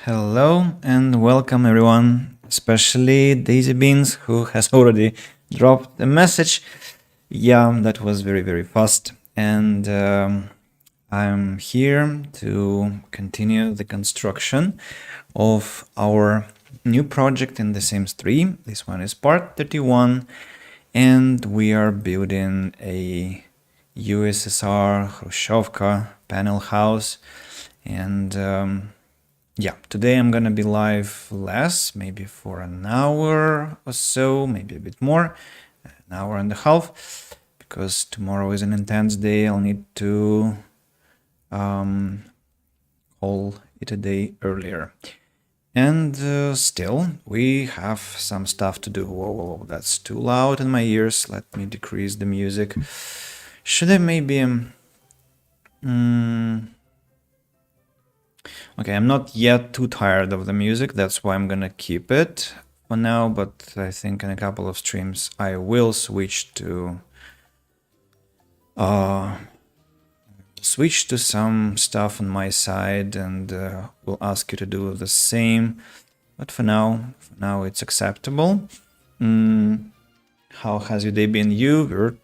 Hello and welcome everyone, especially Daisy Beans who has already dropped a message. Yeah, that was very fast. And I'm here to continue the construction of our new project in The Sims 3. This one is part 31 and we are building a USSR khrushchevka panel house and yeah, today I'm gonna be live less, maybe for an hour or so, maybe a bit more, an hour and a half, because tomorrow is an intense day. I'll need to call it a day earlier. And still, we have some stuff to do. Whoa, that's too loud in my ears. Let me decrease the music. Should I maybe... Okay, I'm not yet too tired of the music, that's why I'm gonna keep it for now, but I think in a couple of streams I will switch to some stuff on my side and will ask you to do the same. But for now it's acceptable. How has your day been? You're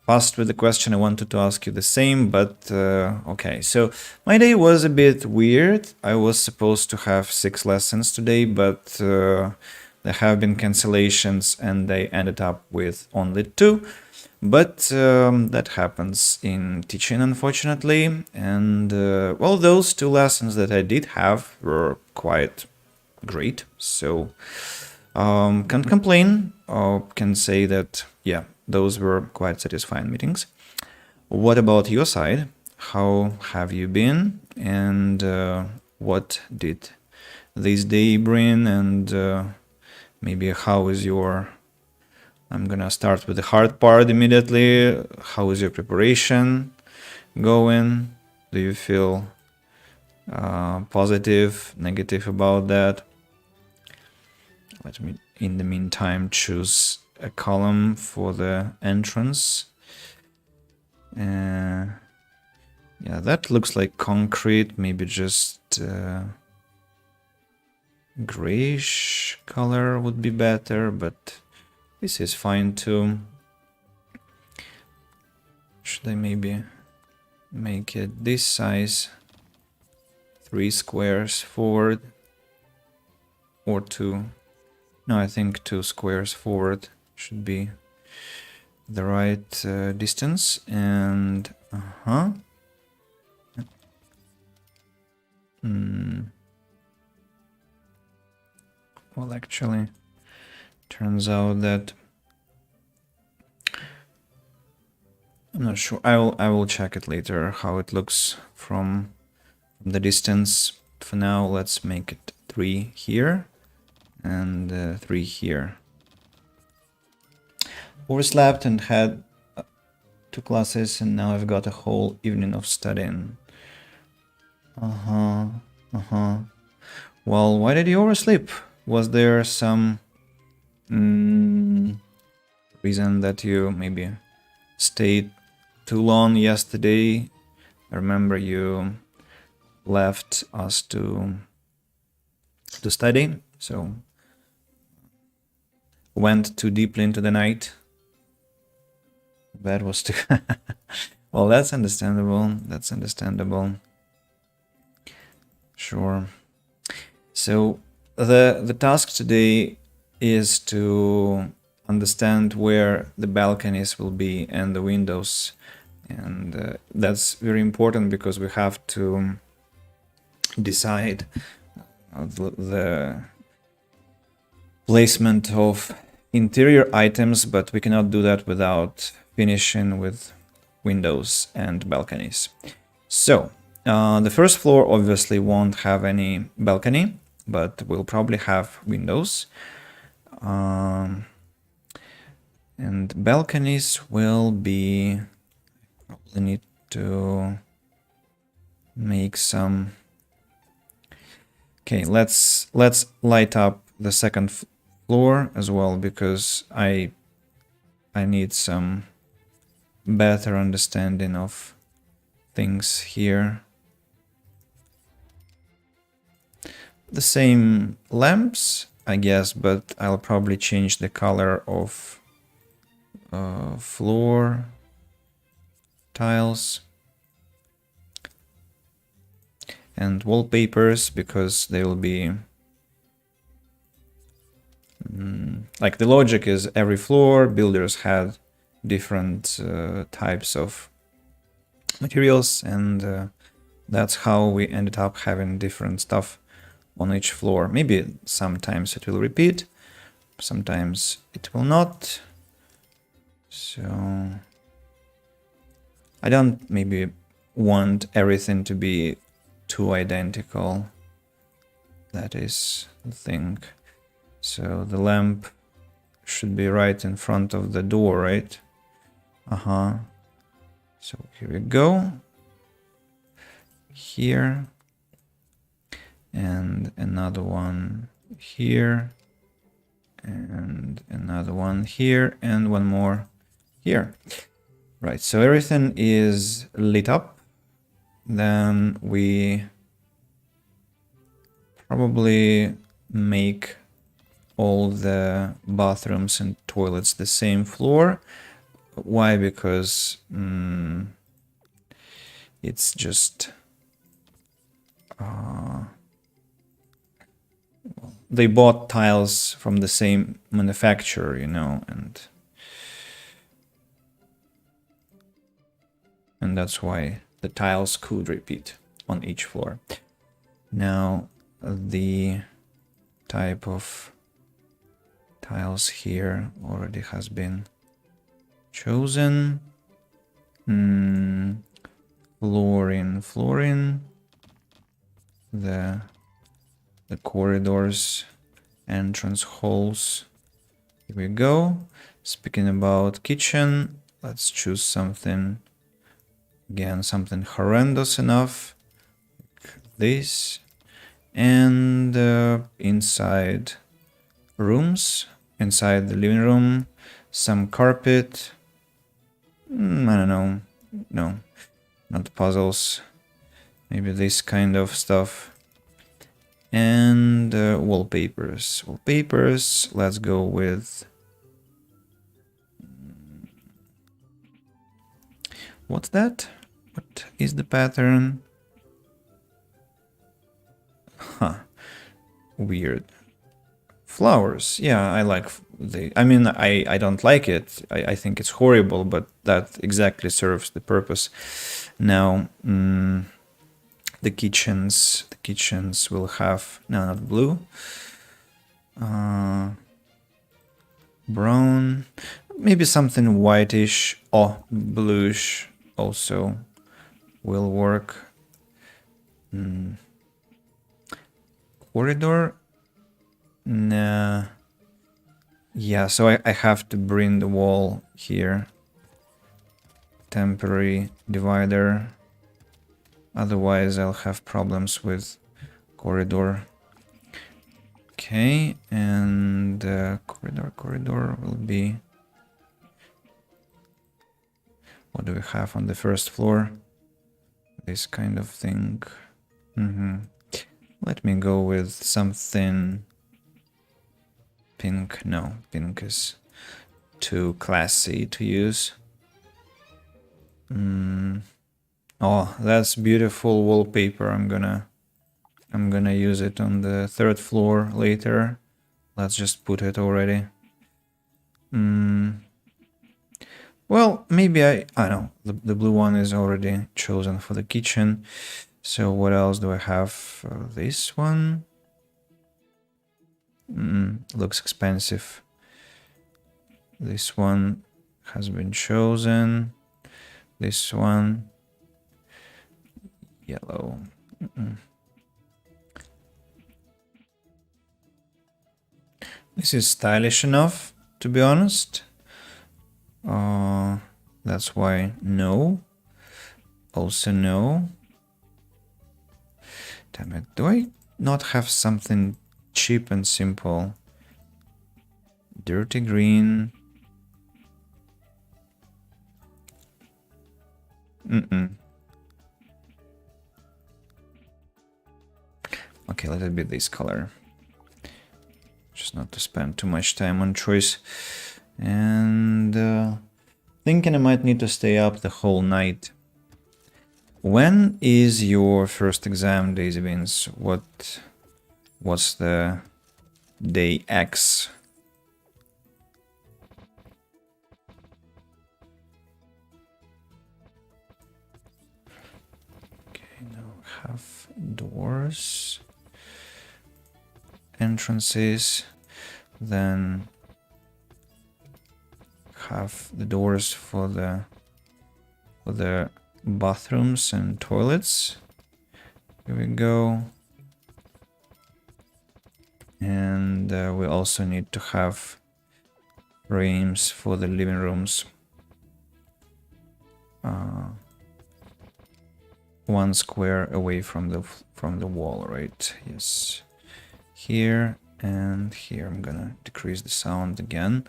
fast with the question. I wanted to ask you the same, but okay. So my day was a bit weird. I was supposed to have 6 lessons today, but there have been cancellations and I ended up with only 2. But that happens in teaching, unfortunately. And well, those 2 lessons that I did have were quite great. So can't complain, or can say that, yeah, those were quite satisfying meetings. What about your side? How have you been? And what did this day bring? And maybe how is your... I'm gonna start with the hard part immediately. How is your preparation going? Do you feel positive, negative about that? Let me, in the meantime, choose a column for the entrance. Yeah, that looks like concrete, maybe just grayish color would be better, but this is fine too. Should I maybe make it this size? 3 squares forward or 2? No, I think 2 squares forward should be the right distance. And well, actually, turns out that I'm not sure. I will check it later how it looks from the distance. For now, let's make it 3 here and 3 here. Overslept and had 2 classes, and now I've got a whole evening of studying. Well, why did you oversleep? Was there some reason that you maybe stayed too long yesterday? I remember you left us to study, so went too deeply into the night. That was too... Well, that's understandable. That's understandable. Sure. So the task today is to understand where the balconies will be and the windows, and that's very important because we have to decide the placement of interior items, but we cannot do that without finishing with windows and balconies. So the first floor obviously won't have any balcony, but we'll probably have windows. And balconies will be... probably need to make some... Okay, let's light up the second floor as well, because I need some better understanding of things here. the same lamps, I guess, but I'll probably change the color of floor tiles and wallpapers, because they will be like, the logic is every floor builders had different types of materials, and that's how we ended up having different stuff on each floor. Maybe sometimes it will repeat, sometimes it will not. So I don't maybe want everything to be too identical. That is the thing. So the lamp should be right in front of the door, right? So here we go. Here. And another one here. And another one here. And one more here. Right, so everything is lit up. Then we probably make all the bathrooms and toilets the same floor. Why? Because it's just they bought tiles from the same manufacturer, you know, and that's why the tiles could repeat on each floor. Now the type of tiles here already has been chosen. Flooring, the corridors, entrance halls. Here we go. Speaking about kitchen, let's choose something, again, something horrendous enough, like this. And inside rooms, inside the living room, some carpet. I don't know. No, not puzzles. Maybe this kind of stuff. And wallpapers. Wallpapers, let's go with... What's that? What is the pattern? Huh. Weird. Flowers. Yeah, I like I mean, I don't like it. I think it's horrible, but that exactly serves the purpose. Now, the kitchens will have... No, not blue. Brown. Maybe something whitish. Oh, bluish also will work. Corridor. Nah. Yeah, so I have to bring the wall here. Temporary divider. Otherwise I'll have problems with corridor. Okay, and corridor will be... What do we have on the first floor? This kind of thing. Let me go with something pink. No, pink is too classy to use. Oh, that's beautiful wallpaper. I'm gonna use it on the third floor later. Let's just put it already. Well, maybe I know the blue one is already chosen for the kitchen. So what else do I have? This one. Looks expensive. This one has been chosen. This one. Yellow. This is stylish enough, to be honest. That's why no. Also no. Damn it. Do I not have something cheap and simple? Dirty green. Okay, let it be this color. Just not to spend too much time on choice. And thinking I might need to stay up the whole night. When is your first exam, Daisy Beans? What's the day X? Okay, now have doors, entrances, then have the doors for the bathrooms and toilets. Here we go. And we also need to have frames for the living rooms. One square away from the wall, right? Yes. Here and here. I'm gonna decrease the sound again.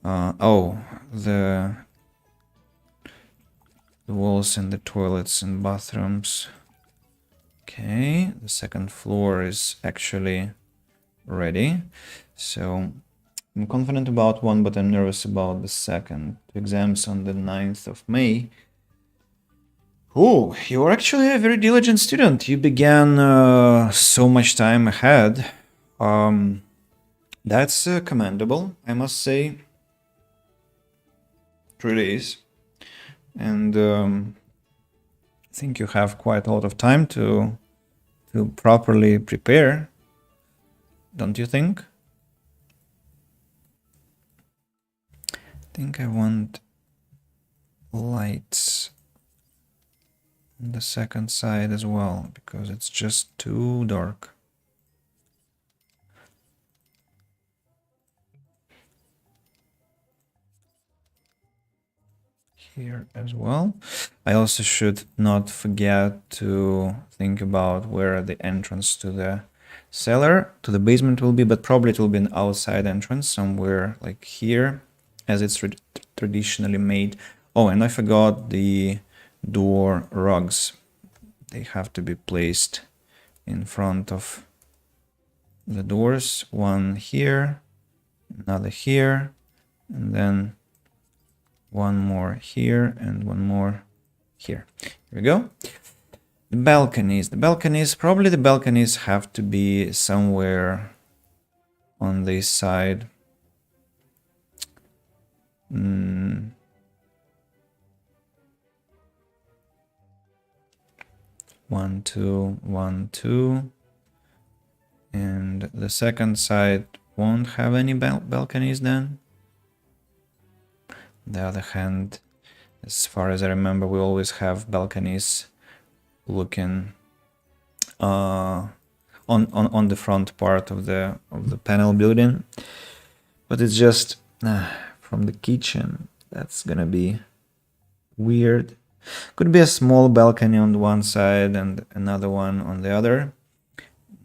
Oh, the walls and the toilets and bathrooms. Okay, the second floor is actually ready. So I'm confident about one, but I'm nervous about the second. Exams on the 9th of May. Oh, you're actually a very diligent student. You began so much time ahead. That's commendable, I must say. It really is. And I think you have quite a lot of time to properly prepare, don't you think? I think I want lights on the second side as well, because it's just too dark. Here as well. I also should not forget to think about where the entrance to the cellar, to the basement will be, but probably it will be an outside entrance somewhere like here, as it's traditionally made. Oh, and I forgot the door rugs. They have to be placed in front of the doors. One here, another here, and then one more here and one more here. Here we go. The balconies, probably the balconies have to be somewhere on this side. One, two, one, two. And the second side won't have any balconies then. On the other hand, as far as I remember, we always have balconies looking on the front part of the panel building, but it's just from the kitchen. That's gonna be weird. Could be a small balcony on one side and another one on the other.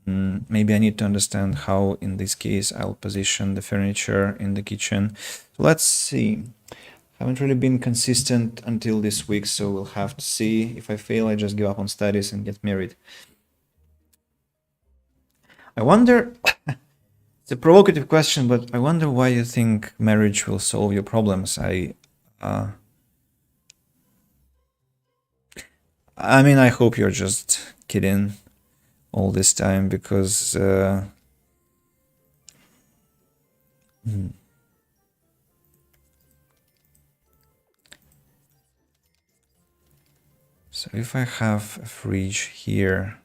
Maybe I need to understand how, in this case, I'll position the furniture in the kitchen. So let's see. Haven't really been consistent until this week, so we'll have to see. If I fail, I just give up on studies and get married. I wonder, it's a provocative question, but I wonder why you think marriage will solve your problems. I mean, I hope you're just kidding all this time, because so if I have a fridge here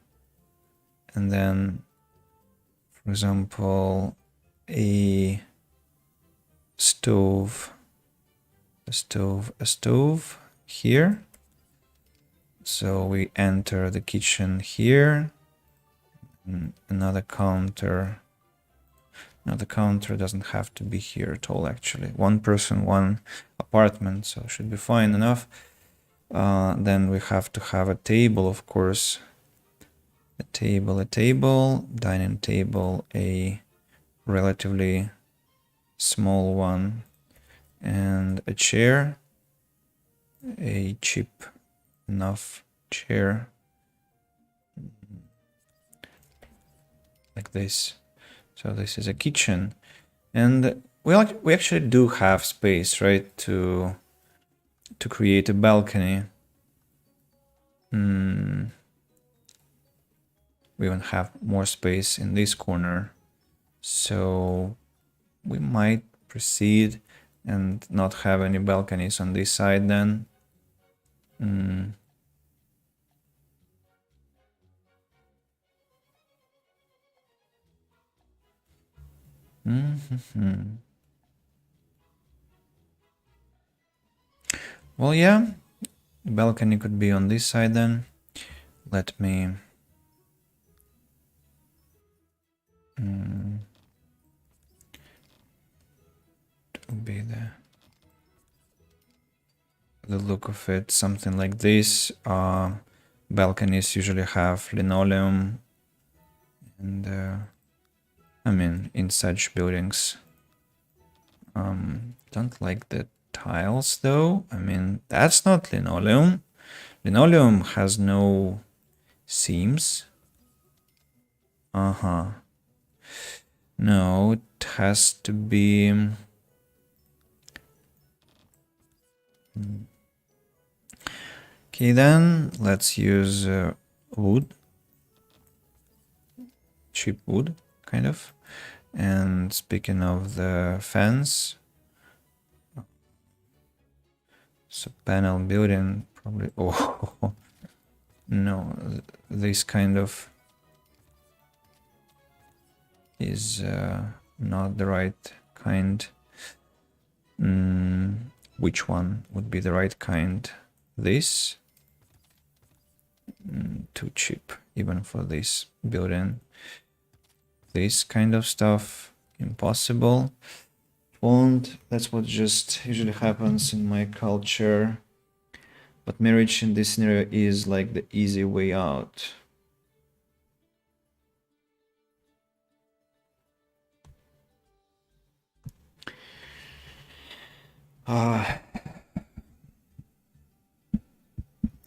and then, for example, a stove here, so we enter the kitchen here. Another counter doesn't have to be here at all, actually. One person, one apartment, so should be fine enough. Then we have to have a table, of course. A table, dining table, a relatively small one, and a chair, a cheap enough chair. like this. So this is a kitchen, and we actually do have space, right, to create a balcony. We even have more space in this corner, so we might proceed and not have any balconies on this side then. Well, yeah, the balcony could be on this side then. Let me be the look of it, something like this. Balconies usually have linoleum, and I mean, in such buildings. Don't like the tiles though. I mean, that's not linoleum. Linoleum has no seams. No, it has to be. Okay, then let's use wood, cheap wood, kind of. And speaking of the fence, so panel building probably. Oh, no, this kind of is not the right kind. Which one would be the right kind? This? Too cheap, even for this building. This kind of stuff, impossible. Won't. That's what just usually happens in my culture. But marriage in this scenario is like the easy way out.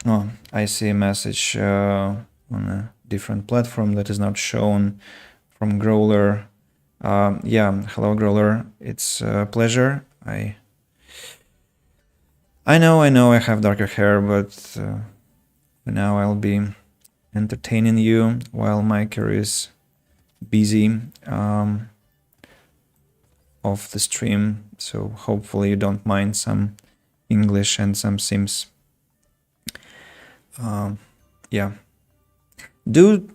Oh, I see a message on a different platform that is not shown from Growler. Yeah, hello Growler. It's a pleasure. I know I have darker hair, but for now I'll be entertaining you while my career is busy off the stream. So hopefully you don't mind some English and some Sims. Yeah. Do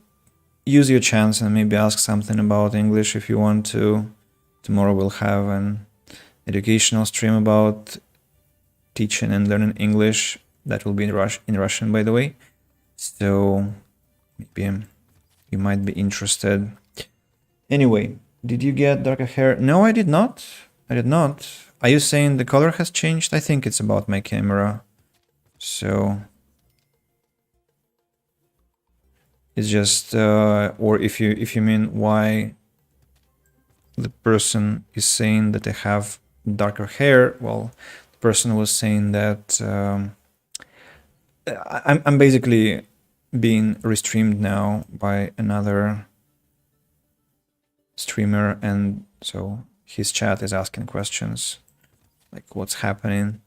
use your chance and maybe ask something about English if you want to. Tomorrow we'll have an educational stream about teaching and learning English. That will be in Russian, by the way. So maybe you might be interested. Anyway, did you get darker hair? No, I did not. I did not. Are you saying the color has changed? I think it's about my camera. So it's just, or if you mean why the person is saying that I have darker hair, well, the person was saying that I'm basically being restreamed now by another streamer, and so his chat is asking questions like what's happening.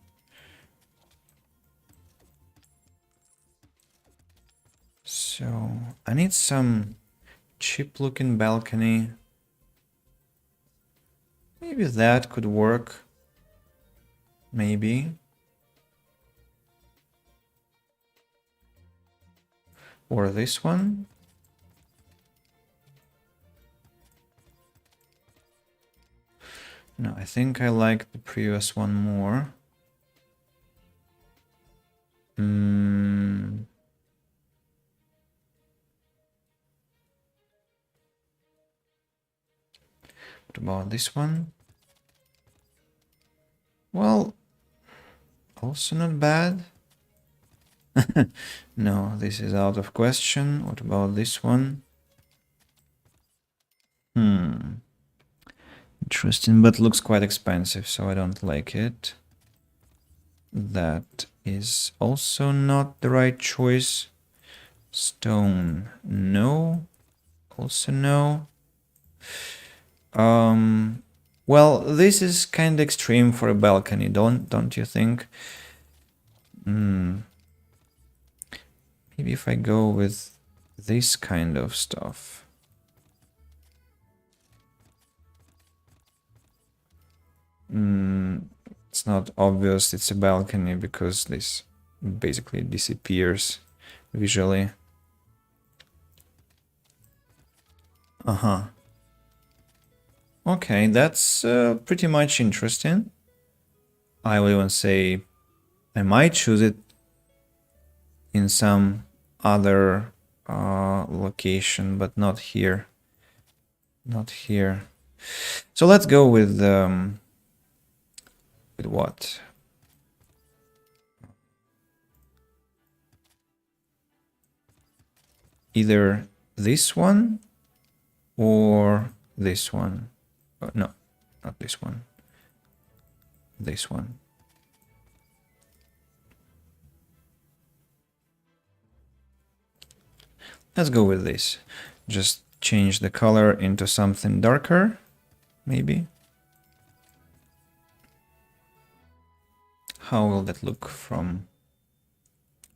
So I need some cheap looking balcony. Maybe that could work. Maybe. Or this one. No, I think I like the previous one more. What about this one? Well, also not bad. No, this is out of question. What about this one? Interesting, but looks quite expensive, so I don't like it. That is also not the right choice. Stone, no. Also no. Well, this is kind of extreme for a balcony, don't you think? Maybe if I go with this kind of stuff. It's not obvious it's a balcony because this basically disappears visually. Okay, that's pretty much interesting. I will even say I might choose it in some other location, but not here. Not here. So let's go with what? Either this one or this one. No, not this one. This one. Let's go with this. Just change the color into something darker, maybe. How will that look from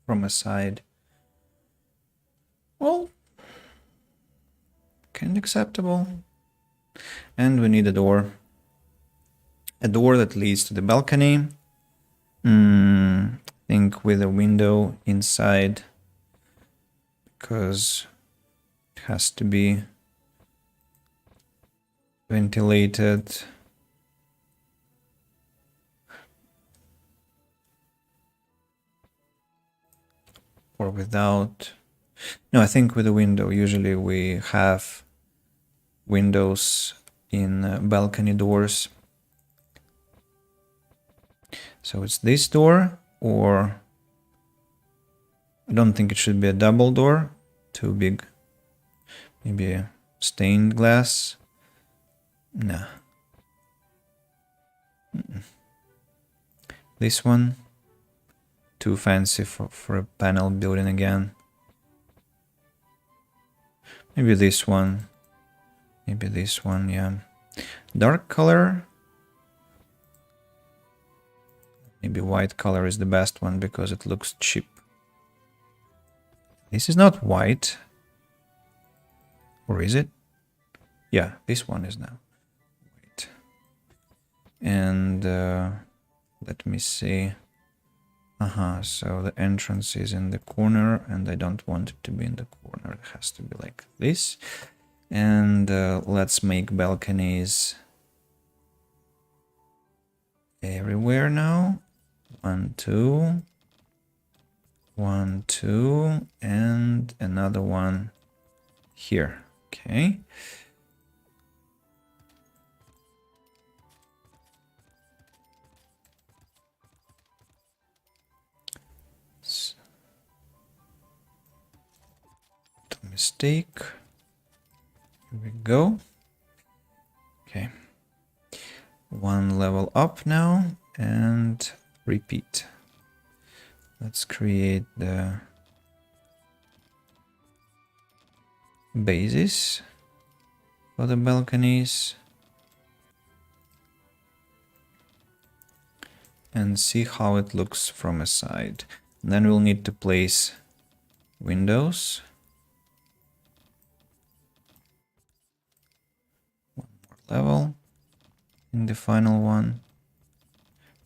a side? Well, kind of acceptable. And we need a door. A door that leads to the balcony. I think with a window inside, because it has to be ventilated. Or without. No, I think with a window. Usually we have windows in balcony doors. So it's this door, or I don't think it should be a double door, too big. Maybe a stained glass. Nah. This one, too fancy for a panel building again. Maybe this one. Maybe this one, yeah. Dark color. Maybe white color is the best one because it looks cheap. This is not white. Or is it? Yeah, this one is now white. And let me see. So the entrance is in the corner and I don't want it to be in the corner. It has to be like this. And let's make balconies everywhere now. 1, 2. 1, 2. And another one here. Okay. Mistake. Here we go. Okay. One level up now and repeat. Let's create the bases for the balconies and see how it looks from a side. And then we'll need to place windows. One more level in the final one.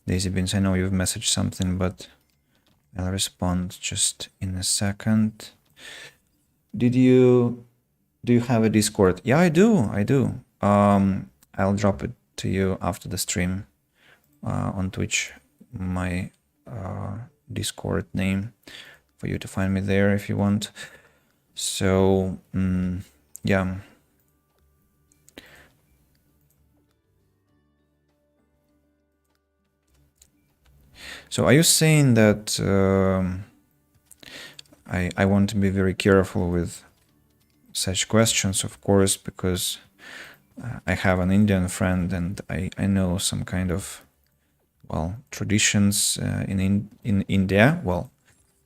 Daisy Beans, I know you've messaged something, but I'll respond just in a second. Do you have a Discord? Yeah, I do. I'll drop it to you after the stream on Twitch, my Discord name, for you to find me there if you want. So, yeah. So are you saying that I want to be very careful with such questions, of course, because I have an Indian friend and I know some kind of, well, traditions in India, well,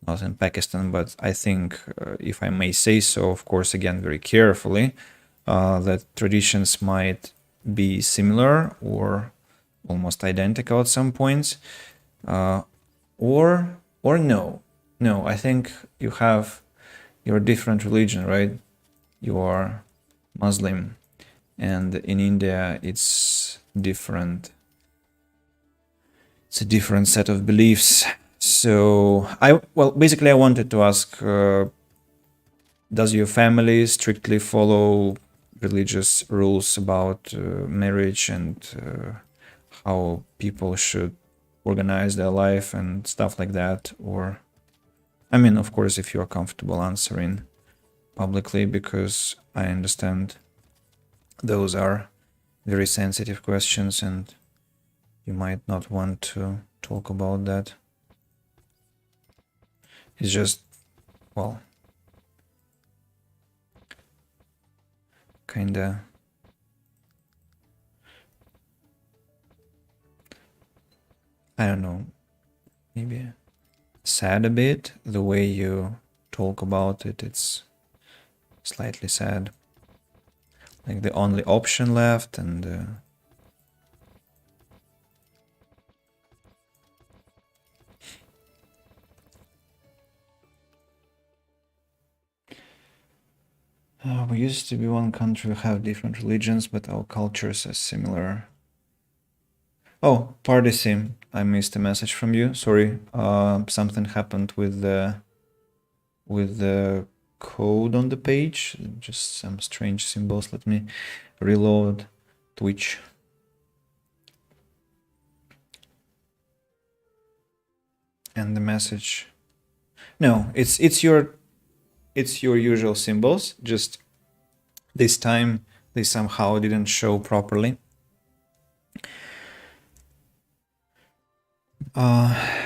not in Pakistan, but I think, if I may say so, of course, again, very carefully, that traditions might be similar or almost identical at some points, or no. I think you have your different religion, right? You are Muslim, and in India it's different. It's a different set of beliefs. So basically I wanted to ask, does your family strictly follow religious rules about marriage and how people should organize their life and stuff like that? Or, I mean, of course, if you're comfortable answering publicly, because I understand those are very sensitive questions and you might not want to talk about that. It's just, well, kinda, I don't know, maybe sad a bit the way you talk about it. It's slightly sad, like the only option left, and we used to be one country, we have different religions, but our cultures are similar. Oh, party sim. I missed a message from you. Sorry. Something happened with the code on the page. Just some strange symbols. Let me reload Twitch. And the message. No, it's your usual symbols. Just this time they somehow didn't show properly. I'd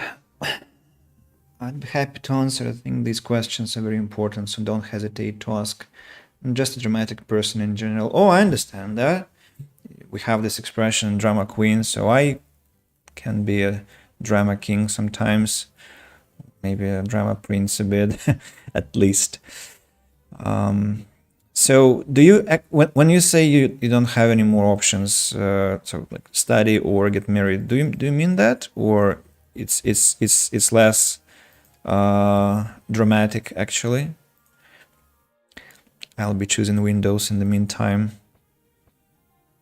be happy to answer. I think these questions are very important, so don't hesitate to ask. I'm just a dramatic person in general. Oh, I understand that. We have this expression, drama queen, so I can be a drama king sometimes. Maybe a drama prince a bit, at least. So do you, when you say you don't have any more options, so like study or get married, do you mean that, or it's less dramatic actually? I'll be choosing windows in the meantime.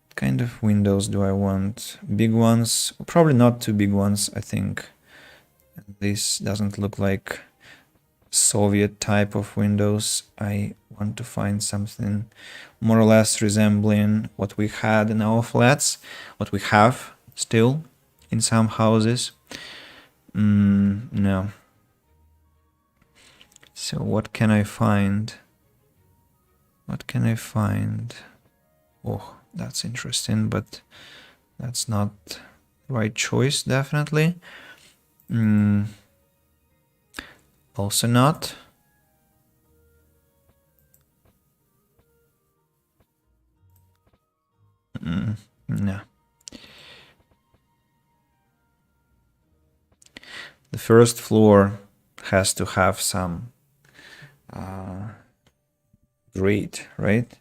What kind of windows do I want? Big ones? Probably not too big ones, I think. This doesn't look like Soviet type of windows. I want to find something more or less resembling what we had in our flats, what we have still in some houses. No. So what can I find? What can I find? Oh, that's interesting, but that's not the right choice, definitely. Also not. No. The first floor has to have some grate, right?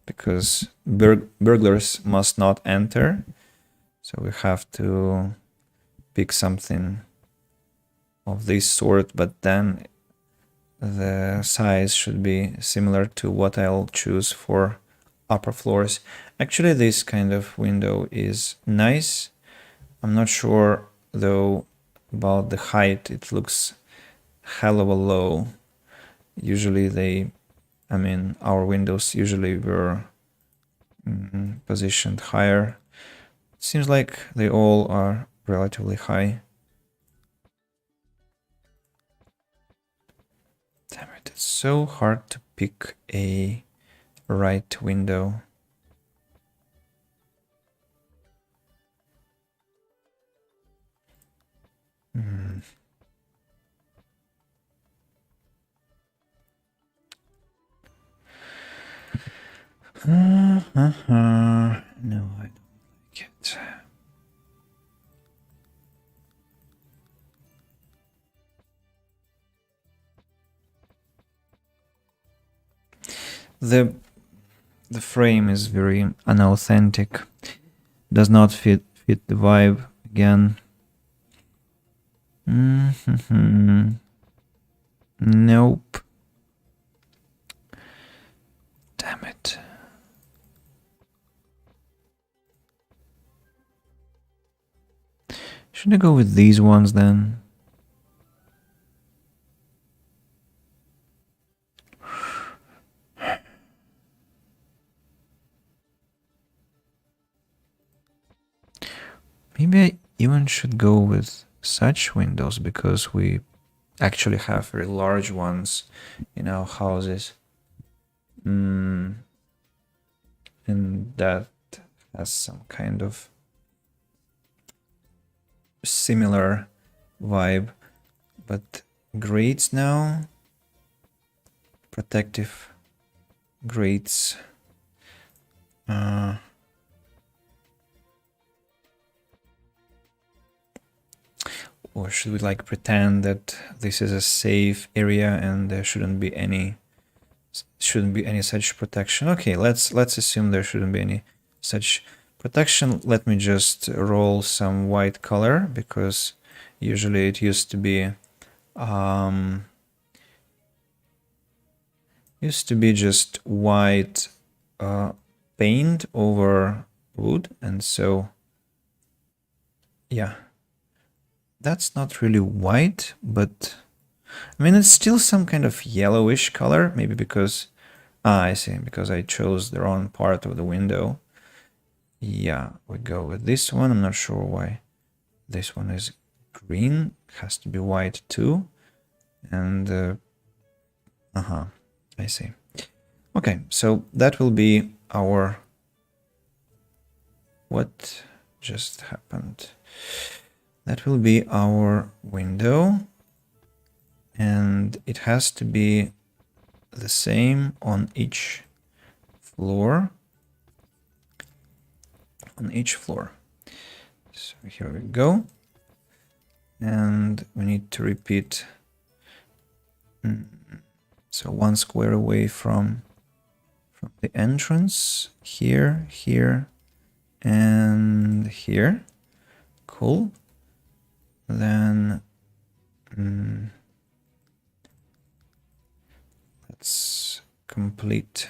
Because burglars must not enter. So we have to pick something of this sort, but then the size should be similar to what I'll choose for upper floors. Actually, this kind of window is nice. I'm not sure though about the height. It looks hell of a low. Usually our windows usually were positioned higher. It seems like they all are relatively high. Damn it, it's so hard to pick a right window. No, I don't like it. The frame is very unauthentic. Does not fit the vibe again. Nope. Damn it. Should I go with these ones then? Maybe I even should go with such windows because we actually have very large ones in our houses. And that has some kind of similar vibe. But grates now, protective grates. Or should we like pretend that this is a safe area and there shouldn't be any such protection? Okay, let's assume there shouldn't be any such protection. Let me just roll some white color because usually it used to be just white paint over wood, and so yeah, that's not really white, but I mean it's still some kind of yellowish color, maybe because I see, because I chose the wrong part of the window. Yeah, we go with this one. I'm not sure why this one is green. It has to be white too. And I see. Okay, so that will be our... What just happened? That will be our window, and it has to be the same on each floor. So here we go, and we need to repeat. So 1 square away from the entrance, here, and here. Cool. Then let's complete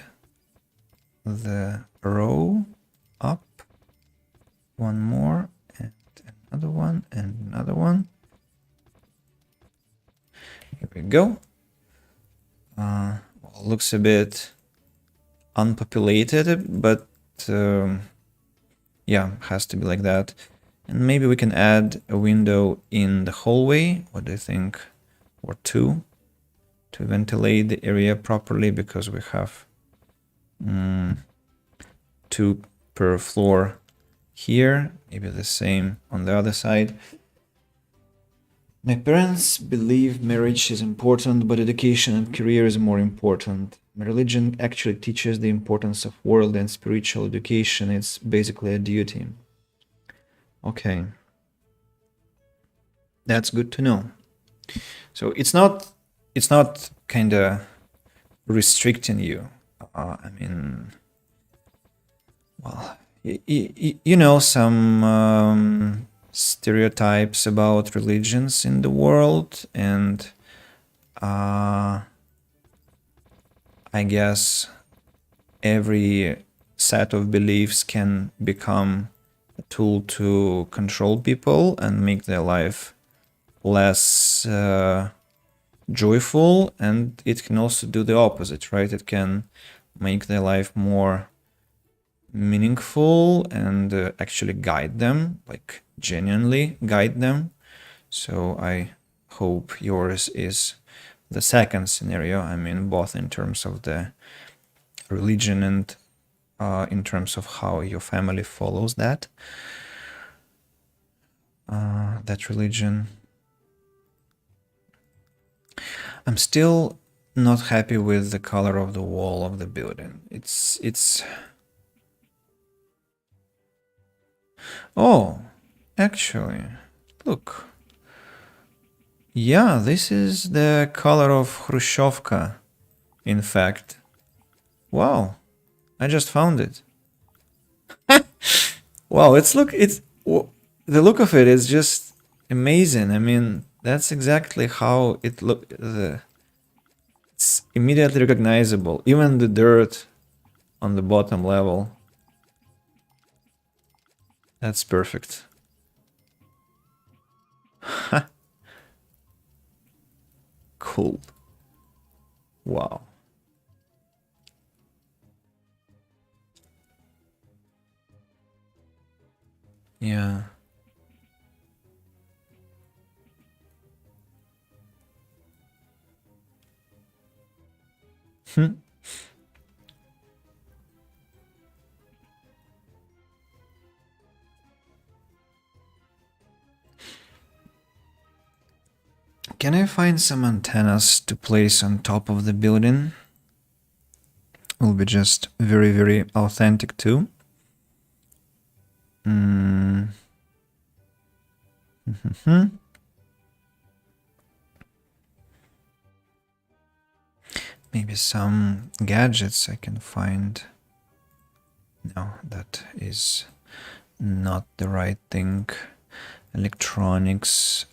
the row up. One more, and another one, and another one. Here we go. Well, looks a bit unpopulated, but yeah, has to be like that. And maybe we can add a window in the hallway. What do you think? Or 2 to ventilate the area properly, because we have 2 per floor here. Maybe the same on the other side. My parents believe marriage is important, but education and career is more important. My religion actually teaches the importance of world and spiritual education. It's basically a duty. Okay. That's good to know. So it's not kind of restricting you. I mean, well, you know, some stereotypes about religions in the world, and I guess every set of beliefs can become a tool to control people and make their life less joyful, and it can also do the opposite, right? It can make their life more meaningful and actually guide them, like genuinely guide them. So I hope yours is the second scenario. I mean, both in terms of the religion and in terms of how your family follows that religion. I'm still not happy with the color of the wall of the building. It's Oh, actually, look. Yeah, this is the color of khrushchevka, in fact. Wow. I just found it. Wow, the look of it is just amazing. I mean, that's exactly how it look. It's immediately recognizable. Even the dirt on the bottom level. That's perfect. Cool. Wow. Yeah. Can I find some antennas to place on top of the building? Will be just very, very authentic too. Mm. Maybe some gadgets I can find. No, that is not the right thing. Electronics.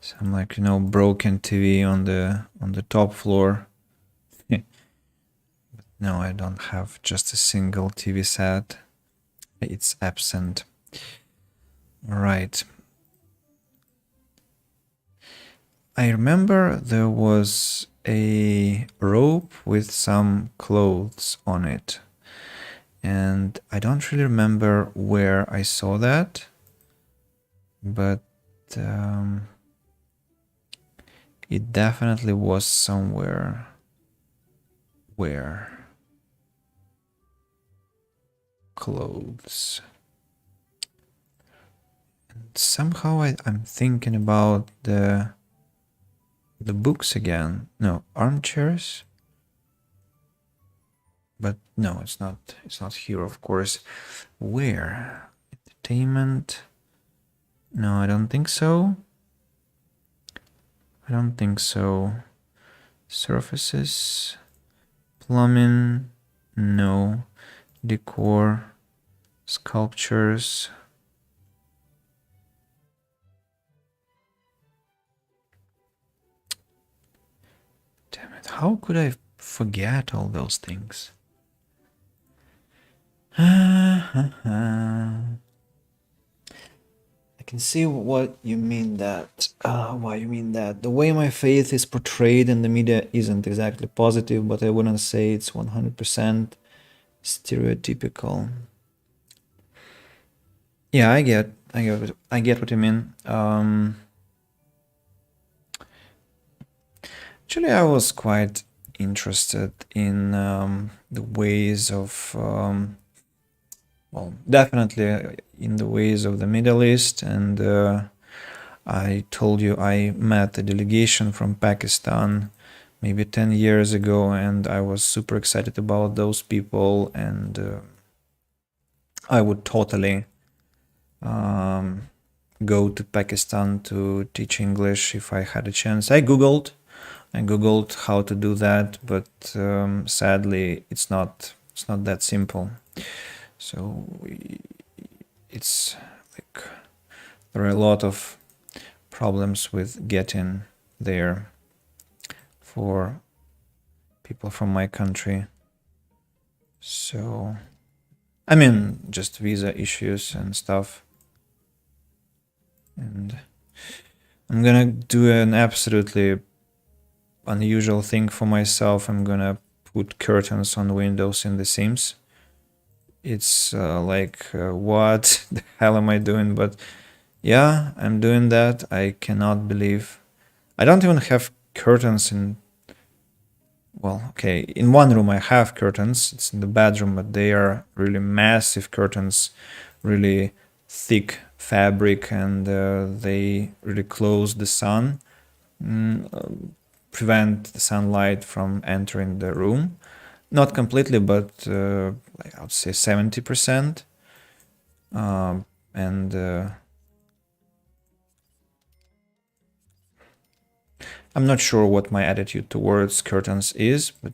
Some like broken TV on the top floor. No, I don't have just a single TV set. It's absent. Right. I remember there was a rope with some clothes on it. And I don't really remember where I saw that. But it definitely was somewhere. Where? Clothes. And somehow I'm thinking about the books again. No, armchairs. But no, it's not. It's not here, of course. Where? Entertainment. No, I don't think so. I don't think so. Surfaces. Plumbing. No. Decor. Sculptures. Damn it. How could I forget all those things? I can see what you mean that. Why you mean that? The way my faith is portrayed in the media isn't exactly positive, but I wouldn't say it's 100% stereotypical. Yeah, I get what you mean. Actually, I was quite interested in the ways of, well, definitely in the ways of the Middle East, and I told you I met a delegation from Pakistan maybe 10 years ago, and I was super excited about those people, and I would totally go to Pakistan to teach English if I had a chance. I googled how to do that, but sadly it's not that simple. So it's like there are a lot of problems with getting there for people from my country. So I mean, just visa issues and stuff. And I'm gonna do an absolutely unusual thing for myself. I'm gonna put curtains on windows in the Sims. It's what the hell am I doing? But yeah, I'm doing that. I cannot believe. I don't even have curtains in. Well, okay, in one room I have curtains. It's in the bedroom, but they are really massive curtains, really thick fabric, and they really close the sun, prevent the sunlight from entering the room. Not completely, but I would say 70%. And I'm not sure what my attitude towards curtains is, but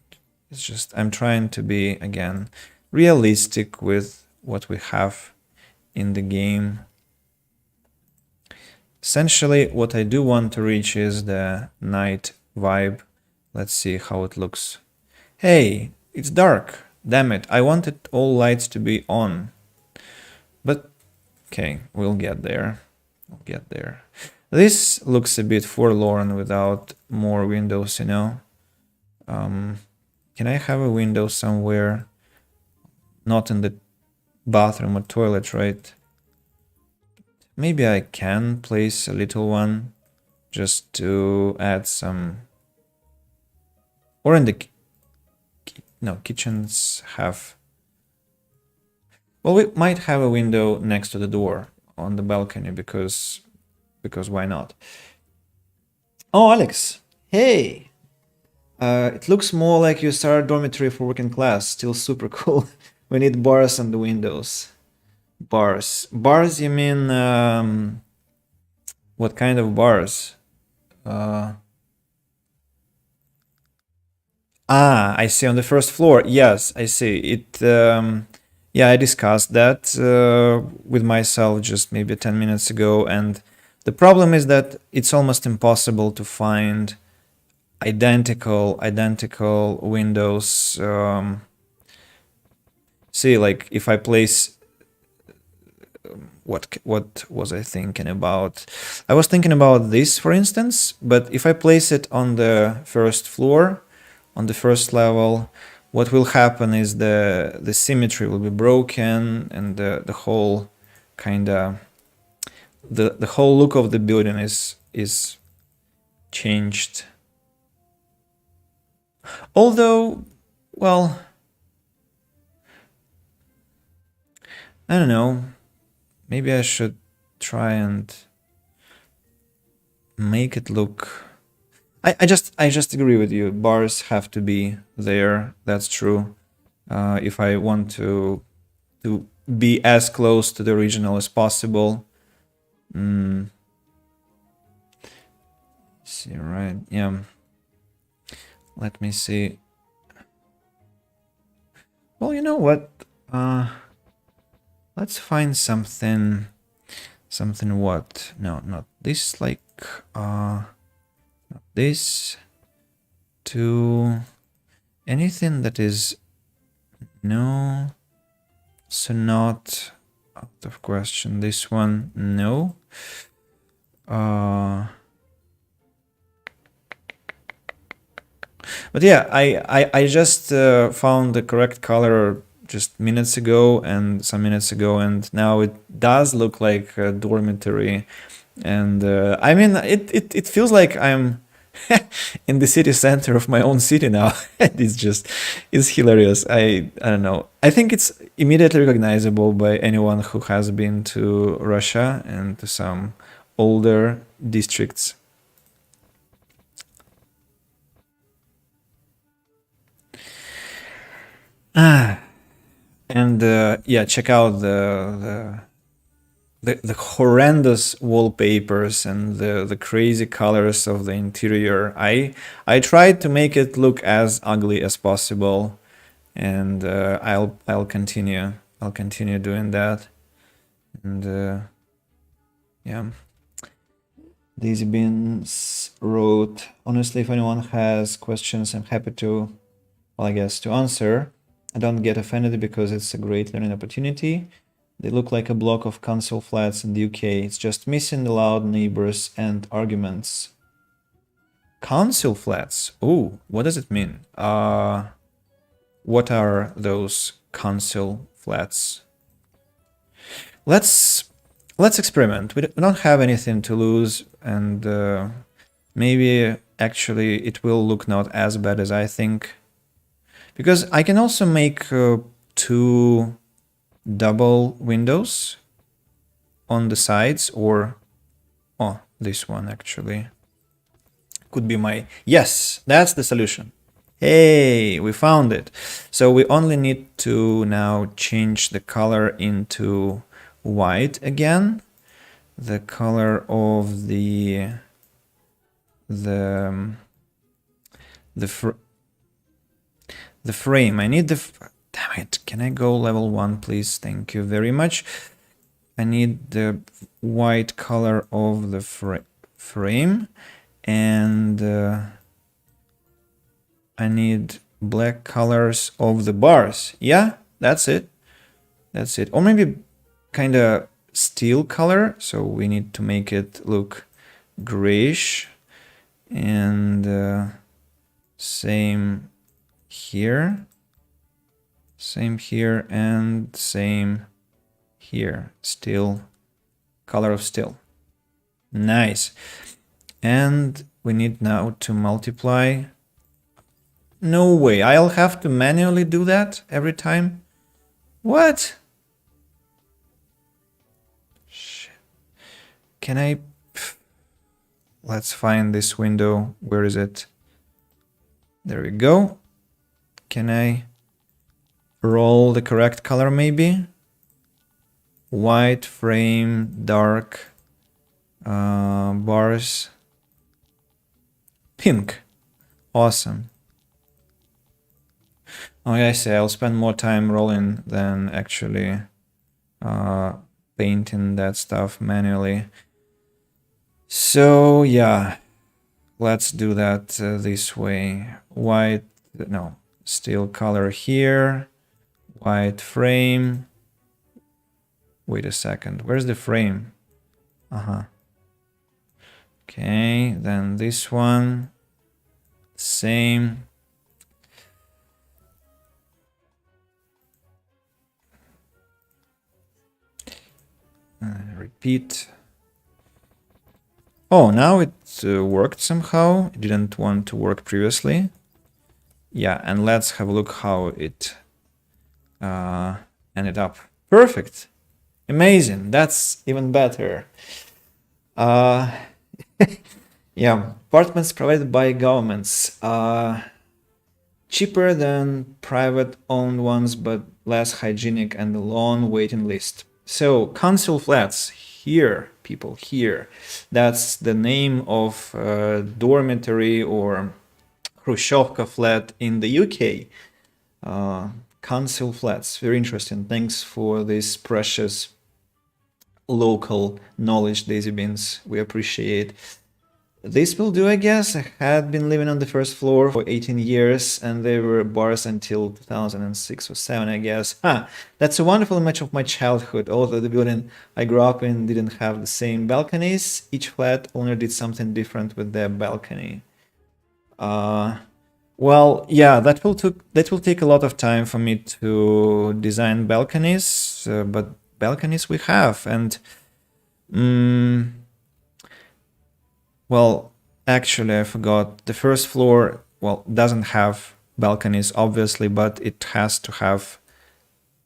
it's just I'm trying to be, again, realistic with what we have in the game. Essentially, what I do want to reach is the night vibe. Let's see how it looks. Hey, it's dark. Damn it, I wanted all lights to be on. But, okay, we'll get there. We'll get there. This looks a bit forlorn without more windows, you know? Can I have a window somewhere? Not in the bathroom or toilet, right? Maybe I can place a little one just to add some... Or in the... No, kitchens have... Well, we might have a window next to the door on the balcony because why not? Oh, Alex. Hey! It looks more like USSR dormitory for working class. Still super cool. We need bars on the windows. Bars. Bars, you mean... what kind of bars? I see, on the first floor. Yes, I see. It... yeah, I discussed that with myself just maybe 10 minutes ago, and the problem is that it's almost impossible to find identical windows. See, like if I place... What was I thinking about? I was thinking about this, for instance, but if I place it on the first floor, on the first level, what will happen is the symmetry will be broken, and the whole kind of the whole look of the building is changed. Although, well, I don't know. Maybe I should try and make it look... I just agree with you. Bars have to be there. That's true. If I want to be as close to the original as possible. See, right? Yeah. Let me see. Well, you know what? Let's find something what? No, not this, like, not this, to anything that is, no, so not out of question. This one, no. But yeah, I just found the correct color just minutes ago and some minutes ago, and now it does look like a dormitory. And I mean, it feels like I'm in the city center of my own city now. It's hilarious. I don't know. I think it's immediately recognizable by anyone who has been to Russia and to some older districts. And yeah, check out the horrendous wallpapers and the crazy colors of the interior. I tried to make it look as ugly as possible, and I'll continue doing that. And yeah, Daisy Beans wrote, honestly, if anyone has questions, I'm happy to, well, I guess, to answer. I don't get offended because it's a great learning opportunity. They look like a block of council flats in the UK. It's just missing the loud neighbors and arguments. Council flats? Oh, what does it mean? What are those council flats? Let's experiment. We don't have anything to lose, and maybe actually it will look not as bad as I think. Because I can also make 2 double windows on the sides, or this one actually could be my... Yes, that's the solution. Hey, we found it. So we only need to now change the color into white again. The color of the the the frame. I need damn it. Can I go level 1, please? Thank you very much. I need the white color of the frame, and I need black colors of the bars. Yeah, that's it. That's it. Or maybe kind of steel color. So we need to make it look grayish. And same here. Same here and same here. Steel, color of steel. Nice. And we need now to multiply. No way, I'll have to manually do that every time? What? Shit. Can I... Let's find this window. Where is it? There we go. Can I roll the correct color maybe? White frame, dark bars. Pink. Awesome. Oh, yeah, I say I'll spend more time rolling than actually painting that stuff manually. So yeah, let's do that this way. White, no, steel color here. White frame. Wait a second, where's the frame? Okay, then this one, same. Repeat. Oh, now it worked somehow. It didn't want to work previously. Yeah, and let's have a look how it ended up. Perfect. Amazing. That's even better. Yeah, apartments provided by governments. Cheaper than private-owned ones, but less hygienic and a long waiting list. So, council flats, here, people, here. That's the name of dormitory or khrushchevka flat in the UK. Council flats, very interesting. Thanks for this precious local knowledge, Daisy Beans. We appreciate. This will do, I guess. I had been living on the first floor for 18 years, and there were bars until 2006 or 7, I guess. That's a wonderful image of my childhood, although the building I grew up in didn't have the same balconies. Each flat owner did something different with their balcony. Well, yeah, that will take a lot of time for me to design balconies, but balconies we have, and well, actually I forgot. The first floor, well, doesn't have balconies obviously, but it has to have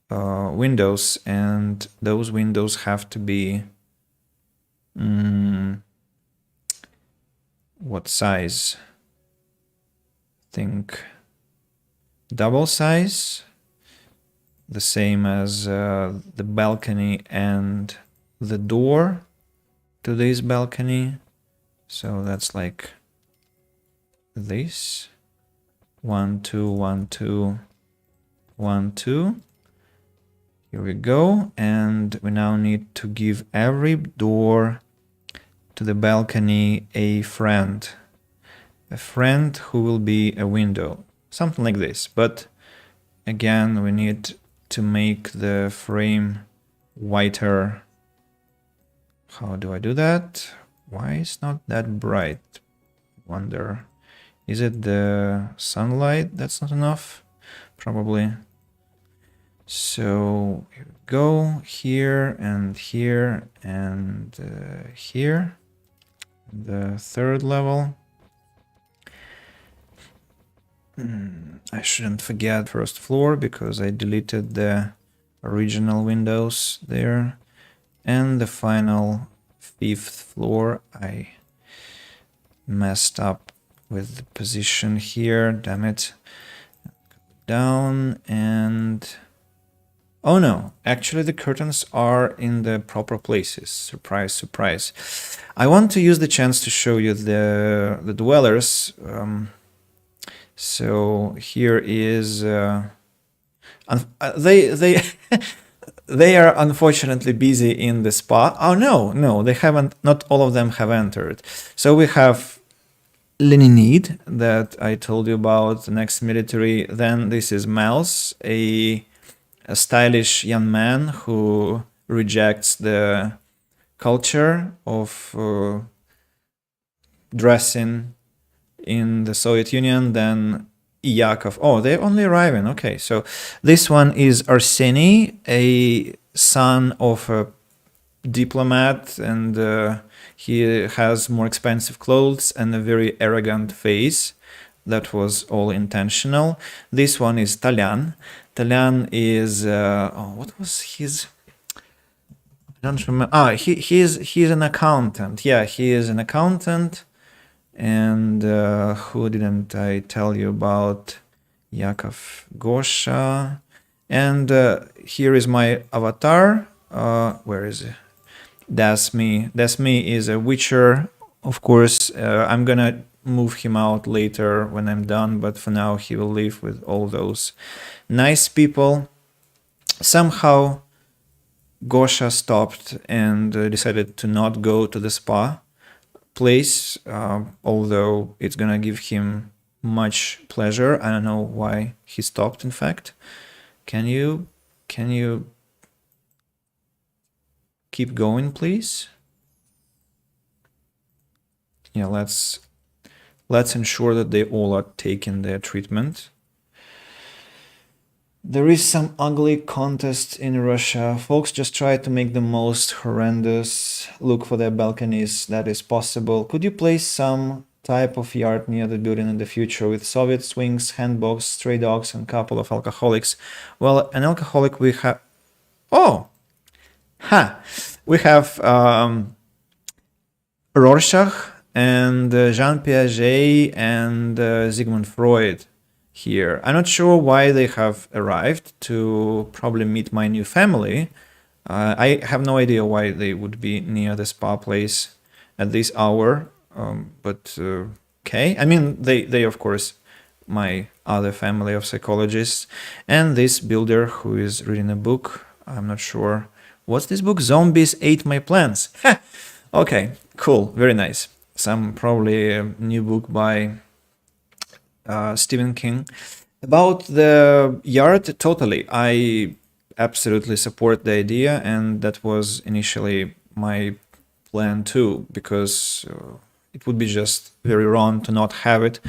windows, and those windows have to be what size? I think double size, the same as the balcony and the door to this balcony. So that's like this. 1, 2, 1, 2, 1, 2. Here we go. And we now need to give every door to the balcony a friend. A friend who will be a window. Something like this. But again, we need to make the frame whiter. How do I do that? Why is not that bright? Wonder. Is it the sunlight that's not enough? Probably. So here we go. Here and here and here. The third level. I shouldn't forget first floor because I deleted the original windows there. And the final 5th floor, I messed up with the position here, damn it. Down and Oh no, actually the curtains are in the proper places. Surprise, surprise. I want to use the chance to show you the dwellers. So here is they they are unfortunately busy in the spa. Oh no, no, they haven't. Not all of them have entered. So we have Leninid that I told you about. The next military. Then this is Miles, a stylish young man who rejects the culture of dressing in the Soviet Union. Then Yakov. Oh, they're only arriving. Okay, so this one is Arseny, a son of a diplomat, and he has more expensive clothes and a very arrogant face. That was all intentional. This one is Talyan. Talyan is what was his? I don't remember. He's an accountant. Yeah, he is an accountant. And who didn't I tell you about? Yakov Gosha. And here is my avatar. Where is it? That's me. That's me is a Witcher. Of course, I'm gonna move him out later when I'm done, but for now he will live with all those nice people. Somehow Gosha stopped and decided to not go to the spa place, although it's gonna give him much pleasure. I don't know why he stopped, in fact. Can you keep going, please? Yeah, let's ensure that they all are taking their treatment. There is some ugly contest in Russia. Folks just try to make the most horrendous look for their balconies that is possible. Could you place some type of yard near the building in the future with Soviet swings, handbox, stray dogs, and a couple of alcoholics? Well, an alcoholic we have... Oh! Ha! We have Rorschach and Jean Piaget and Sigmund Freud here. I'm not sure why they have arrived to probably meet my new family. I have no idea why they would be near the spa place at this hour, but okay. I mean, they of course, my other family of psychologists, and this builder who is reading a book. I'm not sure. What's this book? Zombies Ate My Plants. Okay, cool, very nice. Some probably a new book by Stephen King. About the yard, totally. I absolutely support the idea, and that was initially my plan too, because it would be just very wrong to not have it.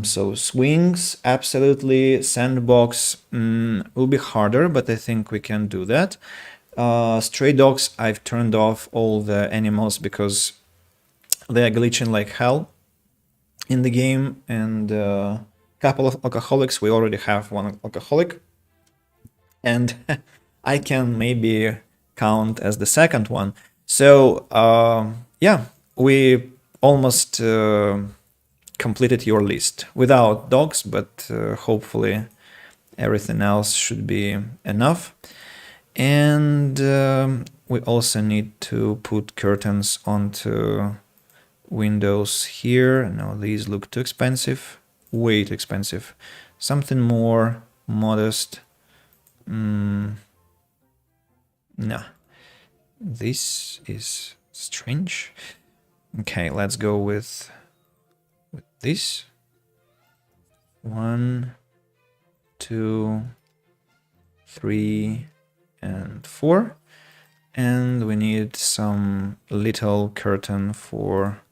So swings, absolutely. Sandbox will be harder, but I think we can do that. Stray dogs, I've turned off all the animals because they are glitching like hell in the game, and a couple of alcoholics. We already have one alcoholic, and I can maybe count as the second one. So yeah, we almost completed your list without dogs, but hopefully everything else should be enough. And we also need to put curtains onto windows here. No, these look too expensive, way too expensive. Something more modest. Nah, this is strange. Okay, let's go with this. 1, 2, 3, and 4. And we need some little curtain for...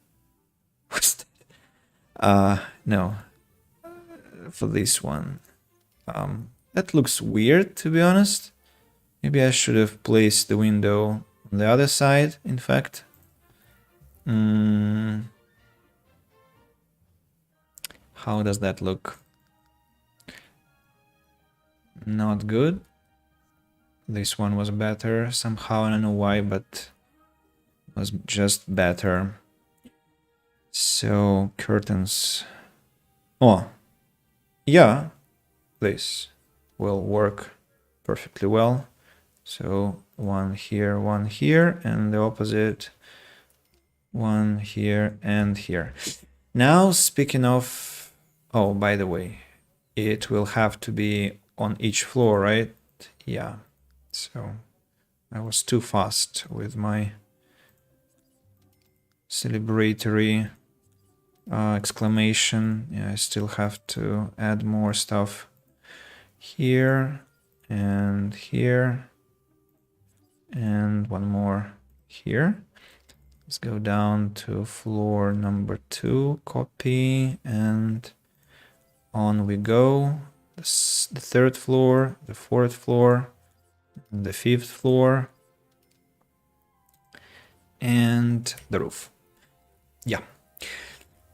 no, for this one. That looks weird, to be honest. Maybe I should have placed the window on the other side, in fact. How does that look? Not good. This one was better somehow, I don't know why, but it was just better. So, curtains. Oh, yeah, this will work perfectly well. So one here, and the opposite one here and here. Now, speaking of, oh, by the way, it will have to be on each floor, right? Yeah. So I was too fast with my celebratory exclamation. Yeah, I still have to add more stuff here and here and one more here. Let's go down to floor number 2, copy, and on we go. The 3rd floor, the 4th floor, the 5th floor, and the roof. Yeah,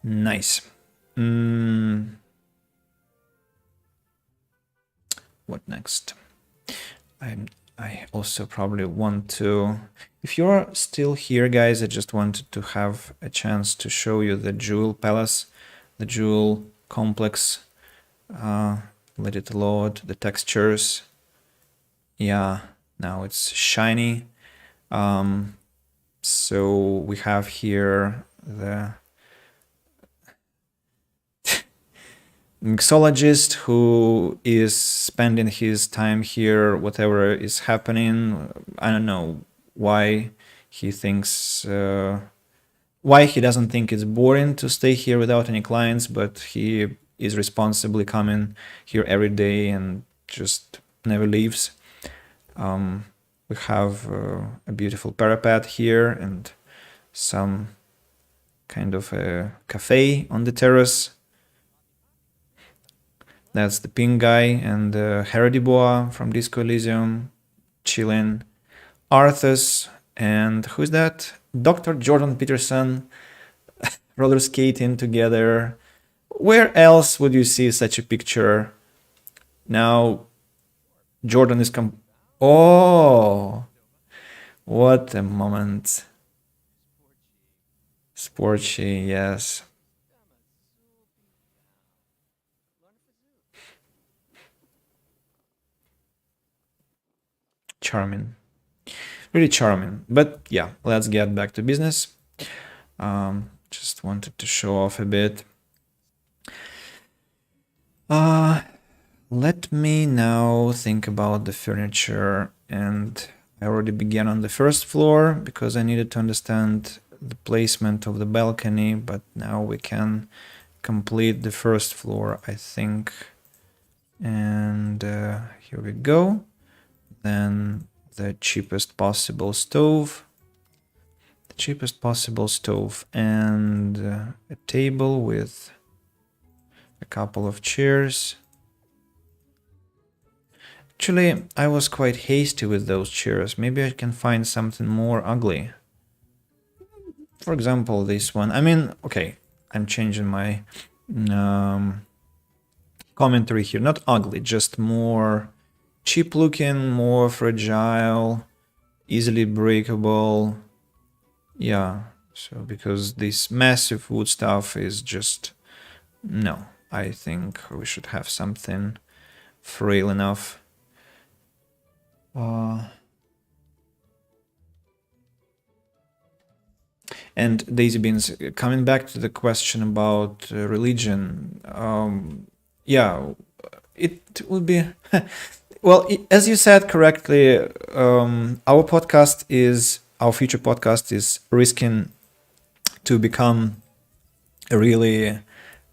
nice. What next? I also probably want to, if you're still here, guys, I just wanted to have a chance to show you the jewel palace, the jewel complex. Let it load, the textures. Yeah, now it's shiny. So we have here the mixologist who is spending his time here, whatever is happening. I don't know why he thinks, why he doesn't think it's boring to stay here without any clients, but he is responsibly coming here every day and just never leaves. We have a beautiful parapet here and some kind of a cafe on the terrace. That's the pink guy and Herodiboa from Disco Elysium, chilling. Arthas, and who's that? Dr. Jordan Peterson, roller skating together. Where else would you see such a picture? Now, Jordan is oh, what a moment. Sporty, yes. Charming. Really charming. But yeah, let's get back to business. Just wanted to show off a bit. Let me now think about the furniture, and I already began on the first floor because I needed to understand the placement of the balcony, but now we can complete the first floor, I think. And here we go. Then the cheapest possible stove. The cheapest possible stove and a table with a couple of chairs. Actually, I was quite hasty with those chairs. Maybe I can find something more ugly. For example, this one. I mean, okay, I'm changing my commentary here. Not ugly, just more cheap looking, more fragile, easily breakable. Yeah, so because this massive wood stuff is just... No, I think we should have something frail enough. And Daisy Beans, coming back to the question about religion, yeah, it would be... well, as you said correctly, our podcast is, our future podcast is risking to become a really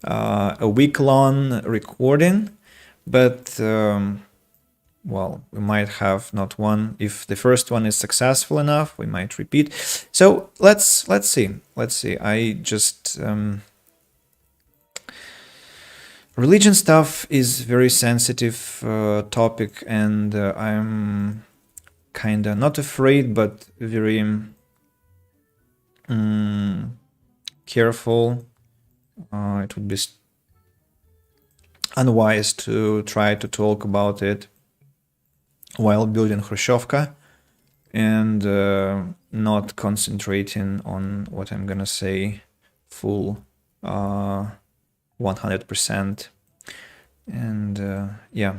a week-long recording, but well, we might have not one. If the first one is successful enough, we might repeat. So let's see. Let's see. I just religion stuff is very sensitive topic, and I'm kinda not afraid, but very careful. It would be unwise to try to talk about it while building khrushchevka and not concentrating on what I'm gonna say full 100%. And yeah,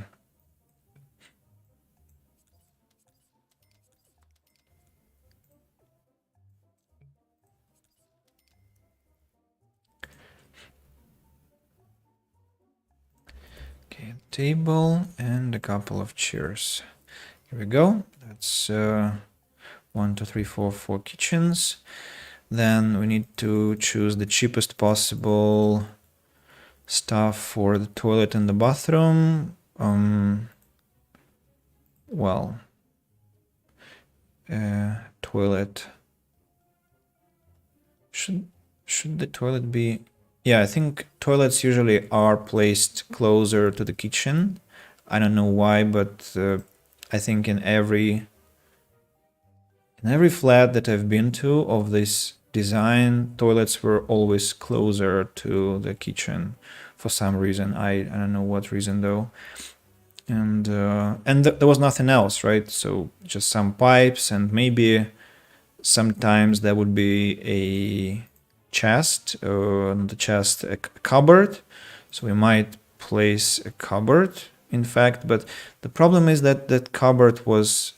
table and a couple of chairs. Here we go. That's 1, 2, 3, 4, 4 kitchens. Then we need to choose the cheapest possible stuff for the toilet and the bathroom. Well, toilet. Should the toilet be? Yeah, I think toilets usually are placed closer to the kitchen. I don't know why, but I think in every flat that I've been to of this design, toilets were always closer to the kitchen for some reason. I don't know what reason though. And there was nothing else, right? So just some pipes, and maybe sometimes there would be a chest, not a chest, a cupboard. So we might place a cupboard, in fact, but the problem is that that cupboard was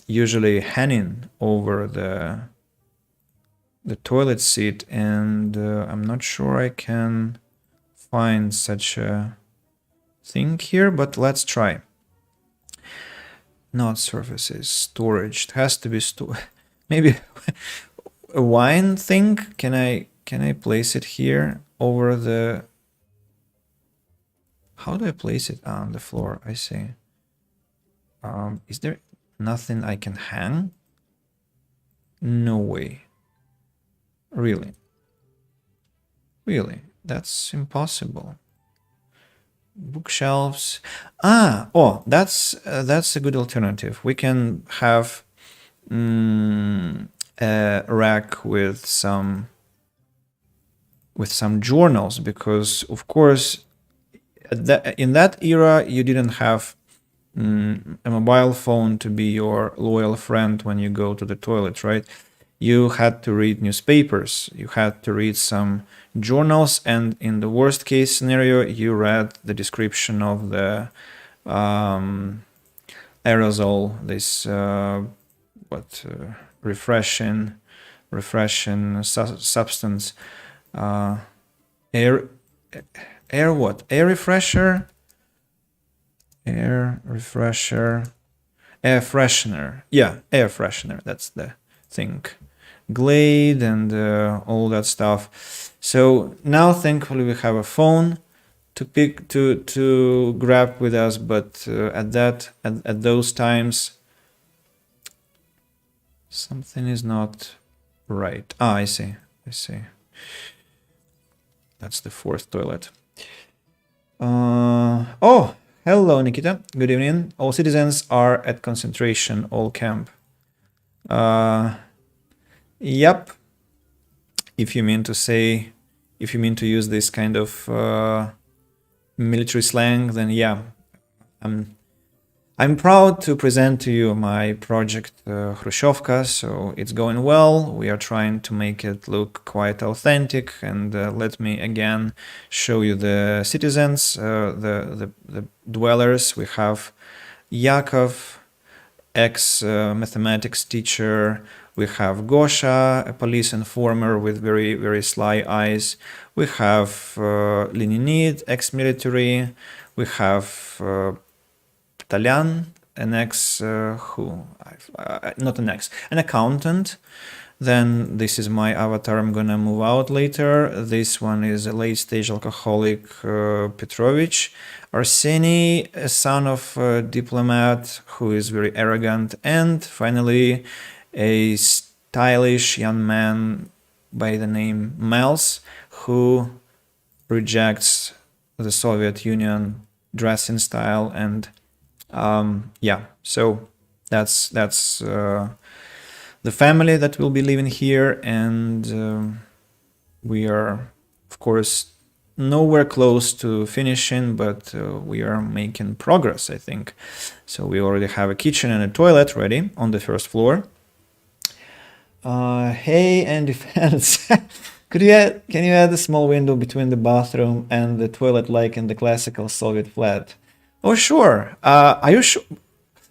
usually hanging over the toilet seat, and I'm not sure I can find such a thing here, but let's try. Not surfaces, storage. It has to be maybe a wine thing. Can I place it here over the? How do I place it on the floor? I see. Is there nothing I can hang? No way. Really? That's impossible. Bookshelves. Oh, that's a good alternative. We can have a rack with some journals, because of course in that era you didn't have a mobile phone to be your loyal friend when you go to the toilet, right? You had to read newspapers, you had to read some journals, and in the worst case scenario, you read the description of the aerosol, this refreshing substance, air refresher, air freshener. Yeah, air freshener. That's the thing. Glade and all that stuff. So now, thankfully, we have a phone to grab with us. But at those times, something is not right. I see. That's the fourth toilet. Oh, hello, Nikita. Good evening. All citizens are at concentration, all camp. Yep. If you mean to use this kind of military slang, then yeah. I'm proud to present to you my project khrushchevka. So it's going well. We are trying to make it look quite authentic, and let me again show you the citizens, the dwellers. We have Yakov, ex-mathematics teacher. We have Gosha, a police informer with very, very sly eyes. We have Leninid, ex-military. We have Talyan, an accountant. Then this is my avatar. I'm gonna move out later. This one is a late-stage alcoholic, Petrovich. Arseny, a son of a diplomat who is very arrogant. And finally, a stylish young man by the name Mels, who rejects the Soviet Union dressing style. And yeah, so that's the family that will be living here, and we are, of course, nowhere close to finishing, but we are making progress, I think. So we already have a kitchen and a toilet ready on the first floor. Hey, and defense. Can you add a small window between the bathroom and the toilet, like in the classical Soviet flat? Oh, sure. Are you sure?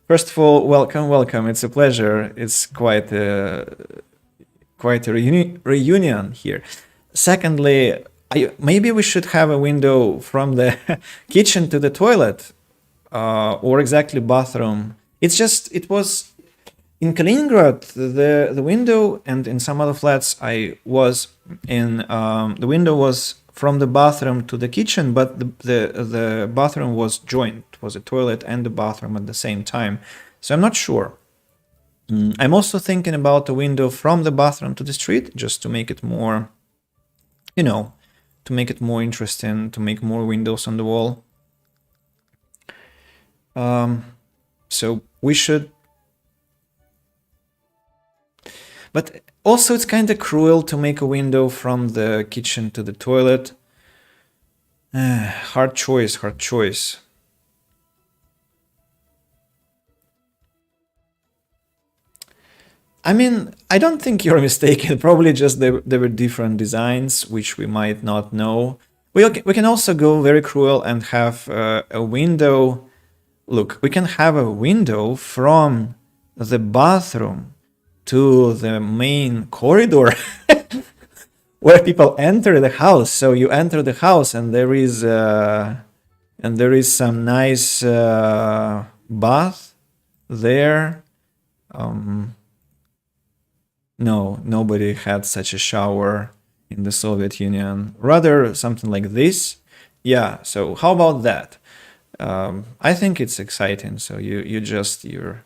First of all, welcome. It's a pleasure. It's quite a reunion here. Secondly, Maybe we should have a window from the kitchen to the toilet, or exactly bathroom. It was in Kaliningrad, the window, and in some other flats I was in, the window was from the bathroom to the kitchen, but the bathroom was joined, it was a toilet and the bathroom at the same time. So I'm not sure. I'm also thinking about a window from the bathroom to the street, just to make it more, you know, to make it more interesting, to make more windows on the wall. So we should. But also, it's kind of cruel to make a window from the kitchen to the toilet. Hard choice, hard choice. I mean, I don't think you're mistaken. Probably just there were different designs, which we might not know. We can also go very cruel and have a window. Look, we can have a window from the bathroom to the main corridor where people enter the house. So you enter the house and there is some nice bath there. No, nobody had such a shower in the Soviet Union. Rather something like this. Yeah, so how about that? I think it's exciting. So you're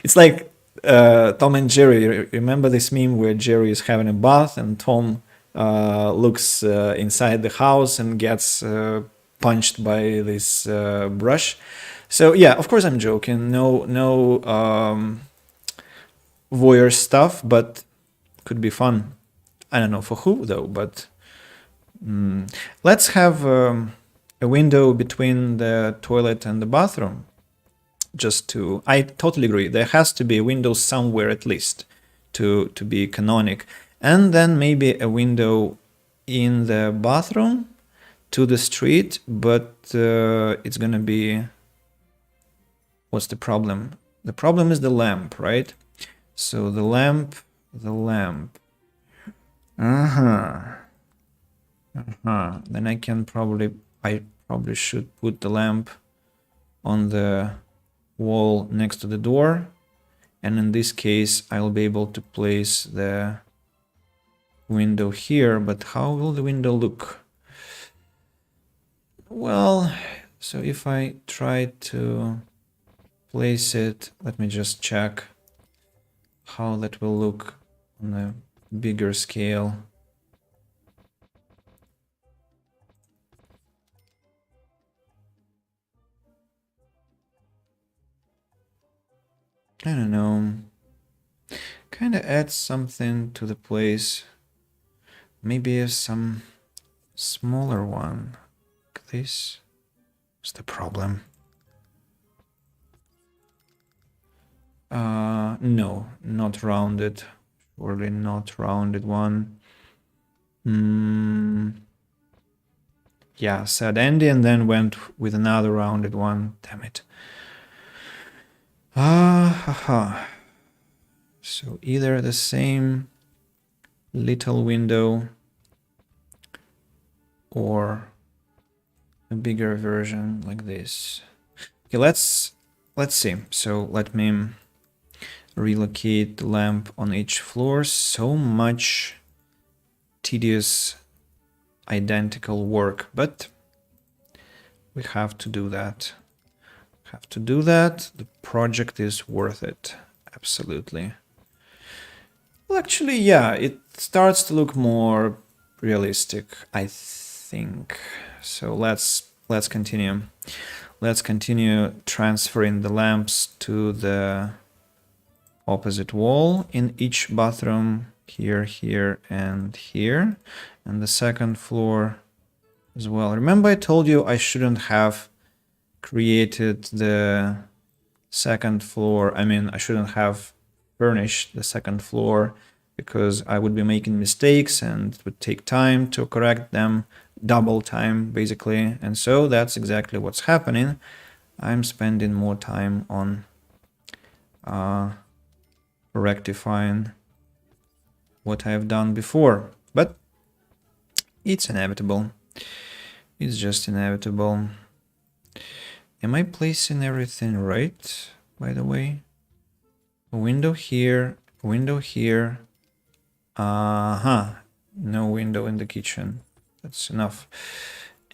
it's like Tom and Jerry. Remember this meme where Jerry is having a bath and Tom looks inside the house and gets punched by this brush. So yeah, of course I'm joking. No voyeur stuff, but could be fun. I don't know for who though, but let's have a window between the toilet and the bathroom. I totally agree. There has to be a window somewhere at least to be canonic. And then maybe a window in the bathroom to the street, but it's gonna be, what's the problem? The problem is the lamp, right? So the lamp. Then I probably should put the lamp on the wall next to the door. And in this case, I'll be able to place the window here, but how will the window look? Well, so if I try to place it, let me just check how that will look on a bigger scale. I don't know. Kind of add something to the place. Maybe some smaller one. Like this. What's the problem? No, not rounded. Surely not rounded one. Yeah, said Andy and then went with another rounded one. Damn it. So either the same little window or a bigger version like this. Okay, let's see. So let me relocate the lamp on each floor. So much tedious identical work, but we have to do that. The project is worth it. Absolutely. Well, actually, yeah, it starts to look more realistic, I think. So let's continue. Let's continue transferring the lamps to the opposite wall in each bathroom, here, here, and here, and the second floor as well. Remember I told you I shouldn't have created the second floor. I mean, I shouldn't have furnished the second floor because I would be making mistakes and it would take time to correct them, double time basically. And so that's exactly what's happening. I'm spending more time on rectifying what I have done before. But It's inevitable. It's just inevitable. Am I placing everything right, by the way? A window here, a window here. No window in the kitchen. That's enough.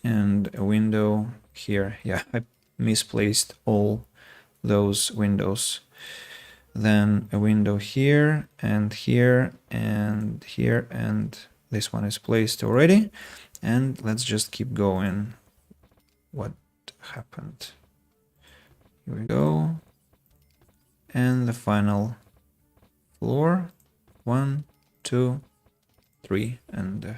And a window here. Yeah, I misplaced all those windows. Then a window here and here and here, and this one is placed already. And let's just keep going. What happened? Here we go. And the final floor. 1, 2, 3, and the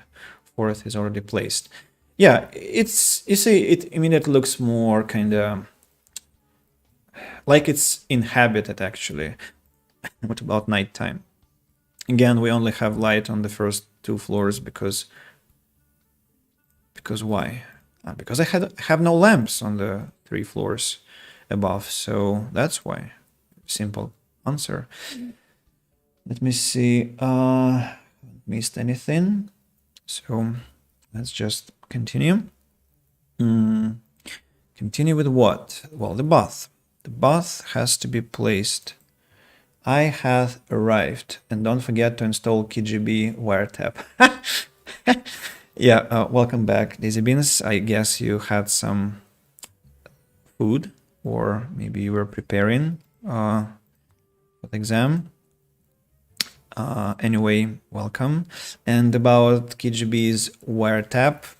fourth is already placed. Yeah, it's, you see, it immediately looks more kind of like it's inhabited actually. What about nighttime? Again, we only have light on the first 2 floors because why? Because I have no lamps on the 3 floors above, so that's why. Simple answer. Let me see. Missed anything? So let's just continue. Continue with what? Well, the bath. The bath has to be placed. I have arrived, and don't forget to install KGB wiretap. Yeah, welcome back, Daisy Beans. I guess you had some food, or maybe you were preparing for the exam. Anyway, welcome. And about KGB's wiretap,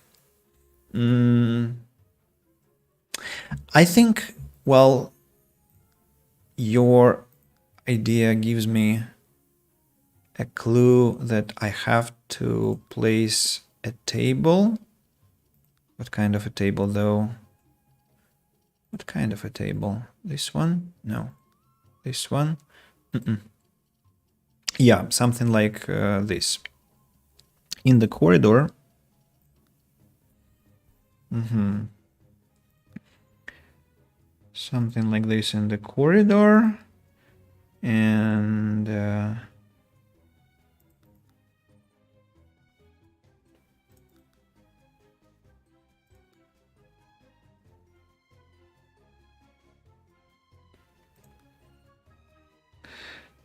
I think, well, your idea gives me a clue that I have to place a table. What kind of a table, though? What kind of a table? This one? No. This one? Yeah, something like this. In the corridor. Something like this in the corridor. And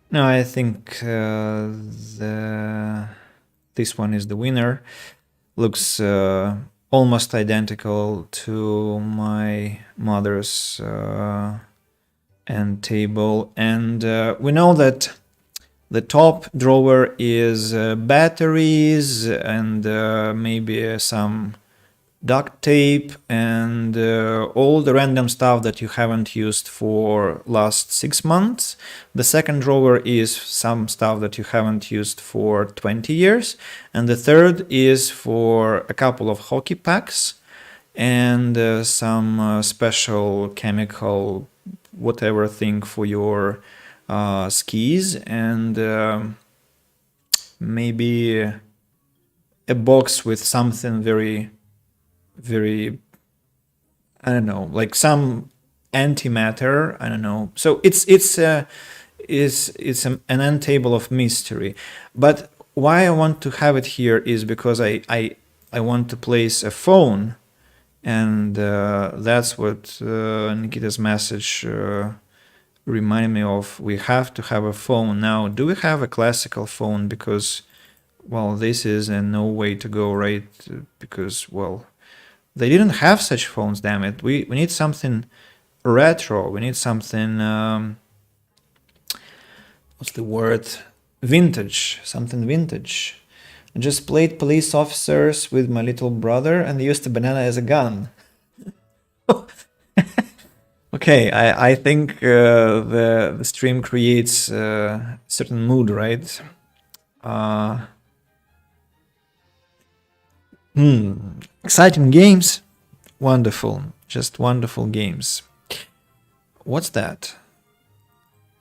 no, I think this one is the winner. Looks almost identical to my mother's end table, and we know that the top drawer is batteries and maybe some duct tape and all the random stuff that you haven't used for last 6 months. The second drawer is some stuff that you haven't used for 20 years. And the third is for a couple of hockey packs and some special chemical whatever thing for your skis, and maybe a box with something very, I don't know, like some antimatter. I don't know. So it's an end table of mystery. But why I want to have it here is because I want to place a phone, and that's what Nikita's message reminded me of. We have to have a phone. Now, do we have a classical phone? Because, well, this is a no way to go, right? Because, well, they didn't have such phones, damn it. We need something retro. We need something, what's the word? Vintage. Something vintage. I just played police officers with my little brother and used a banana as a gun. Okay, I think the stream creates a certain mood, right? Exciting games. Wonderful. Just wonderful games. What's that?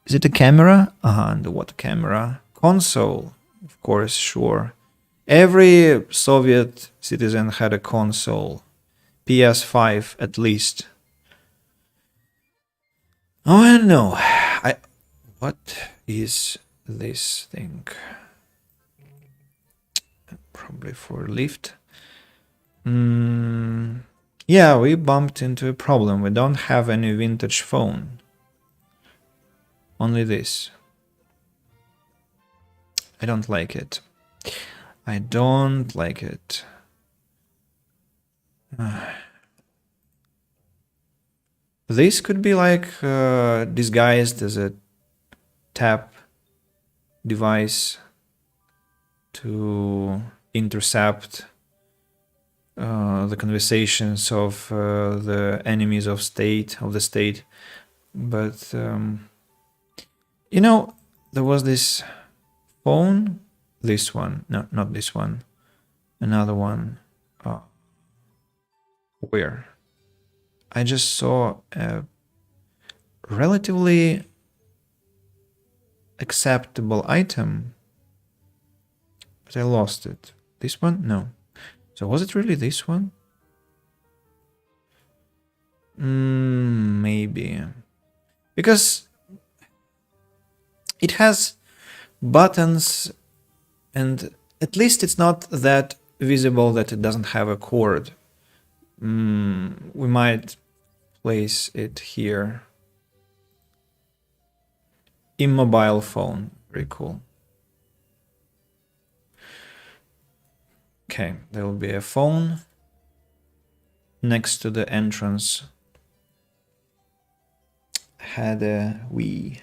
Is it a camera? And what camera? Console. Of course, sure. Every Soviet citizen had a console. PS5 at least. Oh, I don't know. What is this thing? Probably for lift. Yeah, we bumped into a problem. We don't have any vintage phone. Only this. I don't like it. I don't like it. This could be like disguised as a tap device to intercept the conversations of the enemies of the state. But you know, there was this phone, this one, no, not this one, another one. Where I just saw a relatively acceptable item, but I lost it. This one? No. So was it really this one? Maybe. Because it has buttons and at least it's not that visible that it doesn't have a cord. We might place it here. Immobile phone. Very cool. Okay, there will be a phone next to the entrance. Had a Wii.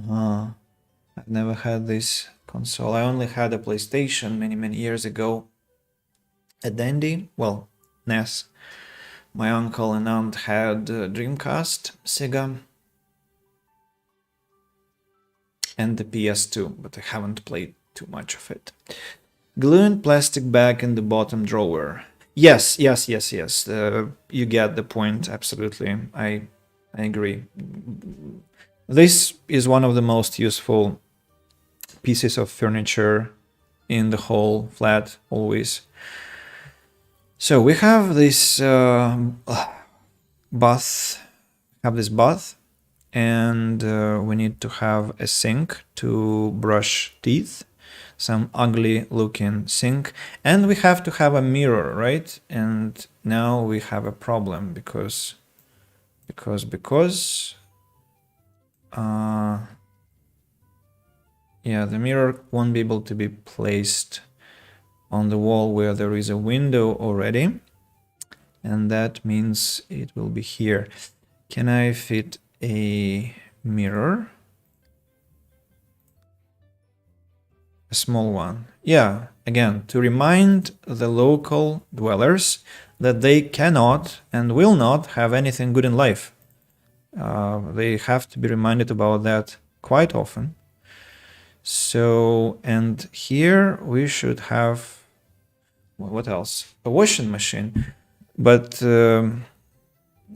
I've never had this console. I only had a PlayStation many years ago. A Dandy, well, NES. My uncle and aunt had Dreamcast, Sega, and the PS2, but I haven't played too much of it. Glue and plastic bag in the bottom drawer. Yes. You get the point, absolutely. I agree. This is one of the most useful pieces of furniture in the whole flat, always. So we have this bath, and we need to have a sink to brush teeth, some ugly looking sink, and we have to have a mirror, right? And now we have a problem because yeah, the mirror won't be able to be placed on the wall where there is a window already, and that means it will be here. Can I fit a mirror? A small one. Yeah, again, to remind the local dwellers that they cannot and will not have anything good in life. They have to be reminded about that quite often. So, and here we should have, what else? A washing machine. But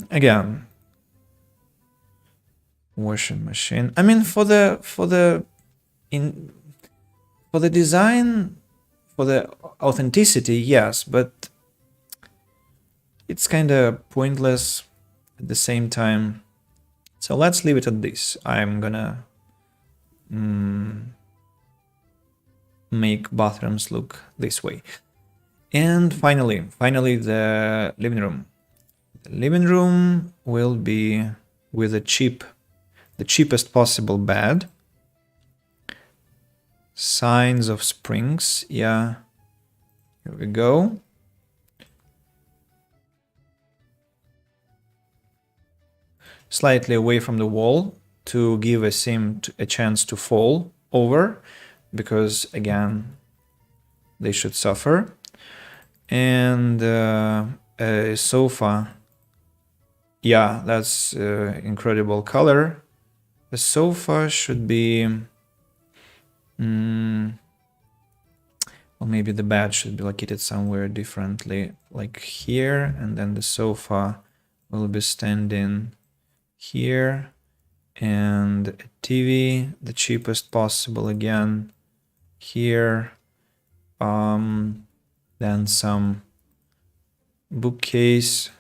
again, washing machine. I mean, for the design, for the authenticity, yes, but it's kind of pointless at the same time. So let's leave it at this. I'm gonna make bathrooms look this way. And finally, the living room. The living room will be with the cheapest possible bed. Signs of springs, yeah. Here we go. Slightly away from the wall to give a sim a chance to fall over, because again, they should suffer. And a sofa. Yeah, that's incredible color. The sofa should be... well, maybe the bed should be located somewhere differently, like here, and then the sofa will be standing here, and a TV, the cheapest possible again, here. Then some bookcase,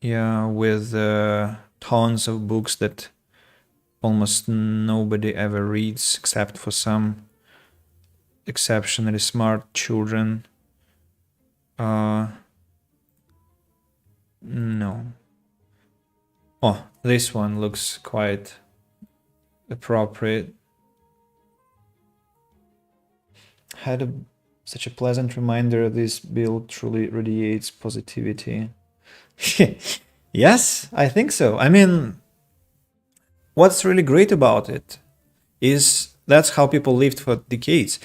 yeah, with tons of books that almost nobody ever reads except for some exceptionally smart children. No. Oh, this one looks quite appropriate. Had such a pleasant reminder. This build truly radiates positivity. Yes, I think so. I mean, what's really great about it is that's how people lived for decades.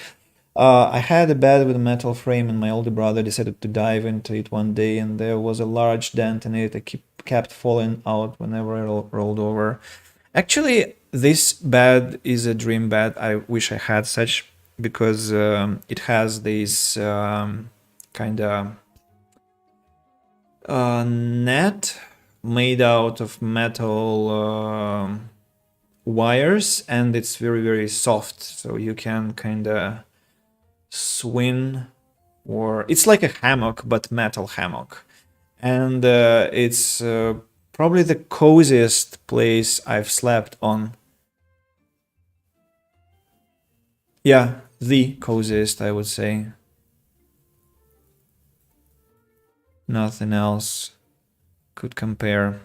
I had a bed with a metal frame, and my older brother decided to dive into it one day, and there was a large dent in it. I kept falling out whenever I rolled over. Actually, this bed is a dream bed. I wish I had such, because it has this kind of net made out of metal wires, and it's very, very soft, so you can kind of swing, or it's like a hammock but metal hammock, and it's probably the coziest place I've slept on. Yeah, the coziest, I would say. Nothing else could compare.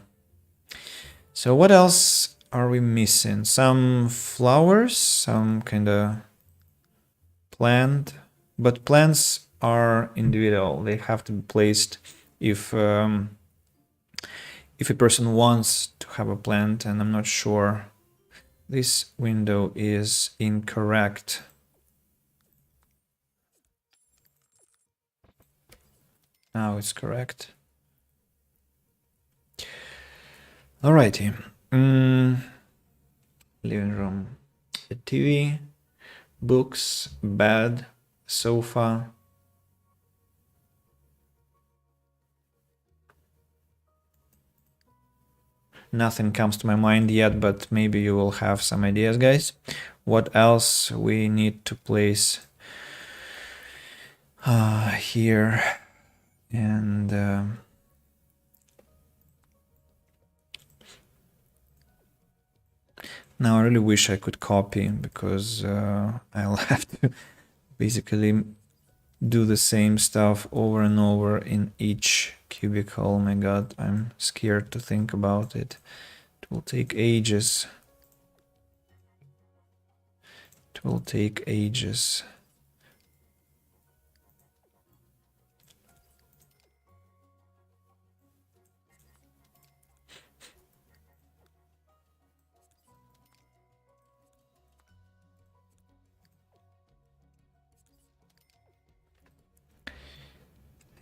So what else are we missing? Some flowers, some kind of plant, but plants are individual. They have to be placed if a person wants to have a plant, and I'm not sure. This window is incorrect. Now it's correct. Alrighty. Living room. A TV, books, bed, sofa. Nothing comes to my mind yet, but maybe you will have some ideas, guys. What else we need to place here? And now I really wish I could copy, because I'll have to basically do the same stuff over and over in each cubicle. Oh my god, I'm scared to think about it. It will take ages. It will take ages.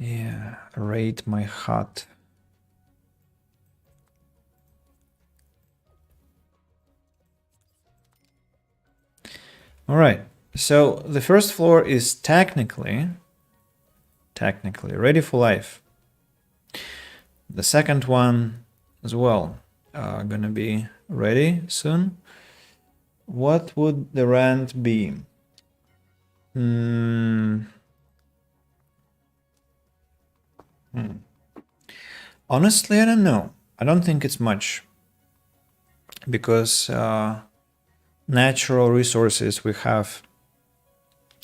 Yeah, rate my hut. All right, so the first floor is technically ready for life. The second one as well, gonna be ready soon. What would the rent be? Honestly, I don't know. I don't think it's much, because natural resources we have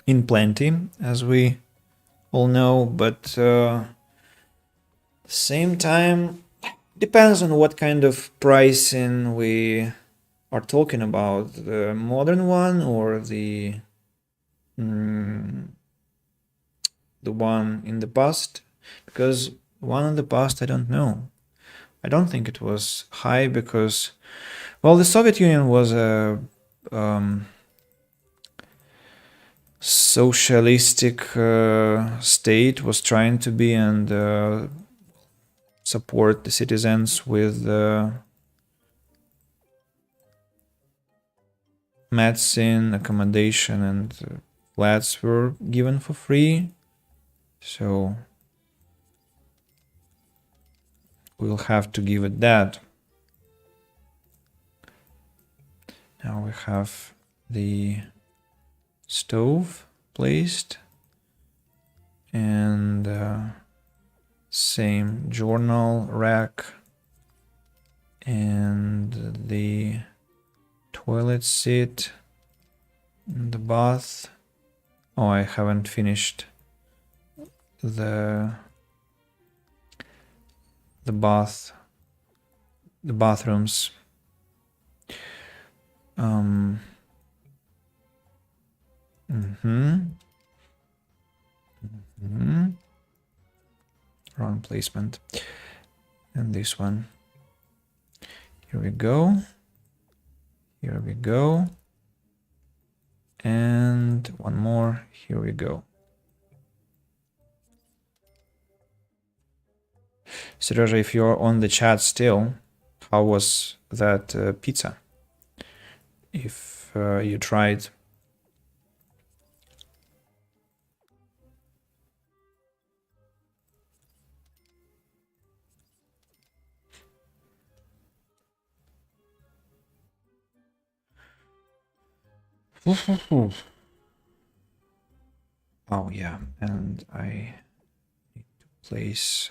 in plenty, as we all know, but same time, depends on what kind of pricing we are talking about, the modern one or the one in the past, because one in the past, I don't know. I don't think it was high, because, well, the Soviet Union was a socialistic state, was trying to be, and support the citizens with medicine, accommodation, and flats were given for free. So we'll have to give it that. Now we have the stove placed, and same journal rack, and the toilet seat, and the bath, Oh, I haven't finished the bathrooms. Wrong placement. And this one. Here we go. Here we go. And one more. Here we go. Sergej, if you're on the chat still, how was that pizza? If you tried. Oh yeah, and I need to place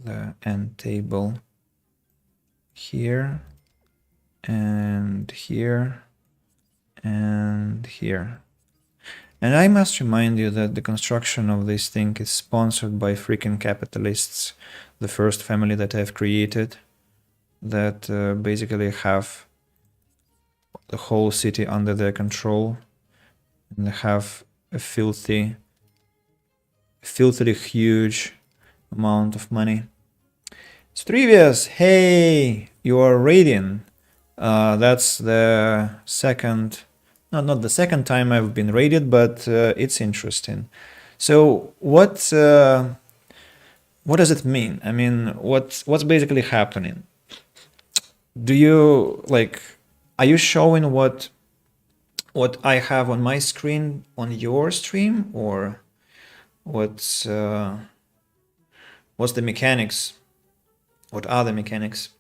the end table here and here and here. And I must remind you that the construction of this thing is sponsored by freaking capitalists, the first family that I've created, that basically have the whole city under their control, and they have a filthily huge amount of money. Strivius, hey, you are raiding. That's the second, not the second time I've been raided, but it's interesting. So what does it mean? I mean, what's basically happening? Do you are you showing what I have on my screen on your stream, or what's the mechanics? What are the mechanics?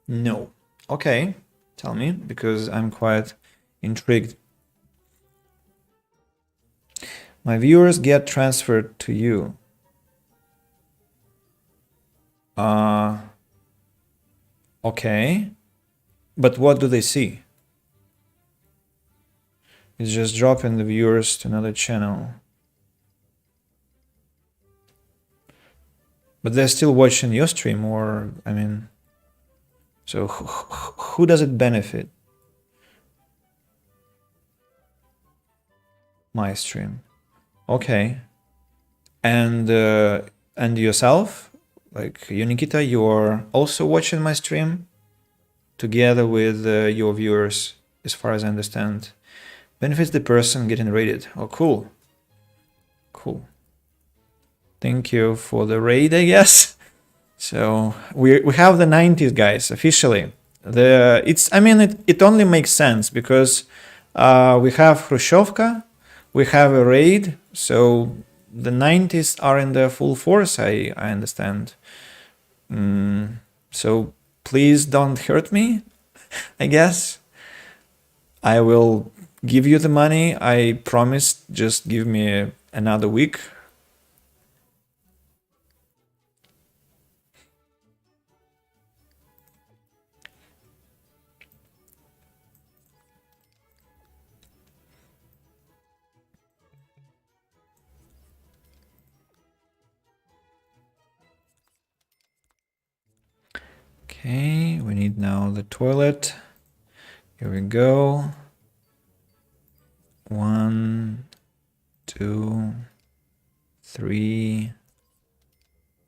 No. Okay, tell me, because I'm quite intrigued. My viewers get transferred to you. Okay. But what do they see? It's just dropping the viewers to another channel. But they're still watching your stream, or, I mean, so who does it benefit? My stream. Okay. And yourself, like you, Nikita, you're also watching my stream together with your viewers, as far as I understand. Benefits the person getting raided. Oh, cool. Cool. Thank you for the raid, I guess. So we have the 90s guys officially. It only makes sense because we have khrushchevka, we have a raid, so the 90s are in their full force. I understand. So please don't hurt me. I guess I will give you the money. I promise. Just give me another week. Okay, we need now the toilet. Here we go. 1, 2, 3,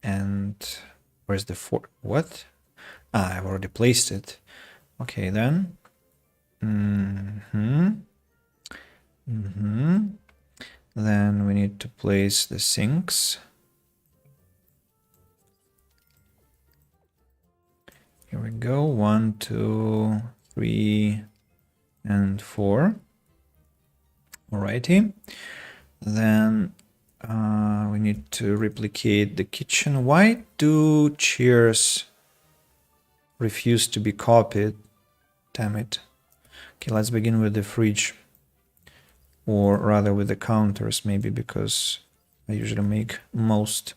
and where's the 4? What? I've already placed it. Okay, then. Then we need to place the sinks. Here we go. 1, 2, 3, and 4. Alrighty. Then we need to replicate the kitchen. Why do chairs refuse to be copied? Damn it. Okay, let's begin with the fridge. Or rather with the counters, maybe, because I usually make most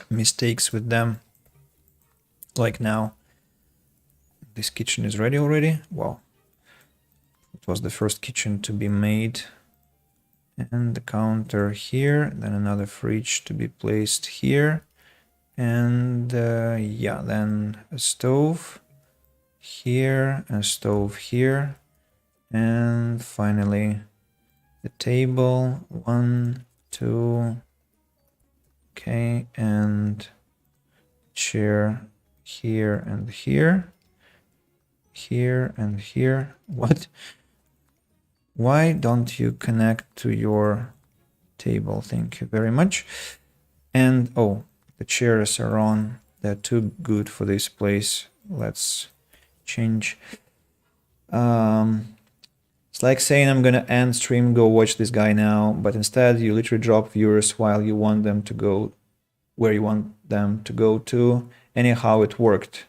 mistakes with them. Like now. This kitchen is ready already. Wow. It was the first kitchen to be made. and the counter here, then another fridge to be placed here, and yeah, then a stove here, a stove here, and finally the table, 1, 2, okay, and chair here and here, here and here. What? Why don't you connect to your table? Thank you very much. And oh, the chairs are on. They're too good for this place. Let's change. It's like saying I'm gonna end stream, go watch this guy now, but instead you literally drop viewers while you want them to go where you want them to go to. Anyhow, it worked.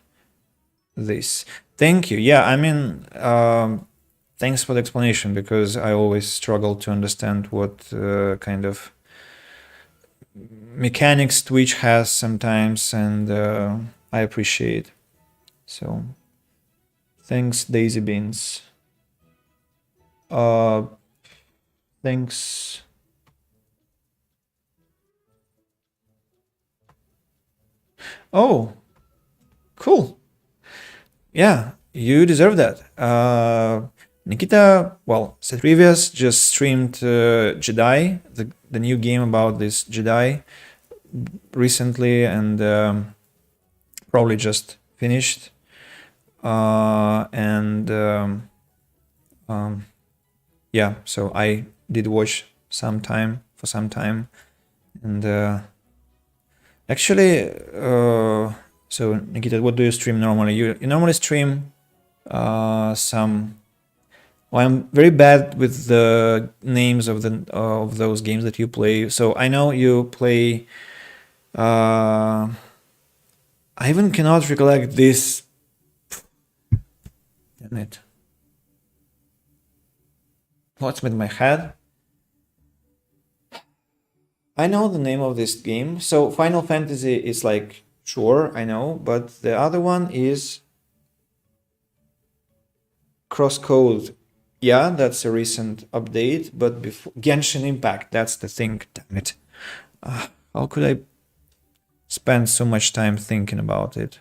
This. Thank you. Yeah, I mean, thanks for the explanation, because I always struggle to understand what kind of mechanics Twitch has sometimes, and I appreciate. So, thanks, Daisy Beans. Thanks. Oh, cool. Yeah, you deserve that. Nikita, well, Setrivius just streamed Jedi, the new game about this Jedi recently, and probably just finished. Yeah, so I did watch for some time, and actually, so Nikita, what do you stream normally? You normally stream some. Well, I'm very bad with the names of those games that you play. So I know you play. I even cannot recollect this. Damn it! What's with my head? I know the name of this game. So Final Fantasy is like, sure, I know, but the other one is Crosscode. Yeah, that's a recent update, but before Genshin Impact, that's the thing. Damn it! How could I spend so much time thinking about it?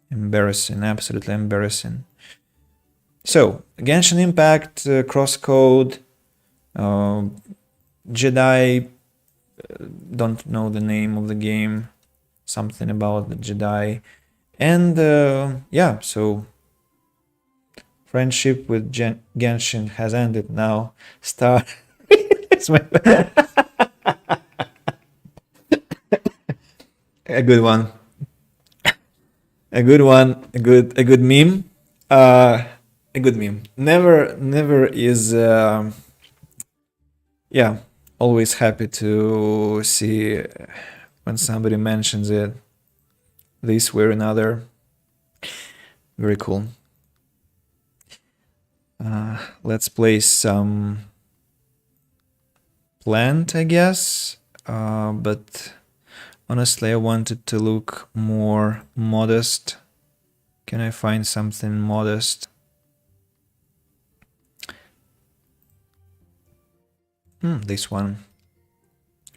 Embarrassing, absolutely embarrassing. So Genshin Impact, Crosscode, Jedi. Don't know the name of the game. Something about the Jedi, and yeah. So friendship with Genshin has ended now. Star. A good one. A good one. A good meme. A good meme. Never is. Yeah, always happy to see when somebody mentions it this way or another. Very cool. Let's place some plant, I guess. But honestly, I wanted to look more modest. Can I find something modest? This one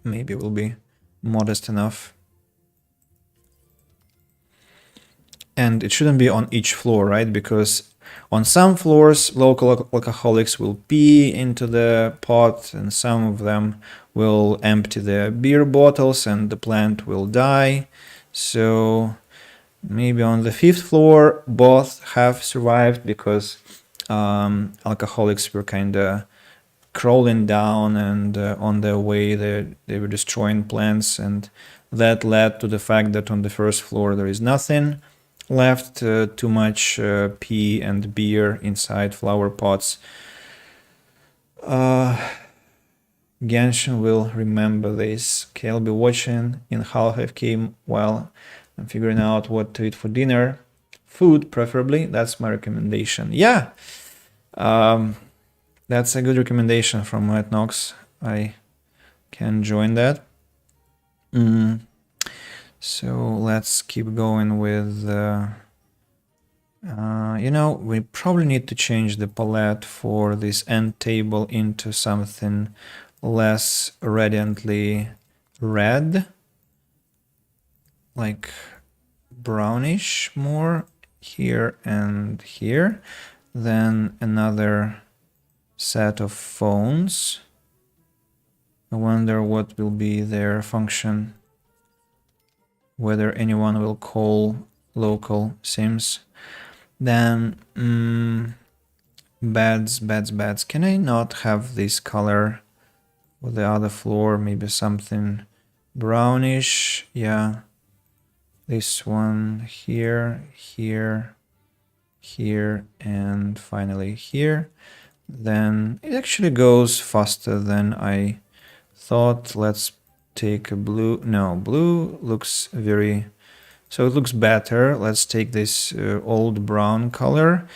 maybe will be modest enough. And it shouldn't be on each floor, right? Because on some floors, local alcoholics will pee into the pot, and some of them will empty their beer bottles and the plant will die. So maybe on the 5th floor, both have survived because alcoholics were kind of crawling down, and on their way they were destroying plants, and that led to the fact that on the 1st floor there is nothing left, too much pee and beer inside flower pots. Genshin will remember this. Okay, I'll be watching in half FK while I'm figuring out what to eat for dinner. Food, preferably. That's my recommendation. Yeah, that's a good recommendation from Matt Knox. I can join that. So let's keep going with You know, we probably need to change the palette for this end table into something less radiantly red, like brownish more here and here. Then another set of phones. I wonder what will be their function, whether anyone will call local sims. Then beds. Can I not have this color for the other floor? Maybe something brownish. Yeah. This one here, here, here, and finally here. Then it actually goes faster than I thought. Let's take a blue. No, blue looks very... So it looks better. Let's take this old brown color,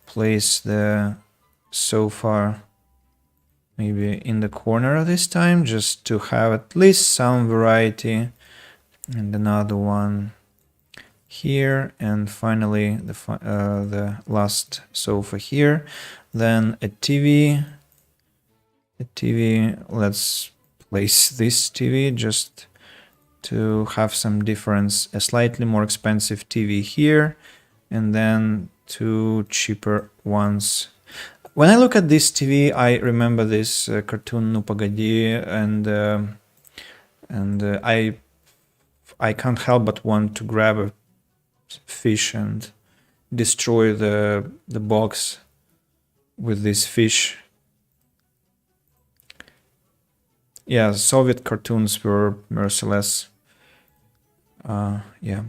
place the sofa maybe in the corner this time, just to have at least some variety. And another one here, and finally the last sofa here. Then a TV. Let's place this TV just to have some difference. A slightly more expensive TV here, and then two cheaper ones. When I look at this TV, I remember this cartoon No Pagadi, and I can't help but want to grab a fish and destroy the box with this fish. Yeah, Soviet cartoons were merciless. Yeah.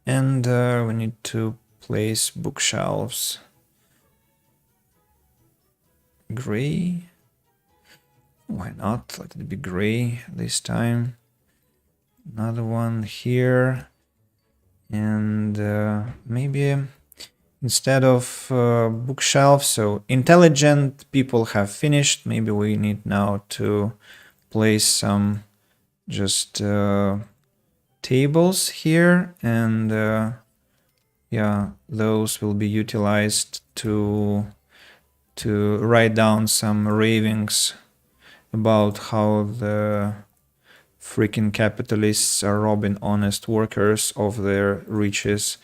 And we need to place bookshelves. Gray. Why not? Let it be gray this time. Another one here. And maybe instead of bookshelves, so intelligent people have finished. Maybe we need now to place some just tables here, and yeah, those will be utilized to write down some ravings about how the freaking capitalists are robbing honest workers of their riches.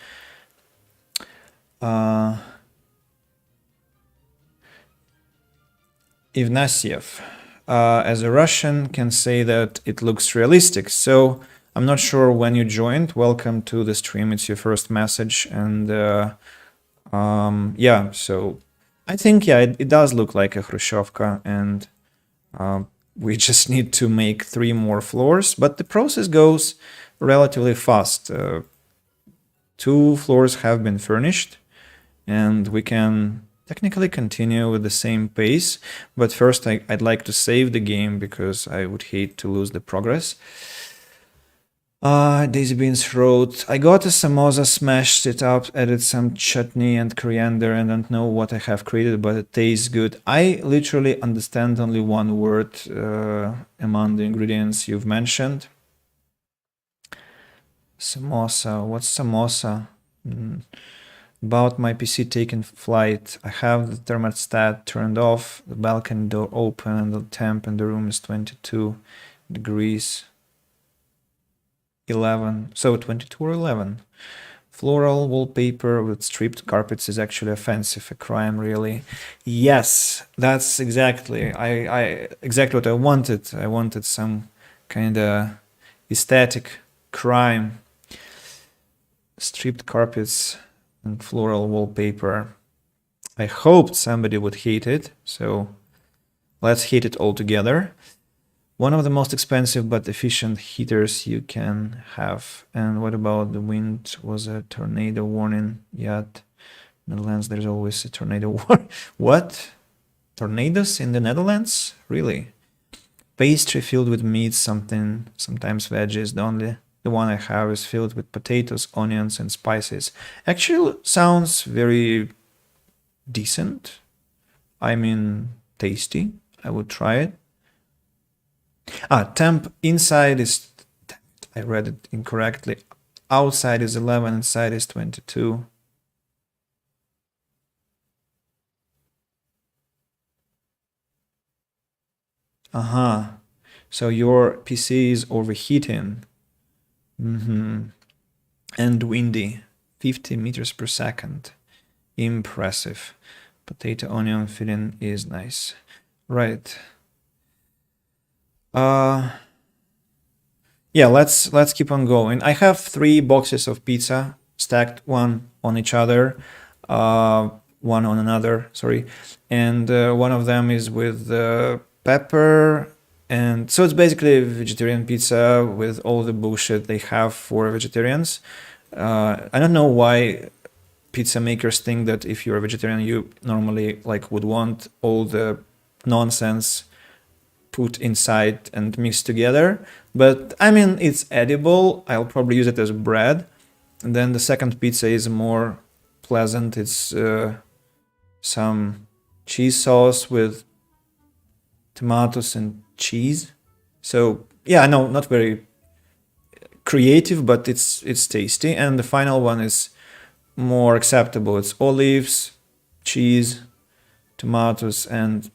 Ignatiev, as a Russian, can say that it looks realistic. So I'm not sure when you joined. Welcome to the stream. It's your first message, and yeah. So I think it does look like a khrushchevka, and we just need to make 3 more floors. But the process goes relatively fast. 2 floors have been furnished, and we can technically continue with the same pace. But first I'd like to save the game because I would hate to lose the progress. Daisy Beans wrote, I got a samosa, smashed it up, added some chutney and coriander, and don't know what I have created, but it tastes good. I literally understand only one word among the ingredients you've mentioned. Samosa. What's samosa? About my PC taking flight. I have the thermostat turned off, the balcony door open, and the temp in the room is 22 degrees. 11. So 22 or 11. Floral wallpaper with stripped carpets is actually offensive, a crime, really. Yes, that's exactly exactly what I wanted. I wanted some kind of aesthetic crime. Stripped carpets and floral wallpaper. I hoped somebody would hate it, so let's hate it all together. One of the most expensive but efficient heaters you can have. And what about the wind? Was a tornado warning yet? Netherlands, there's always a tornado warning. What? Tornadoes in the Netherlands? Really? Pastry filled with meat, sometimes veggies. The one I have is filled with potatoes, onions, and spices. Actually, sounds very decent. I mean, tasty. I would try it. Temp inside is... I read it incorrectly. Outside is 11, inside is 22. Uh-huh. So your PC is overheating. And windy. 50 meters per second. Impressive. Potato onion filling is nice. Right. Yeah, let's keep on going. I have 3 boxes of pizza stacked one on each other, one on another, sorry. And one of them is with pepper, and so it's basically a vegetarian pizza with all the bullshit they have for vegetarians. I don't know why pizza makers think that if you're a vegetarian, you normally like would want all the nonsense put inside and mixed together. But I mean, it's edible. I'll probably use it as bread. And then the second pizza is more pleasant. It's some cheese sauce with tomatoes and cheese. So yeah, no, not very creative, but it's tasty. And the final one is more acceptable. It's olives, cheese, tomatoes, and,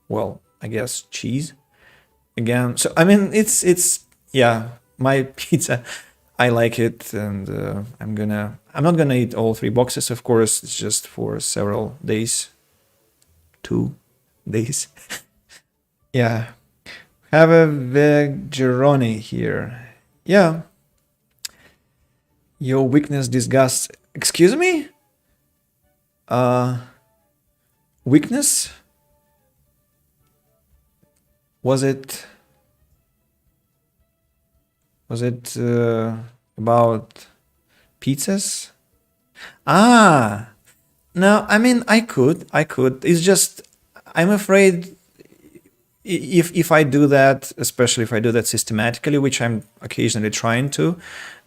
well, I guess cheese again. So I mean, it's yeah, my pizza. I like it, and I'm not gonna eat all 3 boxes, of course. It's just for several days, 2 days. Yeah, have a veggeroni here. Yeah, your weakness disgusts. Excuse me. Weakness. Was it about pizzas? Ah, no, I mean, I could. It's just, I'm afraid if I do that, especially if I do that systematically, which I'm occasionally trying to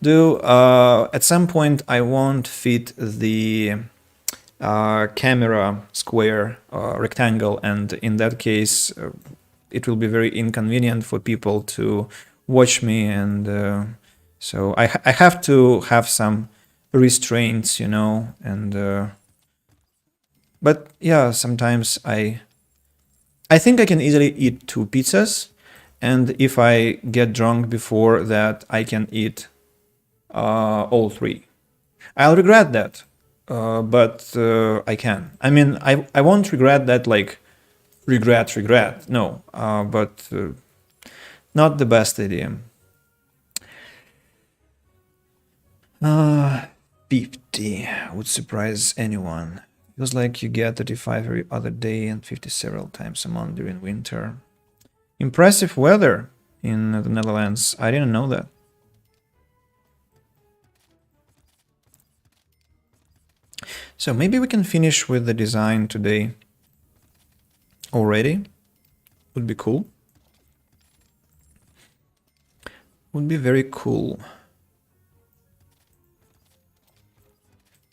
do, at some point I won't fit the camera square rectangle, and in that case, it will be very inconvenient for people to watch me, and so I have to have some restraints, and but yeah, sometimes I think I can easily eat 2 pizzas, and if I get drunk before that, I can eat all 3. I'll regret that, but I can. I mean, I won't regret that, like, regret. No, but not the best idea. 50 would surprise anyone. Feels like you get 35 every other day and 50 several times a month during winter. Impressive weather in the Netherlands. I didn't know that. So maybe we can finish with the design today already. Would be cool. Would be very cool.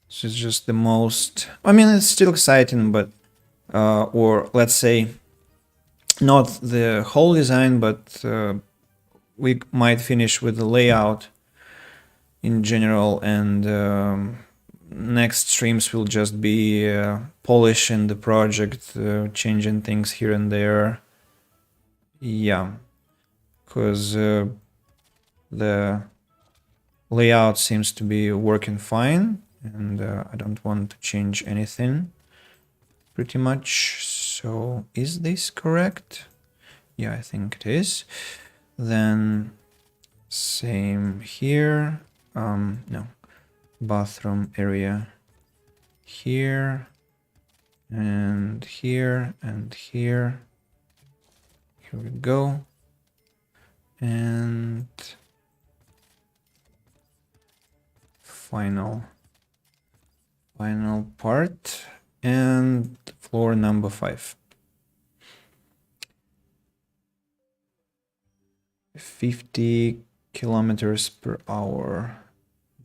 This is just the most... I mean, it's still exciting, but... or let's say, not the whole design, but we might finish with the layout in general, and next streams will just be polishing the project, changing things here and there. Yeah, because the layout seems to be working fine, and I don't want to change anything pretty much. So is this correct? Yeah, I think it is. Then same here. No, bathroom area here and here and here. Here we go. And final part, and floor number 5. 50 kilometers per hour.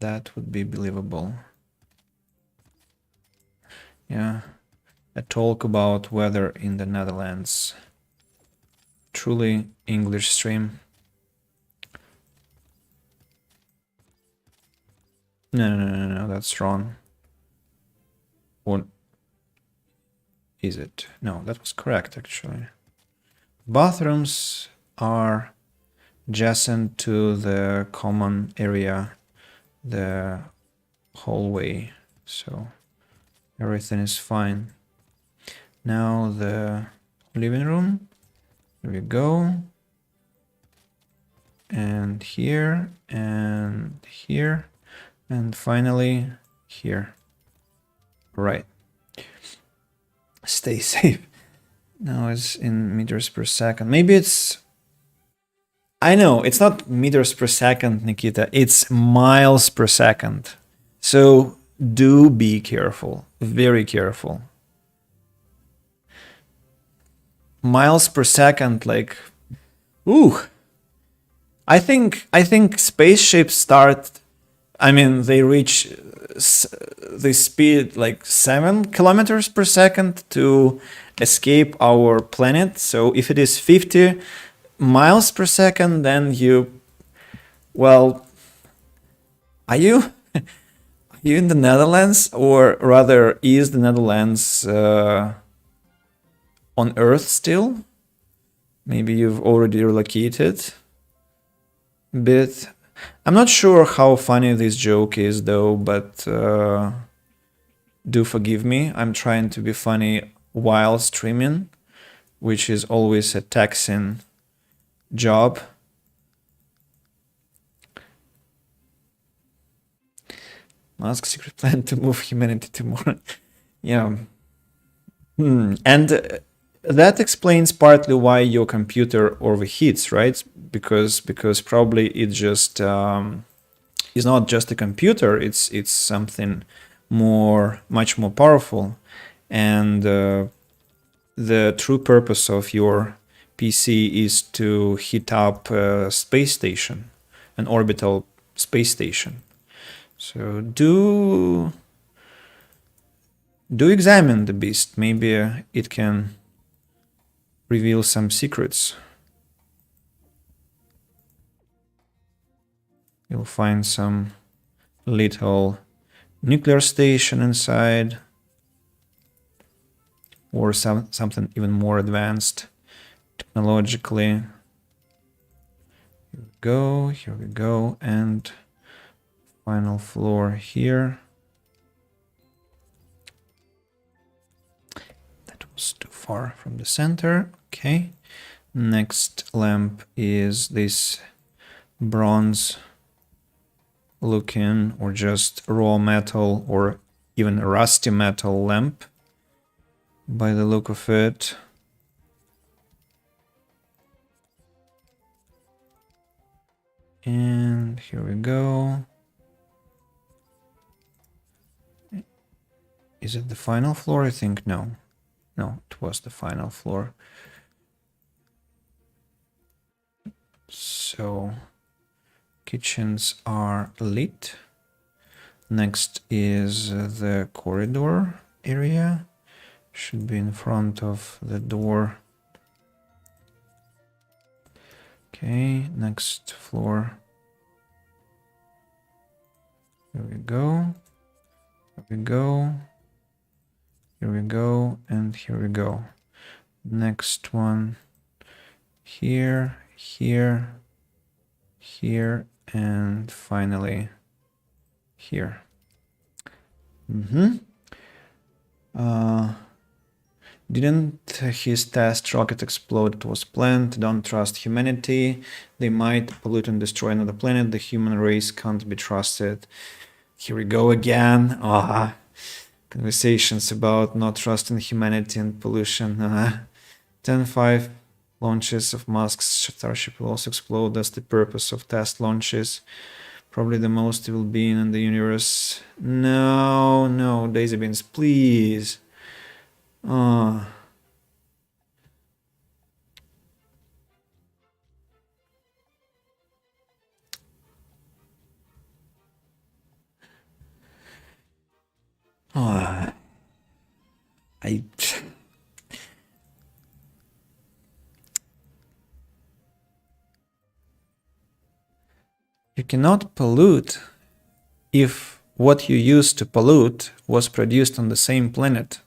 That would be believable. Yeah, a talk about weather in the Netherlands. Truly English stream. No, that's wrong. Or is it? No, that was correct, actually. Bathrooms are adjacent to the common area, the hallway, so everything is fine. Now the living room, here we go, and here, and here, and finally here. Right. Stay safe. Now it's in meters per second. Maybe it's... I know, it's not meters per second, Nikita. It's miles per second. So do be careful. Very careful. Miles per second, like... Ooh. I think spaceships start... I mean, they reach the speed like 7 kilometers per second to escape our planet. So if it is 50 miles per second, then you... Well, are you in the Netherlands, or rather is the Netherlands on Earth still? Maybe you've already relocated a bit. I'm not sure how funny this joke is though, but do forgive me. I'm trying to be funny while streaming, which is always a taxing job. Musk's secret plan to move humanity to more. Yeah. And that explains partly why your computer overheats, right? Because probably it just is not just a computer. It's something much more powerful, and the true purpose of your PC is to heat up a space station, an orbital space station. So do examine the beast. Maybe it can reveal some secrets. You'll find some little nuclear station inside, or something even more advanced technologically. Here we go, and final floor here. That was too far from the center. Okay. Next lamp is this bronze looking, or just raw metal, or even rusty metal lamp by the look of it. And here we go. Is it the final floor? I think no. No, it was the final floor. So kitchens are lit. Next is the corridor area. Should be in front of the door. Okay, next floor. Here we go. Here we go. Here we go, and here we go. Next one. Here, here, here, and finally here. Didn't his test rocket explode? It was planned. Don't trust humanity. They might pollute and destroy another planet. The human race can't be trusted. Here we go again. Conversations about not trusting humanity and pollution. 10-5 launches of Musk's Starship will also explode. That's the purpose of test launches. Probably the most evil being in the universe. No, Daisy Beans, please. You cannot pollute if what you used to pollute was produced on the same planet.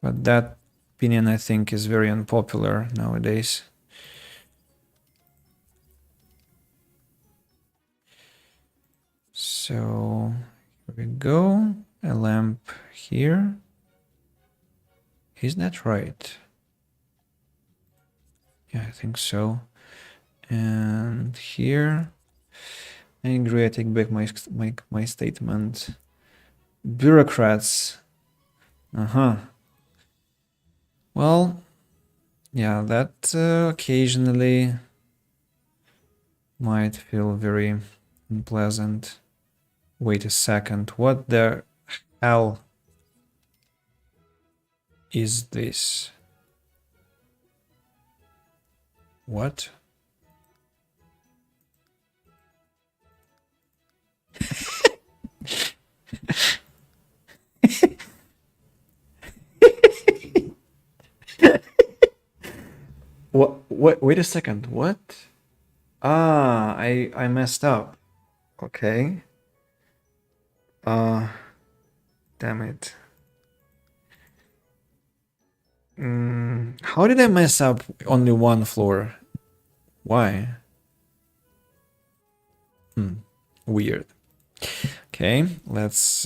But that opinion, I think, is very unpopular nowadays. So here we go. A lamp here. Is that right? Yeah, I think so. And here, I agree. I take back my statement. Bureaucrats. Well, yeah, that occasionally might feel very unpleasant. Wait a second. What the hell is this? What? What? Wait a second. What? Ah, I messed up. Okay. Damn it. How did I mess up only one floor? Why? Weird. Okay, let's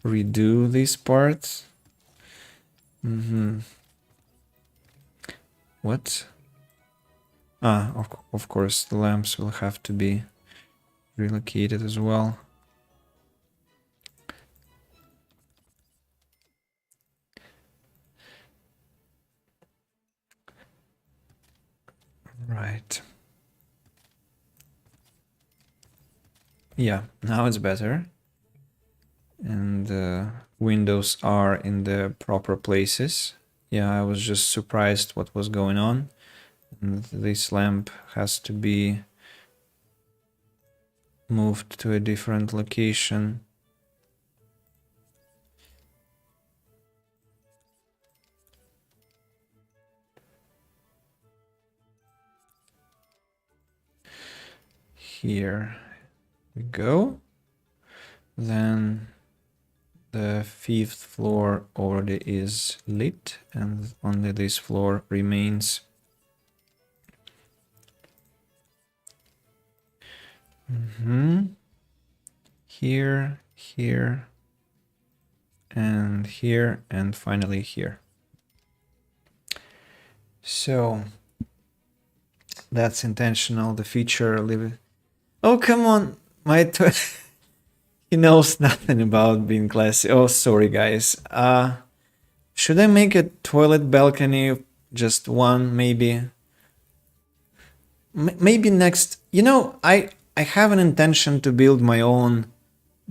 redo this part. What? Ah, of course, the lamps will have to be relocated as well. Right. Yeah, now it's better. And windows are in the proper places. Yeah, I was just surprised what was going on. And this lamp has to be moved to a different location. Here we go. Then the 5th floor already is lit and only this floor remains. Here, here, and here, and finally here. So that's intentional. The feature live. Oh, come on, my he knows nothing about being classy. Oh, sorry, guys. Should I make a toilet balcony? Just one, maybe. Maybe next. You know, I have an intention to build my own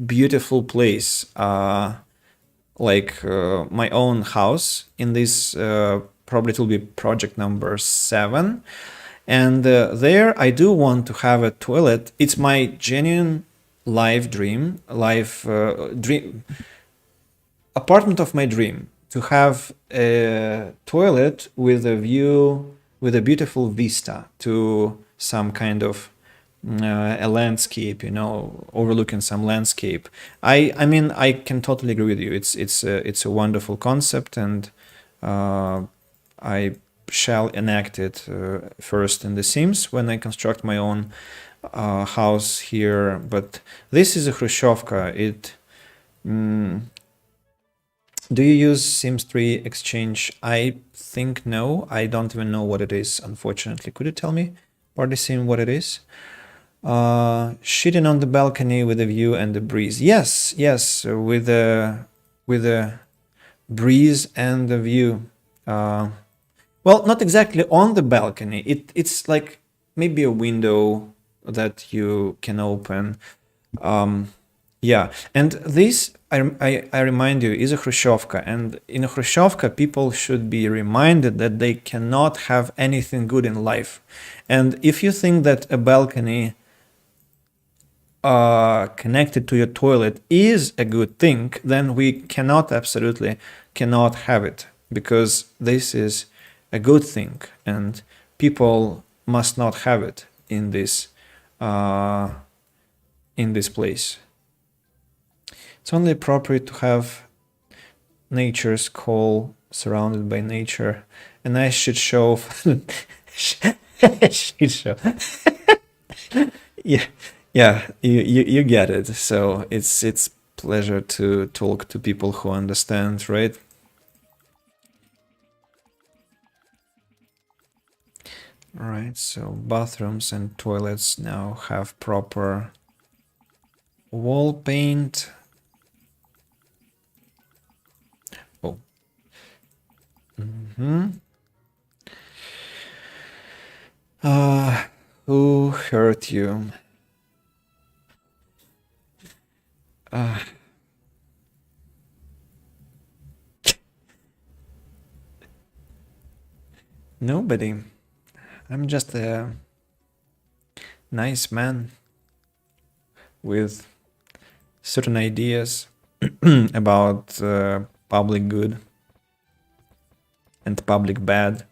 beautiful place, like my own house. In this, probably it will be project number 7. And there I do want to have a toilet. It's my genuine dream, apartment of my dream, to have a toilet with a view, with a beautiful vista to some kind of a landscape, you know, overlooking some landscape. I mean, I can totally agree with you. It's a wonderful concept, and I shall enact it first in The Sims when I construct my own house here. But this is a khrushchevka. Do you use Sims 3 Exchange? I think no. I don't even know what it is, unfortunately. Could you tell me, Party Sim, what it is? Shitting on the balcony with a view and a breeze. Yes, with a breeze and a view. Well, not exactly on the balcony. It's like maybe a window that you can open. Yeah, and this, I remind you, is a khrushchevka. And in a khrushchevka, people should be reminded that they cannot have anything good in life. And if you think that a balcony connected to your toilet is a good thing, then we absolutely cannot have it, because this is a good thing and people must not have it in this place. It's only appropriate to have nature's call, surrounded by nature. A nice shit show. Shit show. Yeah, yeah, you get it. So it's pleasure to talk to people who understand, right? Right, so bathrooms and toilets now have proper wall paint. Oh. Uh, who hurt you? Nobody. I'm just a nice man with certain ideas about public good and public bad.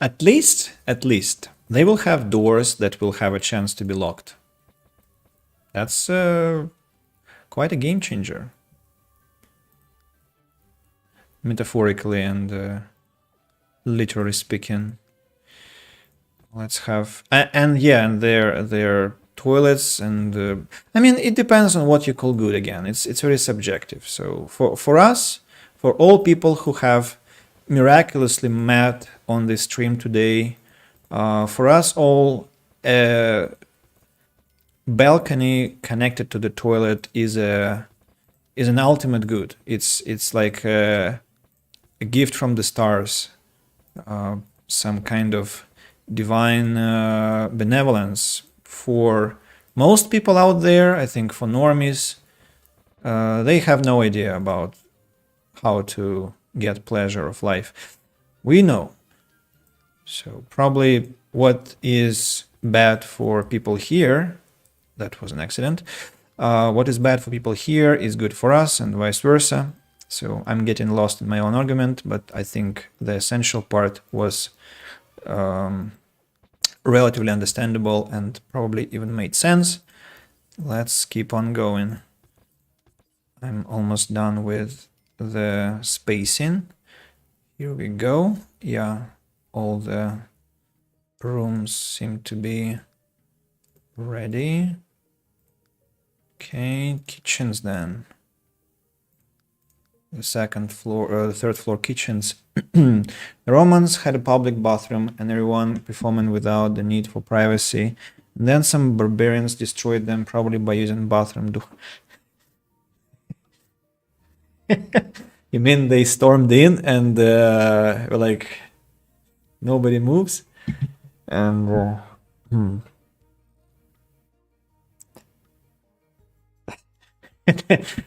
At least, they will have doors that will have a chance to be locked. That's quite a game changer, metaphorically and literally speaking. Let's have and yeah, and their toilets and I mean it depends on what you call good. Again, it's very subjective. So for us, for all people who have miraculously met on this stream today, for us all, balcony connected to the toilet is an ultimate good. It's like a gift from the stars, some kind of divine benevolence for most people out there. I think for normies, they have no idea about how to get pleasure of life. We know. So probably what is bad for people here, that was an accident. What is bad for people here is good for us and vice versa. So I'm getting lost in my own argument, but I think the essential part was relatively understandable and probably even made sense. Let's keep on going. I'm almost done with the spacing. Here we go. Yeah, all the rooms seem to be ready. Okay, kitchens then. The third floor kitchens. The Romans had a public bathroom and everyone performing without the need for privacy. And then some barbarians destroyed them, probably by using bathroom door. You mean they stormed in and were like, nobody moves? And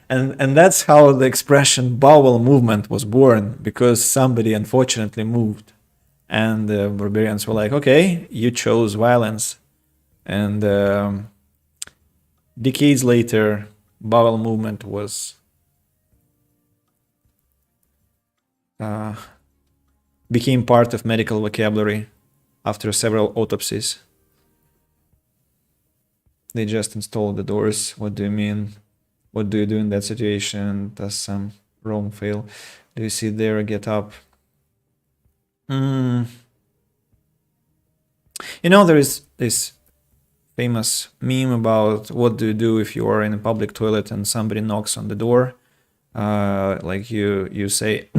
and that's how the expression bowel movement was born, because somebody unfortunately moved and the barbarians were like, okay, you chose violence. And decades later, bowel movement was became part of medical vocabulary after several autopsies. They just installed the doors. What do you mean? What do you do in that situation? Does some Rome fail? Do you sit there, get up? You know, there is this famous meme about what do you do if you are in a public toilet and somebody knocks on the door. Like you say,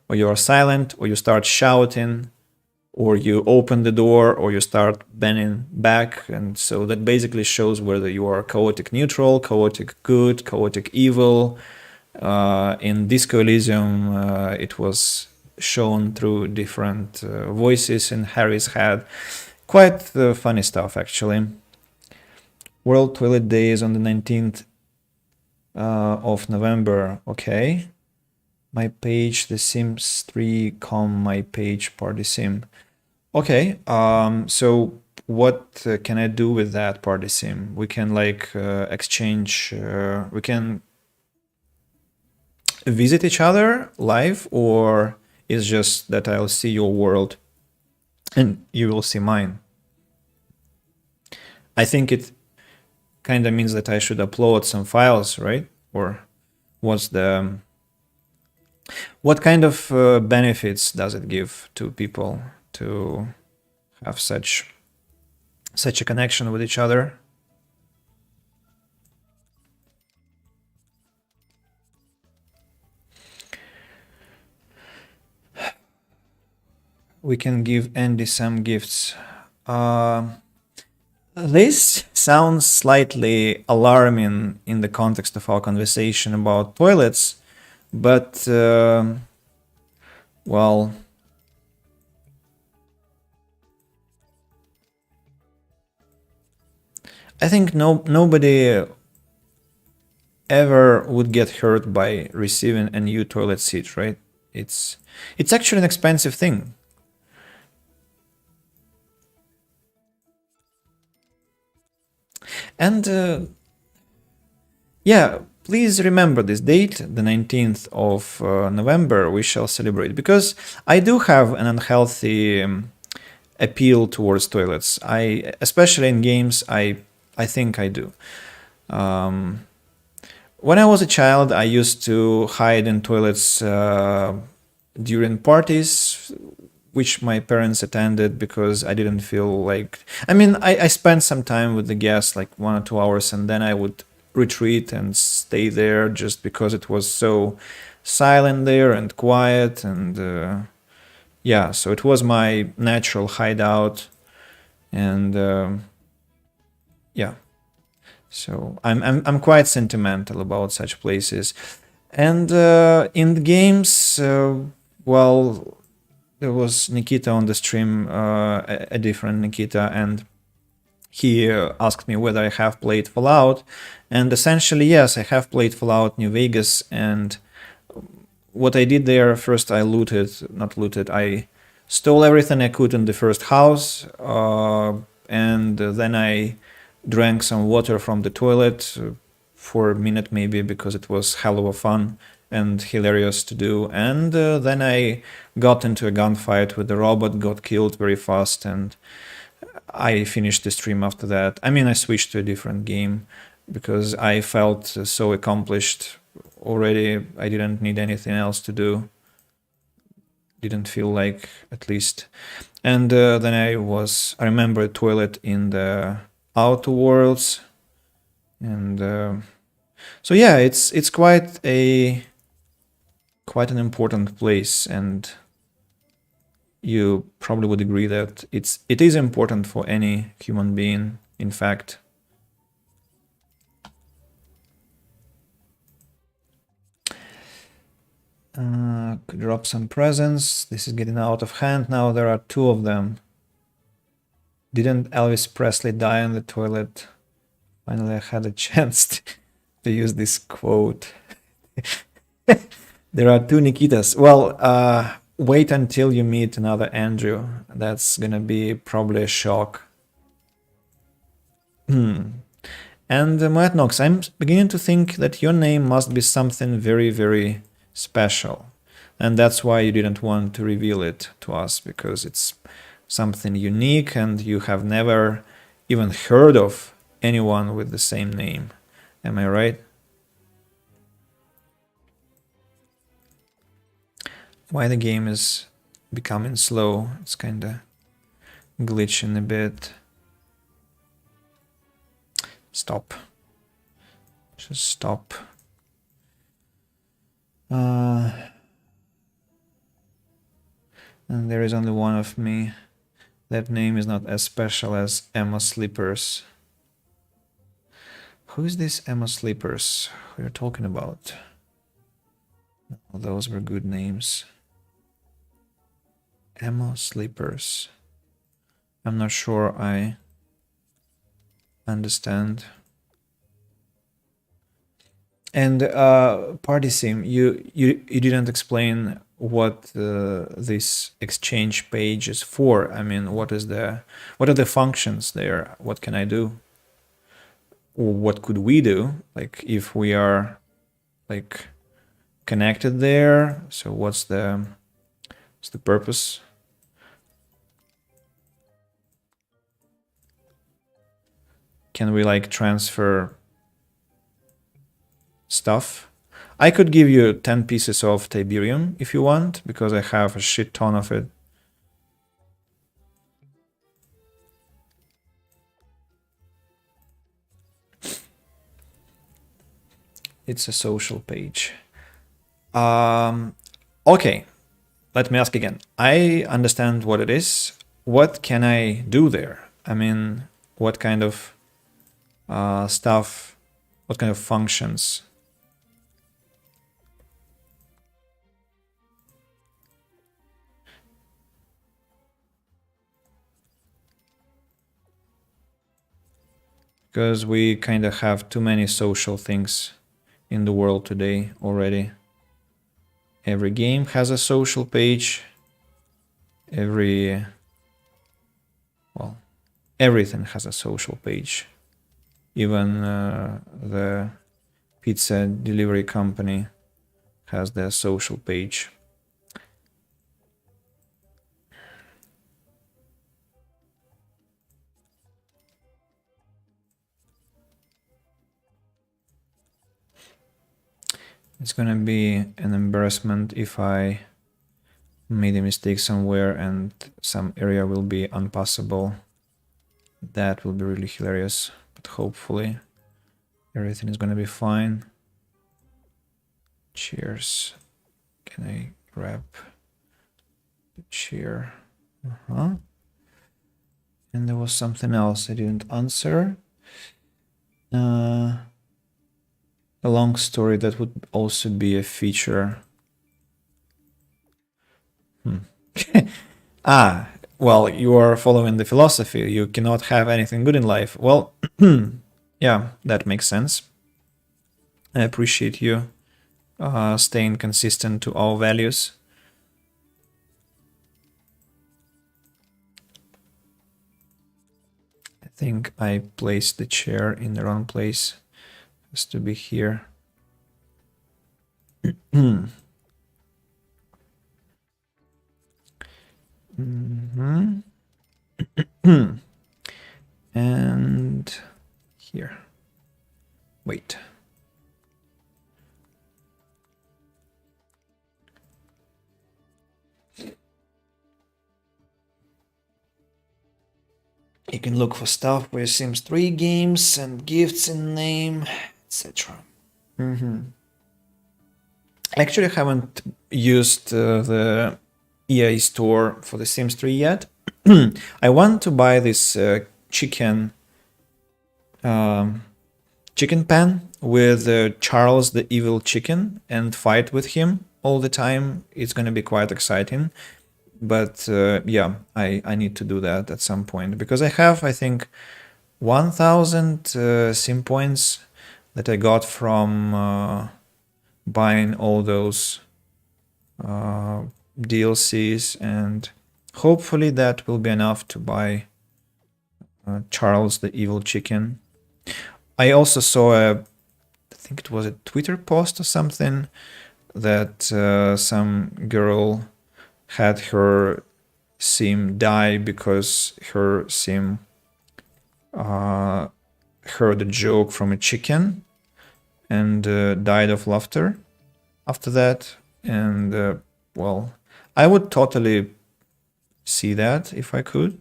or you are silent, or you start shouting, or you open the door, or you start bending back. And so that basically shows whether you are chaotic neutral, chaotic good, chaotic evil. In Disco Elysium, it was shown through different voices in Harry's head. Quite funny stuff, actually. World Toilet Day is on the 19th of November. Okay. My page, the Sims 3, my page, party sim. Okay, so what can I do with that party sim? We can like exchange, we can visit each other live, or it's just that I'll see your world and you will see mine? I think it kind of means that I should upload some files, right? Or what's the what kind of benefits does it give to people to have such a connection with each other? We can give Andy some gifts. This sounds slightly alarming in the context of our conversation about toilets, but well, I think nobody ever would get hurt by receiving a new toilet seat, right? It's actually an expensive thing. And yeah, please remember this date, the 19th of November, we shall celebrate, because I do have an unhealthy appeal towards toilets. Especially in games, I think I do. When I was a child, I used to hide in toilets during parties, which my parents attended because I didn't feel like. I mean, I spent some time with the guests, like 1 or 2 hours, and then I would retreat and stay there just because it was so silent there and quiet. And yeah, so it was my natural hideout. And yeah. So I'm quite sentimental about such places, and in the games, well, there was Nikita on the stream, a different Nikita, and he asked me whether I have played Fallout, and essentially yes, I have played Fallout New Vegas, and what I did there, first I I stole everything I could in the first house, and then I drank some water from the toilet for a minute maybe, because it was hell of fun and hilarious to do. And then I got into a gunfight with the robot, got killed very fast, and I finished the stream after that. I mean, I switched to a different game because I felt so accomplished already. I didn't need anything else to do. Didn't feel like, at least. And then I remember a toilet in the Outer Worlds, and so yeah, it's quite an important place, and you probably would agree that it is important for any human being, in fact. Could drop some presents. This is getting out of hand now. There are 2 of them. Didn't Elvis Presley die in the toilet? Finally, I had a chance to use this quote. There are 2 Nikitas. Well, wait until you meet another Andrew. That's gonna be probably a shock. And Matt Knox, I'm beginning to think that your name must be something very, very special. And that's why you didn't want to reveal it to us, because it's something unique and you have never even heard of anyone with the same name. Am I right? Why the game is becoming slow? It's kinda glitching a bit. Stop. Just stop. And there is only one of me. That name is not as special as Emma Slippers. Who is this Emma Slippers we're talking about? Oh, those were good names. Emma Slippers. I'm not sure I understand. And Party Sim, you didn't explain what this exchange page is for. I mean, what are the functions there? What can I do? Or what could we do? Like, if we are like connected there. So what's the purpose? Can we like transfer stuff? I could give you 10 pieces of Tiberium if you want, because I have a shit ton of it. It's a social page. Okay, let me ask again. I understand what it is. What can I do there? I mean, what kind of stuff, what kind of functions? Because we kind of have too many social things in the world today already. Every game has a social page. Everything has a social page. Even the pizza delivery company has their social page. It's gonna be an embarrassment if I made a mistake somewhere and some area will be unpassable. That will be really hilarious, but hopefully everything is gonna be fine. Cheers. Can I grab the chair? And there was something else I didn't answer. A long story that would also be a feature. Well, you are following the philosophy. You cannot have anything good in life. Well, yeah, that makes sense. I appreciate you staying consistent to our values. I think I placed the chair in the wrong place. It has to be here. And here. Wait. You can look for stuff with Sims 3 games and gifts in name, etc. Actually, I haven't used the EA store for the Sims 3 yet. I want to buy this chicken pan with Charles the Evil Chicken and fight with him all the time. It's going to be quite exciting. But yeah, I need to do that at some point because I have, I think, 1,000 sim points that I got from buying all those DLCs, and hopefully that will be enough to buy Charles the Evil Chicken. I also saw I think it was a Twitter post or something, that some girl had her sim die because her sim heard a joke from a chicken and died of laughter after that. And well, I would totally see that if I could,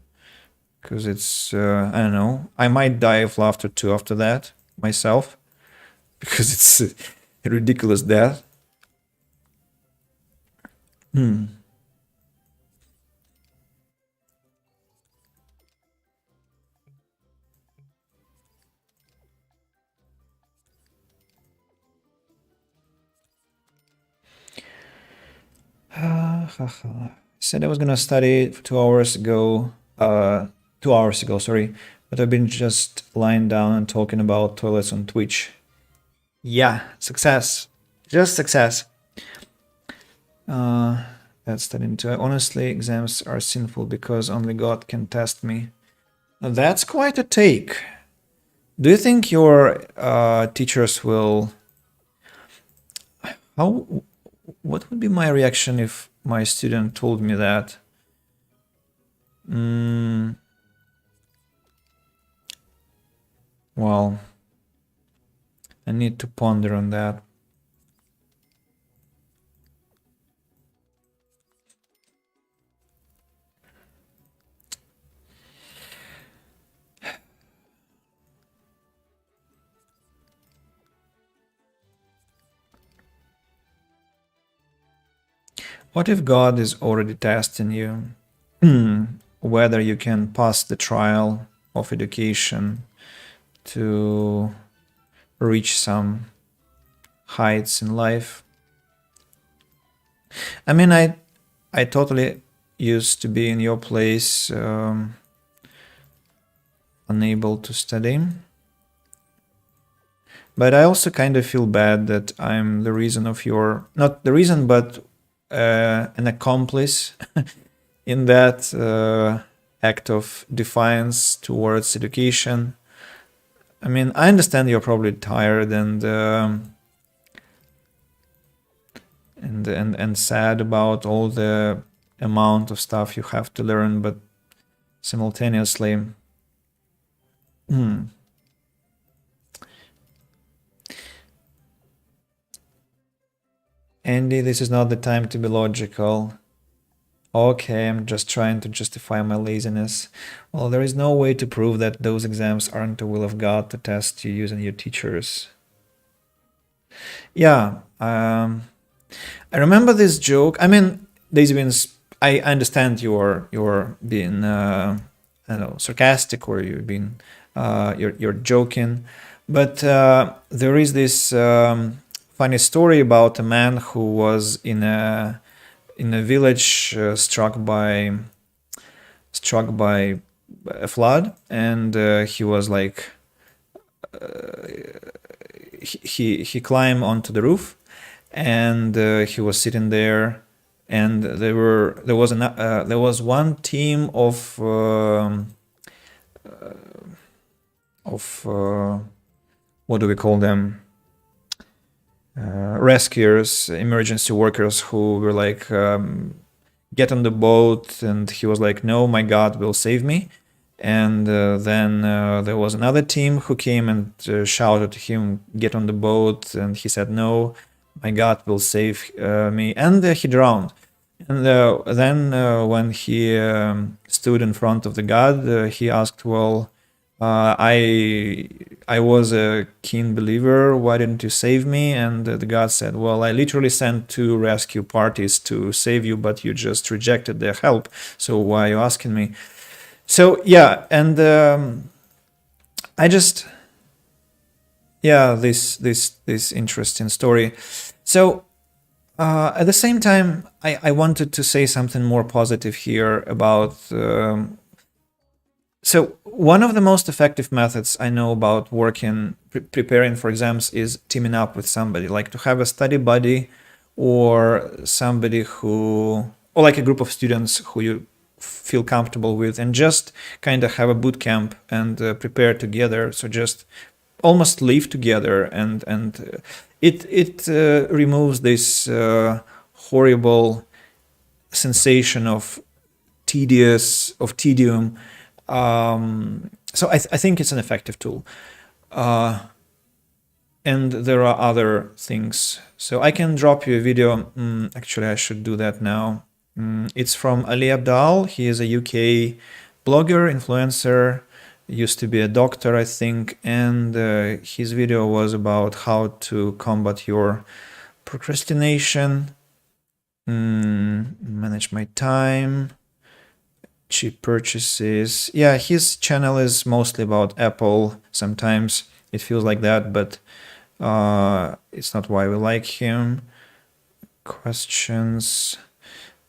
because it's I don't know, I might die of laughter too after that myself, because it's a ridiculous death. Said I was gonna study 2 hours ago. 2 hours ago, sorry, but I've been just lying down and talking about toilets on Twitch. Yeah, success, just success. That's that into. Honestly, exams are sinful because only God can test me. Now, that's quite a take. Do you think your teachers will? How what would be my reaction if my student told me that? Well, I need to ponder on that. What if God is already testing you? Whether you can pass the trial of education to reach some heights in life. I mean, I totally used to be in your place, unable to study. But I also kind of feel bad that I'm the reason of your, not the reason, but an accomplice in that act of defiance towards education. I mean, I understand you're probably tired and sad about all the amount of stuff you have to learn, but simultaneously, Andy, this is not the time to be logical. Okay, I'm just trying to justify my laziness. Well, there is no way to prove that those exams aren't the will of God to test you using your teachers. Yeah, I remember this joke. I mean, there's been. I understand you're being I don't know, sarcastic, or you're being you're joking, but there is this funny story about a man who was in a village struck by a flood, and he was like he climbed onto the roof, and he was sitting there, and there was one team of what do we call them, rescuers, emergency workers, who were like, get on the boat, and he was like, no, my God will save me. And then there was another team who came and shouted to him, get on the boat, and he said, no, my God will save me, and he drowned. And then when he stood in front of the God, he asked, well, I was a keen believer, why didn't you save me? And the God said, well, I literally sent 2 rescue parties to save you, but you just rejected their help, so why are you asking me? So yeah, and I just, yeah, this interesting story. So at the same time, I wanted to say something more positive here about. So one of the most effective methods I know about working, preparing for exams, is teaming up with somebody, like to have a study buddy, or somebody who, or like a group of students who you feel comfortable with, and just kind of have a boot camp and prepare together. So just almost live together, and it removes this horrible sensation of tedium. So I think it's an effective tool. And there are other things. So I can drop you a video. Actually, I should do that now. It's from Ali Abdal. He is a UK blogger, influencer, used to be a doctor, I think, and his video was about how to combat your procrastination, manage my time, cheap purchases. Yeah, his channel is mostly about Apple. Sometimes it feels like that, but it's not why we like him. Questions.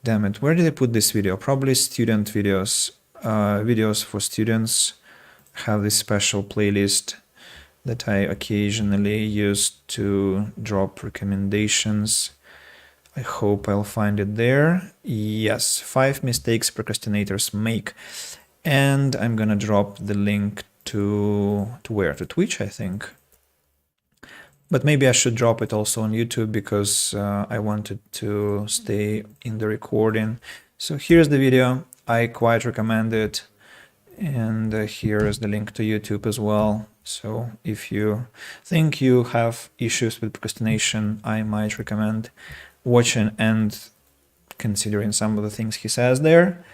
Damn it, where did I put this video? Probably student videos. Videos for students. Have this special playlist that I occasionally use to drop recommendations. I hope I'll find it there. Yes, 5 mistakes procrastinators make. And I'm gonna drop the link to where? To Twitch, I think. But maybe I should drop it also on YouTube because I wanted to stay in the recording. So here's the video. I quite recommend it. And here is the link to YouTube as well. So if you think you have issues with procrastination, I might recommend watching and considering some of the things he says there.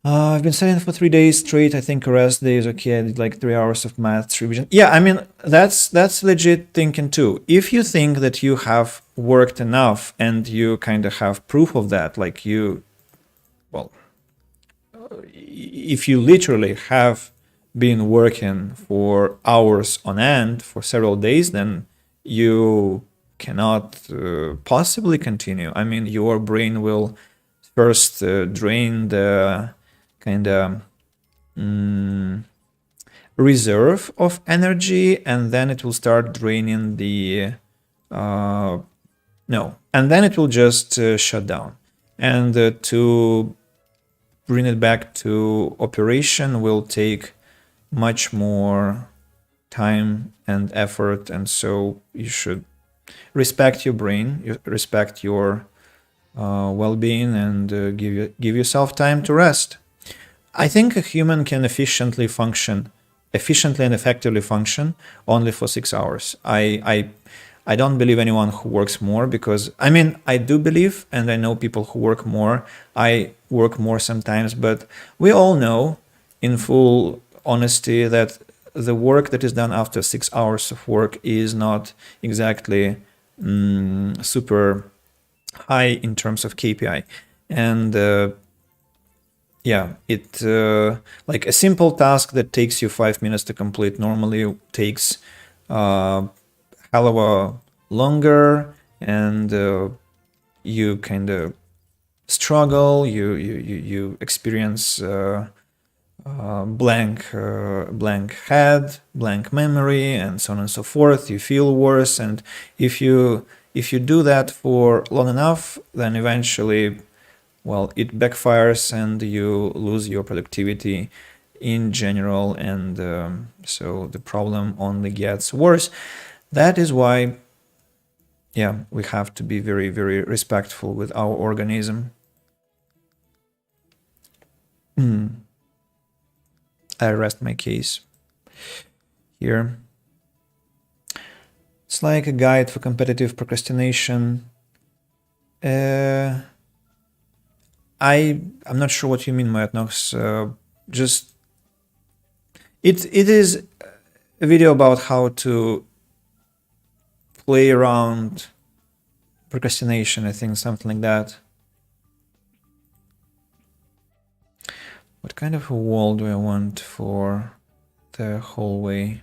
I've been studying for 3 days straight. I think the rest day is okay. I did like 3 hours of maths revision. Yeah, I mean, that's legit thinking too. If you think that you have worked enough and you kind of have proof of that, like well, if you literally have been working for hours on end for several days, then you cannot possibly continue. I mean, your brain will first drain the kind of reserve of energy, and then it will start draining the no, and then it will just shut down. And to bring it back to operation will take much more time and effort, and so you should respect your brain, respect your well-being, and give yourself time to rest. I think a human can efficiently and effectively function only for 6 hours. I don't believe anyone who works more, because I mean, I do believe, and I know people who work more. I work more sometimes, but we all know in full honesty that the work that is done after 6 hours of work is not exactly super high in terms of KPI. And yeah, it like a simple task that takes you 5 minutes to complete normally takes hell of a longer, and you kind of struggle. You experience blank head, blank memory, and so on and so forth. You feel worse, and if you do that for long enough, then eventually, well, it backfires and you lose your productivity in general, and so the problem only gets worse. That is why, yeah, we have to be very, very respectful with our organism. I rest my case here. It's like a guide for competitive procrastination. I'm not sure what you mean, Mayatnox. Just it is a video about how to play around procrastination, I think, something like that. What kind of a wall do I want for the hallway?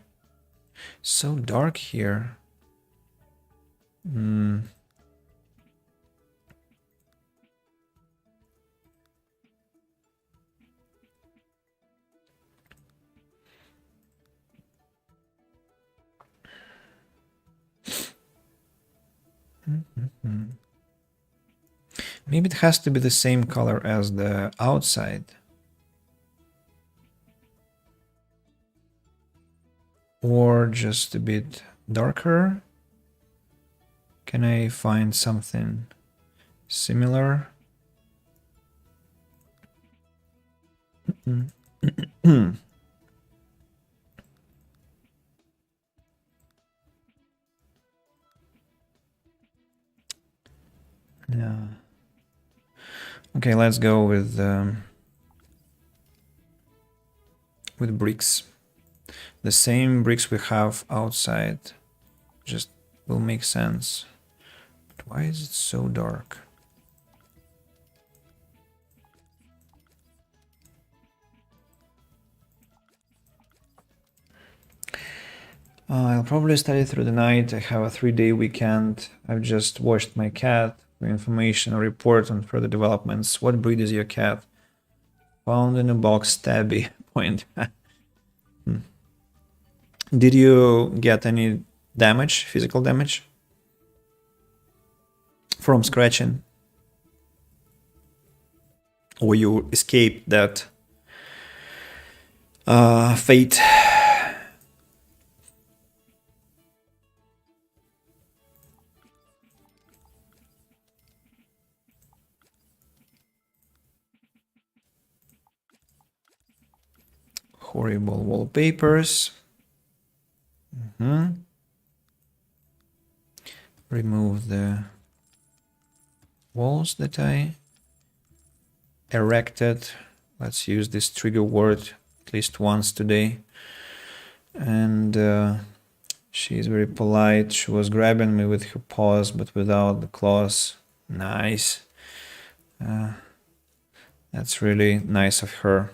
So dark here. Maybe it has to be the same color as the outside. Or just a bit darker. Can I find something similar? Yeah. Okay, let's go with bricks. The same bricks we have outside just will make sense. But why is it so dark? I'll probably study through the night. I have a 3-day weekend. I've just washed my cat for information or report on further developments. What breed is your cat? Found in a box, Tabby. Point. Did you get any damage, physical damage? From scratching? Or you escaped that fate? horrible wallpapers. Remove the walls that I erected. Let's use this trigger word at least once today. And she's very polite. She was grabbing me with her paws, but without the claws. Nice. That's really nice of her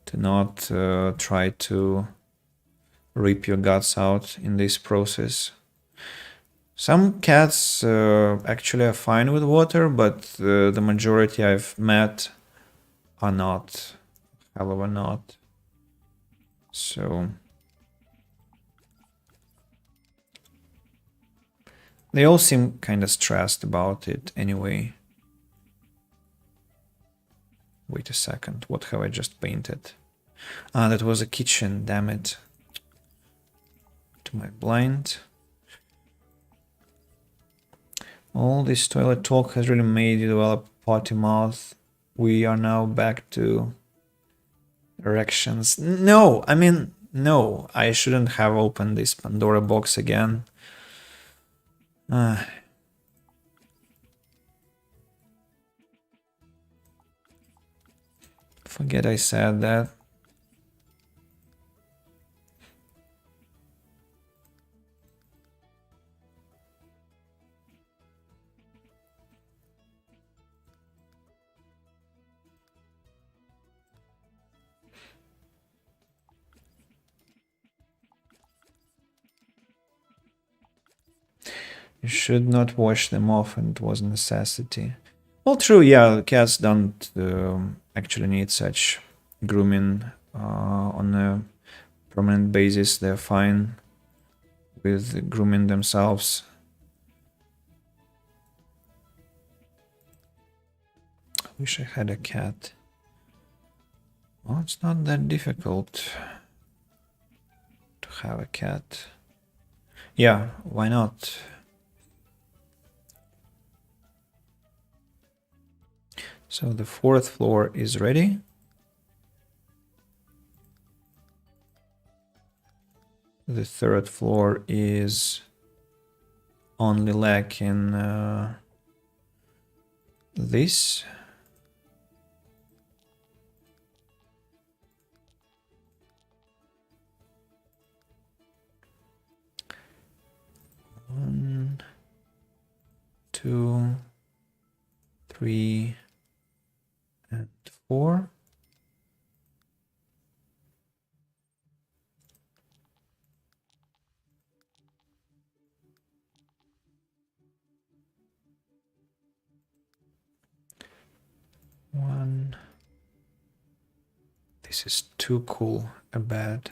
to not try to rip your guts out in this process. Some cats actually are fine with water, but the majority I've met are not. However, not. So they all seem kind of stressed about it anyway. Wait a second, what have I just painted? Ah, that was a kitchen, damn it. To my blind. All this toilet talk has really made you develop potty mouth. We are now back to erections. No, I mean, no, I shouldn't have opened this Pandora box again. Forget I said that. You should not wash them off, and it was a necessity. Well, true, yeah, cats don't actually need such grooming on a permanent basis. They're fine with grooming themselves. I wish I had a cat. Well, it's not that difficult to have a cat. Yeah, why not? So the 4th floor is ready. The 3rd floor is only lacking this. One, 2, 3, and 4. One. This is too cool a bed.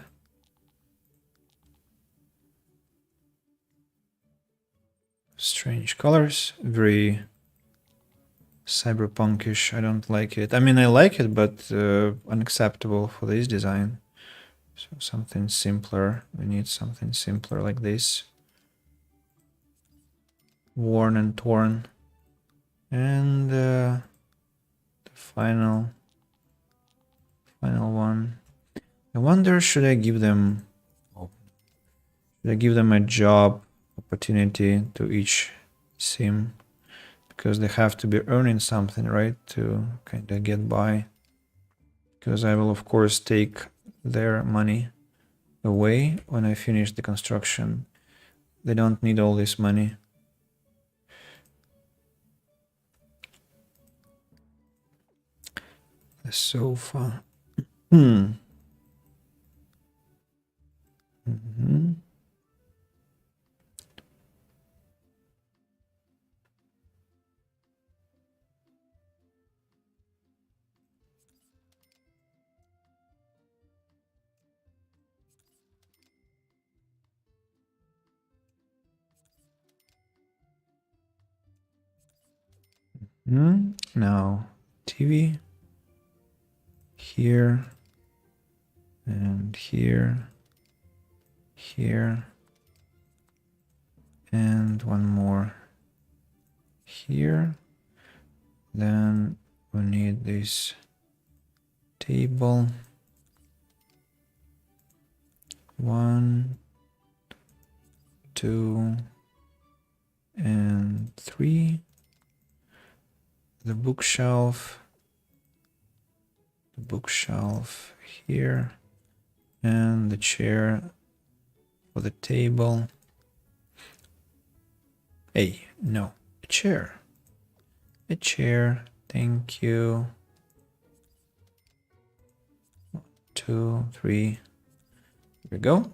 Strange colors, very cyberpunkish. I don't like it. I mean, I like it, but unacceptable for this design. So something simpler. We need something simpler like this. Worn and torn. And the final one. I wonder, should I give them a job opportunity to each sim? Because they have to be earning something, right, to kind of get by. Because I will, of course, take their money away when I finish the construction. They don't need all this money. The sofa. Now, TV. Here. And here. Here. And one more here. Then we need this table. 1, 2, and 3. The bookshelf here, and the chair for the table. Hey, no, a chair. Thank you. 2, 3. Here we go.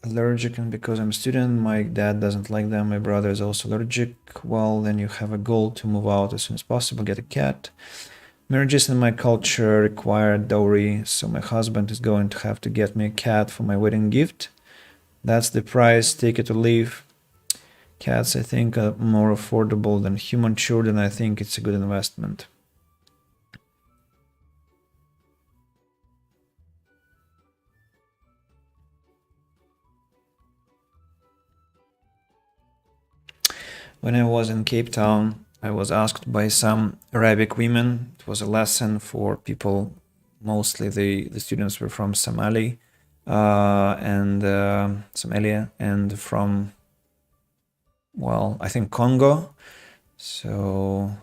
Allergic, and because I'm a student, my dad doesn't like them. My brother is also allergic. Well, then you have a goal to move out as soon as possible, get a cat. Marriages in my culture require dowry, so my husband is going to have to get me a cat for my wedding gift. That's the price, take it or leave. Cats, I think, are more affordable than human children. I think it's a good investment. When I was in Cape Town, I was asked by some Arabic women. It was a lesson for people, mostly the students were from Somalia and from, well, I think Congo. So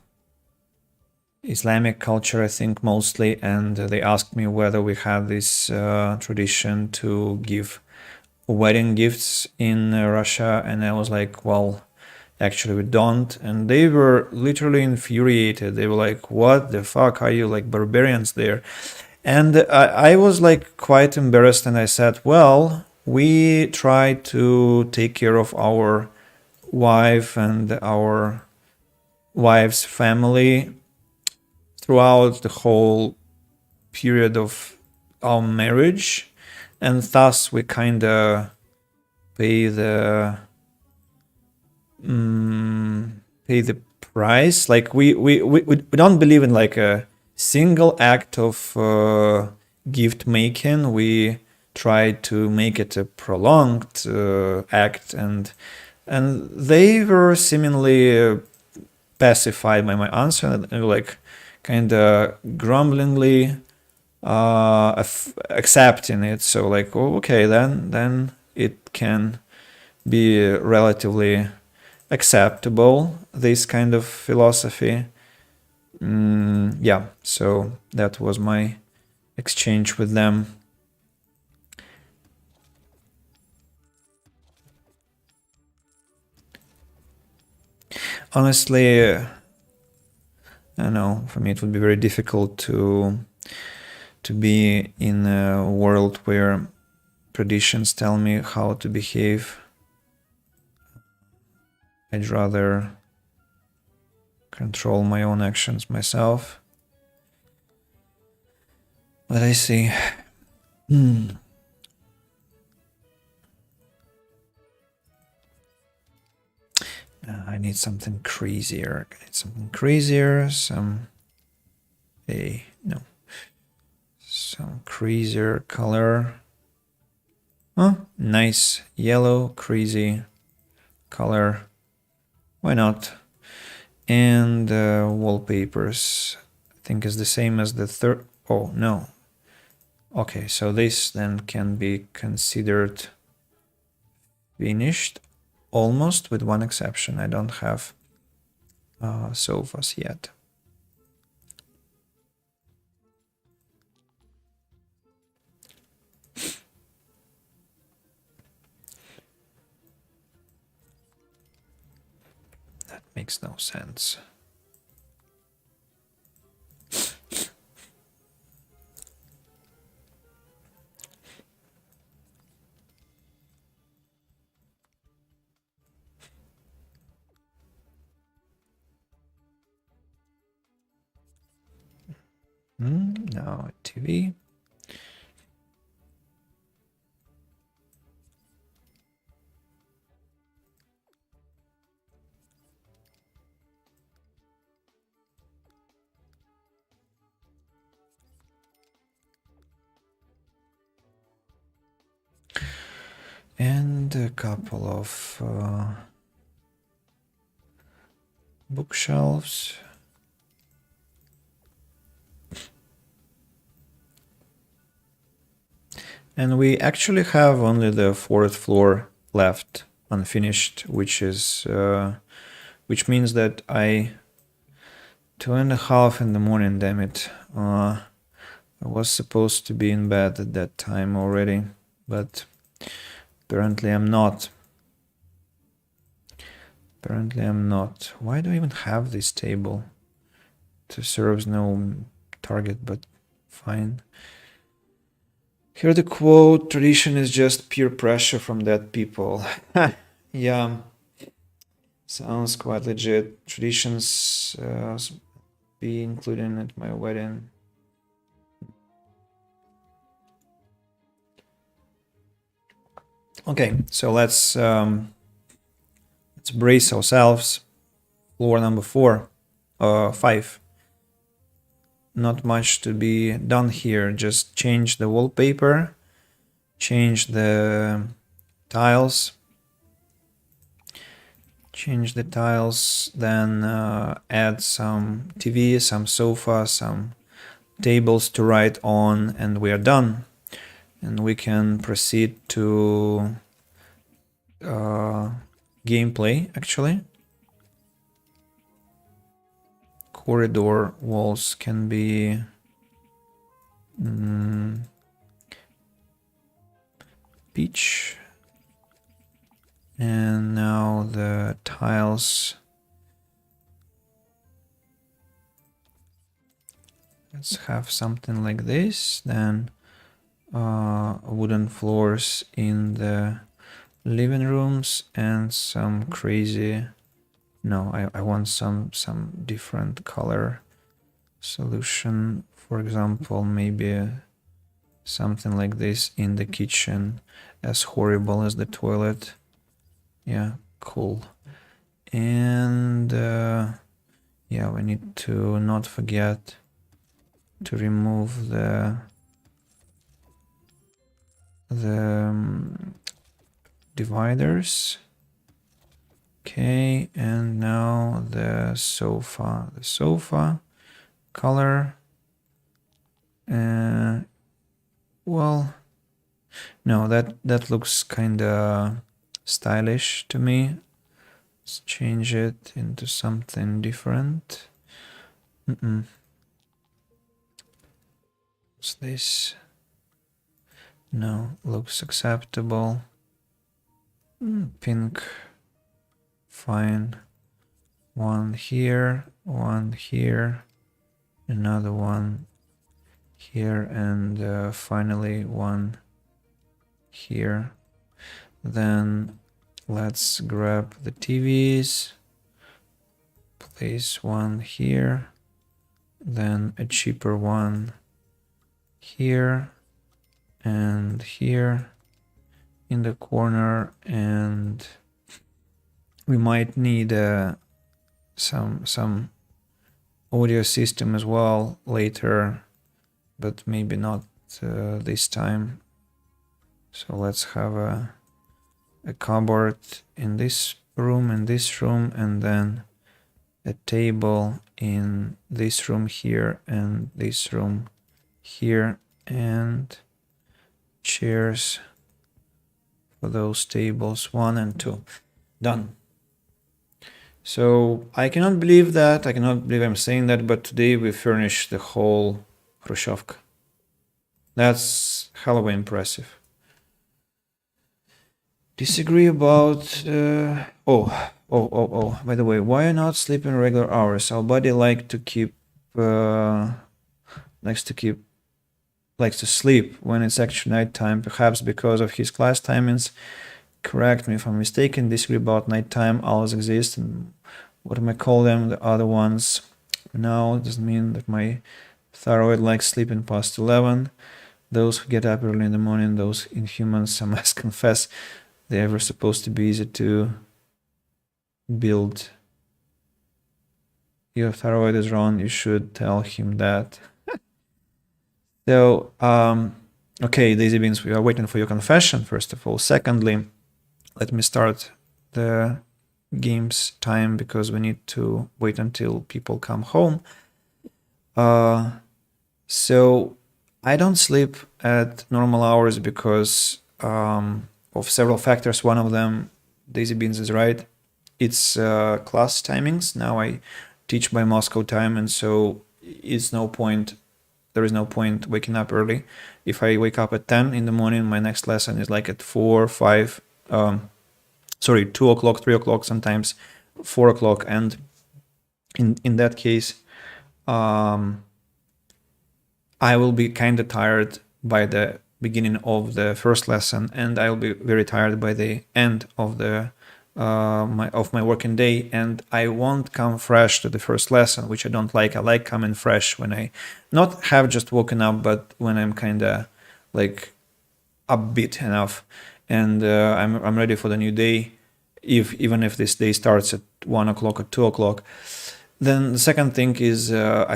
Islamic culture, I think, mostly. And they asked me whether we had this tradition to give wedding gifts in Russia. And I was like, well, actually we don't. And they were literally infuriated. They were like, what the fuck, are you like barbarians there? And I was like quite embarrassed, and I said, well, we try to take care of our wife and our wife's family throughout the whole period of our marriage, and thus we kind of pay the price. Like we don't believe in like a single act of gift making. We try to make it a prolonged act, and they were seemingly pacified by my answer, and they were like kind of grumblingly accepting it. So like, oh, okay, then it can be relatively acceptable, this kind of philosophy. Yeah, so that was my exchange with them. Honestly, I don't know, for me it would be very difficult to be in a world where traditions tell me how to behave. I'd rather control my own actions myself. But I see. I need something crazier. Some crazier color. Oh, nice yellow, crazy color. Why not? And wallpapers, I think, is the same as the third. Oh, no. Okay, so this then can be considered finished, almost, with one exception. I don't have sofas yet. That makes no sense. Now TV. And a couple of bookshelves. And we actually have only the 4th floor left unfinished, which means that 2:30 in the morning, damn it. I was supposed to be in bed at that time already, but apparently I'm not. Why do I even have this table? It serves no target, but fine. Here the quote, tradition is just peer pressure from dead people. Yeah, sounds quite legit. Traditions be included at my wedding. Okay, so let's brace ourselves. Floor number 5. Not much to be done here. Just change the wallpaper, change the tiles, then add some TV, some sofa, some tables to write on, and we are done. And we can proceed to gameplay, actually. Corridor walls can be peach. And now the tiles. Let's have something like this. Then wooden floors in the living rooms and some crazy... No, I want some different color solution. For example, maybe something like this in the kitchen, as horrible as the toilet. Yeah, cool. And yeah, we need to not forget to remove the dividers. Okay, and now the sofa. The sofa color. Well, no, that looks kinda stylish to me. Let's change it into something different. What's this? No, looks acceptable. Pink. Fine. One here, another one here, and finally one here. Then let's grab the TVs, place one here, then a cheaper one here and here in the corner, and we might need some audio system as well later, but maybe not this time. So let's have a cupboard in this room, and then a table in this room here and this room here, and chairs for those tables 1 and 2. Done. So I cannot believe I'm saying that, but today we furnished the whole khrushchevka. That's hell of impressive. Disagree about... by the way, why not sleep in regular hours? Our body likes to sleep when it's actually nighttime, perhaps because of his class timings. Correct me if I'm mistaken. Disagree about nighttime hours exist, and what am I call them? The other ones. No, it doesn't mean that my thyroid likes sleeping past 11. Those who get up early in the morning, those inhumans, I must confess, they were supposed to be easy to build. Your thyroid is wrong. You should tell him that. So, okay, Daisy Beans, we are waiting for your confession, first of all. Secondly, let me start the game's time because we need to wait until people come home. So I don't sleep at normal hours because of several factors. One of them, Daisy Beans is right. It's class timings. Now I teach by Moscow time, and so it's no point. There is no point waking up early. If I wake up at 10 in the morning, my next lesson is like at 4, 5, 2 o'clock, 3 o'clock, sometimes 4 o'clock. And in that case, I will be kind of tired by the beginning of the first lesson, and I'll be very tired by the end of the my working day, and I won't come fresh to the first lesson, which I don't like. I like coming fresh when I not have just woken up, but when I'm kind of like upbeat enough, and I'm ready for the new day, even if this day starts at 1 o'clock or 2 o'clock. Then the second thing is I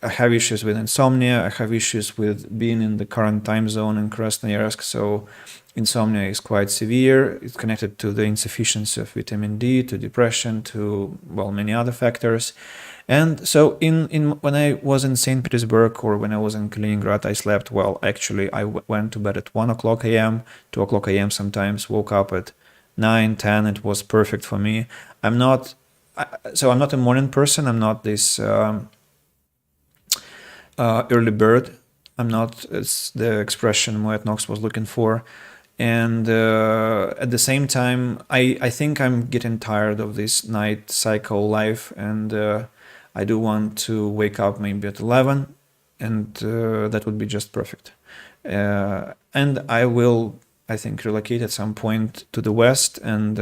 have issues with insomnia. I have issues with being in the current time zone in Krasnoyarsk. So insomnia is quite severe. It's connected to the insufficiency of vitamin D, to depression, to, well, many other factors. And so in when I was in St. Petersburg or when I was in Kaliningrad, I slept well. Actually, I went to bed at 1 o'clock a.m., 2 o'clock a.m. sometimes, woke up at 9, 10. It was perfect for me. I'm not a morning person. I'm not this early bird. I'm not, it's the expression Moet Knox was looking for. And at the same time, I think I'm getting tired of this night cycle life, and I do want to wake up maybe at 11, and that would be just perfect. And I will, I think, relocate at some point to the west, and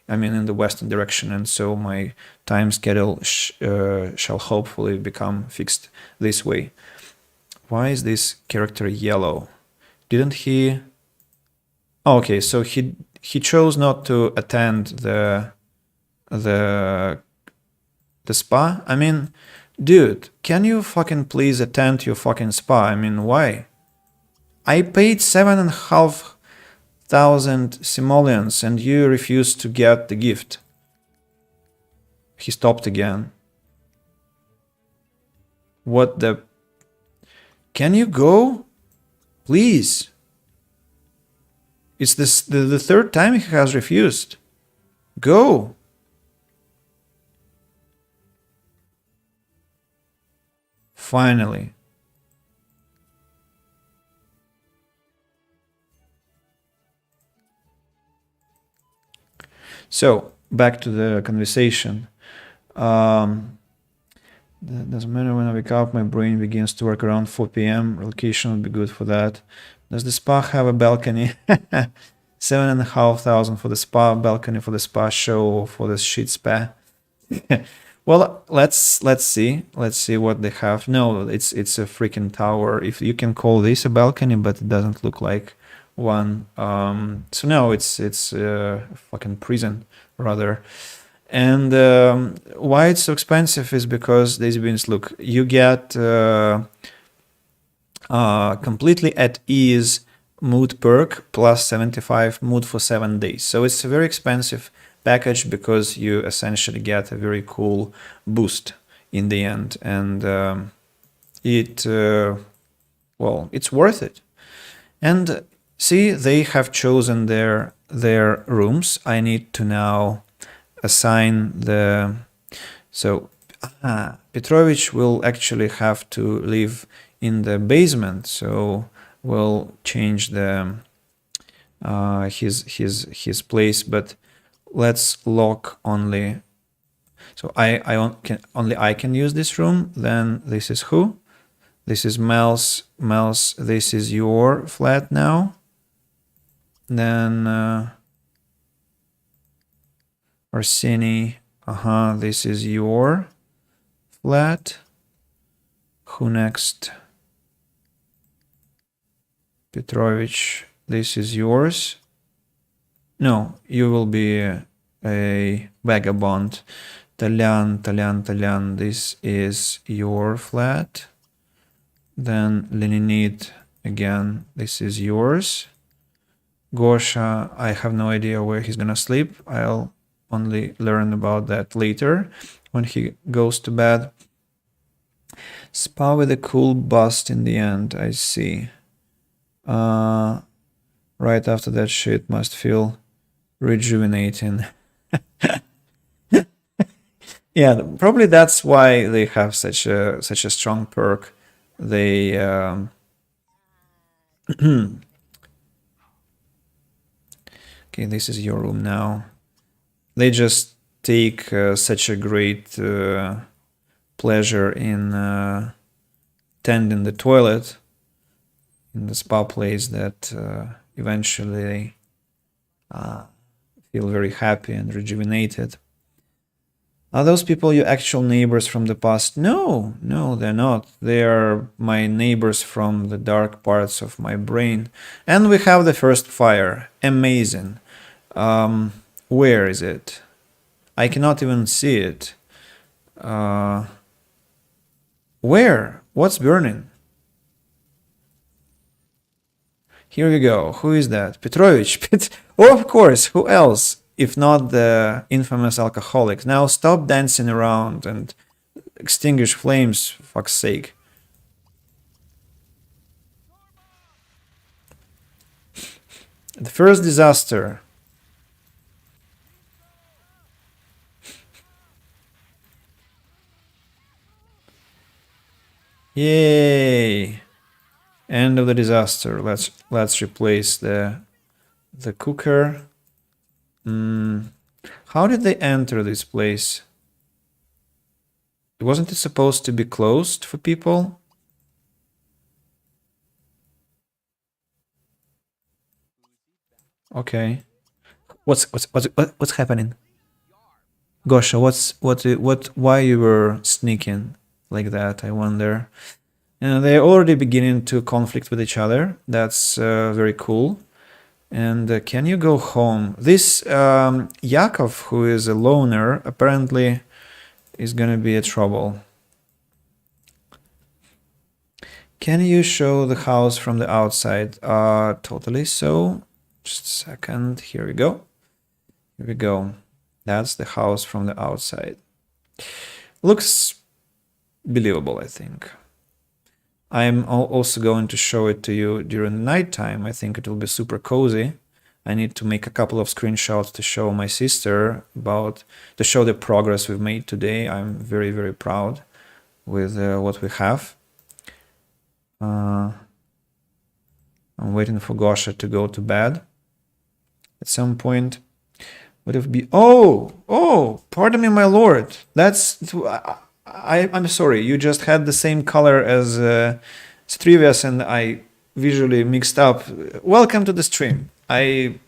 I mean in the western direction, and so my time schedule shall hopefully become fixed this way. Why is this character yellow? Didn't he? Oh, okay, so he chose not to attend the spa. I mean, dude, can you fucking please attend your fucking spa? I mean, why? I paid 7,500 simoleons and you refused to get the gift. He stopped again. What the? Can you go? Please. It's this the third time he has refused. Go. Finally. So, back to the conversation. That doesn't matter. When I wake up, my brain begins to work around 4 p.m. Relocation would be good for that. Does the spa have a balcony? 7,500 for the spa, balcony for the spa show, for the shit spa. Well, let's see. Let's see what they have. No, it's a freaking tower. If you can call this a balcony, but it doesn't look like one. So no, it's a fucking prison rather. And why it's so expensive is because Daisy Beans, look, you get completely at ease mood perk plus 75 mood for 7 days. So it's a very expensive package because you essentially get a very cool boost in the end. And well, it's worth it. And see, they have chosen their rooms. I need to now assign the, so Petrovich will actually have to live in the basement, so we'll change the his place, but let's lock only, so only I can use this room. Then this is who? This is Mel's, this is your flat now. Then Arseny, this is your flat. Who next? Petrovich, this is yours. No, you will be a vagabond. Talyan, this is your flat. Then Leninid, again, this is yours. Gosha, I have no idea where he's gonna sleep. I'll only learn about that later when he goes to bed. Spa with a cool bust in the end, I see. Right after that shit must feel rejuvenating. Yeah, probably that's why they have such a strong perk. They okay, this is your room now. They just take such a great pleasure in tending the toilet in the spa place that eventually feel very happy and rejuvenated. Are those people your actual neighbors from the past? No, no, they're not. They are my neighbors from the dark parts of my brain. And we have the first fire. Amazing. Where is it? I cannot even see it. Where? What's burning? Here we go. Who is that? Petrovich. Oh, of course. Who else? If not the infamous alcoholic. Now stop dancing around and extinguish flames, for fuck's sake. The first disaster. Yay! End of the disaster. Let's replace the cooker. How did they enter this place? Wasn't it supposed to be closed for people? Okay. What's happening? Gosha, why you were sneaking like that, I wonder. They're already beginning to conflict with each other. That's very cool. And can you go home? This Yakov, who is a loner, apparently is gonna be a trouble. Can you show the house from the outside? Totally so. Just a second. Here we go. Here we go. That's the house from the outside. Looks believable, I think. I'm also going to show it to you during the nighttime. I think it will be super cozy. I need to make a couple of screenshots to show my sister to show the progress we've made today. I'm very, very proud with what we have. I'm waiting for Gosha to go to bed at some point. Would it be? Oh, pardon me, my lord. I'm sorry. You just had the same color as Strivias, and I visually mixed up. Welcome to the stream. We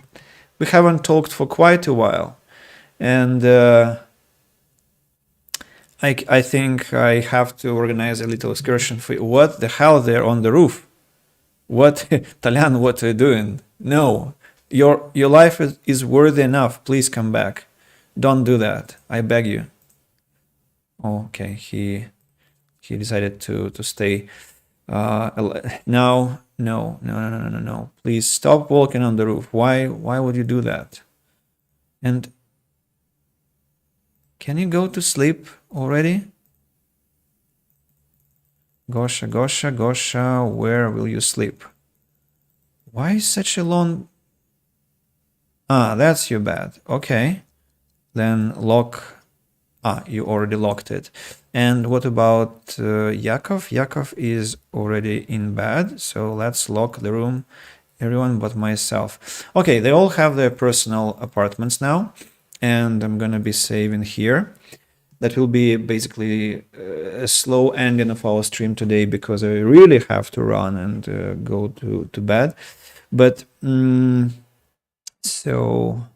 haven't talked for quite a while, and I think I have to organize a little excursion for you. What the hell? They're on the roof. What, Talyan? What are you doing? No, your life is worthy enough. Please come back. Don't do that. I beg you. Okay, he decided to stay. No. Please stop walking on the roof. Why would you do that? And can you go to sleep already? Gosha, where will you sleep? Why is such a long... that's your bed. Okay. Then lock... you already locked it. And what about Yakov? Yakov is already in bed, so let's lock the room, everyone but myself. Okay, they all have their personal apartments now, and I'm gonna be saving here. That will be basically a slow ending of our stream today because I really have to run and go to bed. But so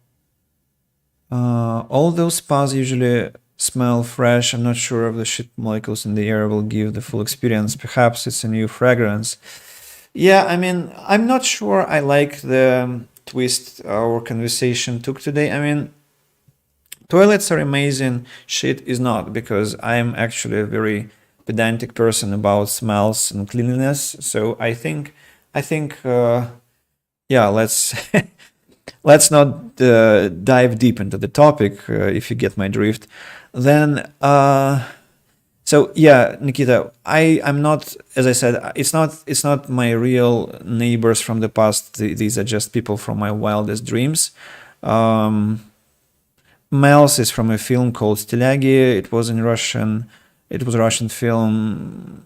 all those spas usually smell fresh. I'm not sure if the shit molecules in the air will give the full experience. Perhaps it's a new fragrance. Yeah, I mean, I'm not sure I like the twist our conversation took today. I mean, toilets are amazing, shit is not, because I'm actually a very pedantic person about smells and cleanliness. So I think, yeah, let's let's not dive deep into the topic, if you get my drift. Then So yeah, Nikita, I'm not, as I said, it's not my real neighbors from the past. These are just people from my wildest dreams. Um, Mel's is from a film called Stilagi. It was in Russian. It was a Russian film.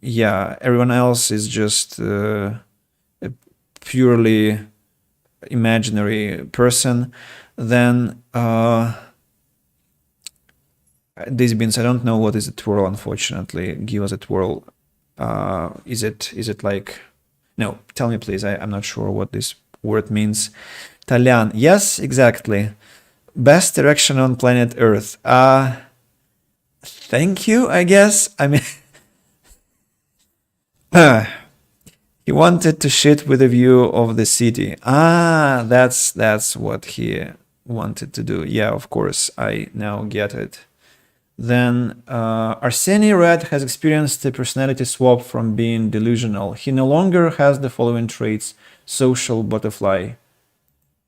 Yeah, everyone else is just a purely imaginary person. Then these beans, I don't know what is a twirl. Unfortunately, give us a twirl. Is it like? No, tell me please. I'm not sure what this word means. Talian. Yes, exactly. Best direction on planet Earth. Thank you, I guess. I mean, he wanted to shit with a view of the city. That's what he wanted to do. Yeah, of course, I now get it. Then Arseny Red has experienced a personality swap from being delusional. He no longer has the following traits: social butterfly.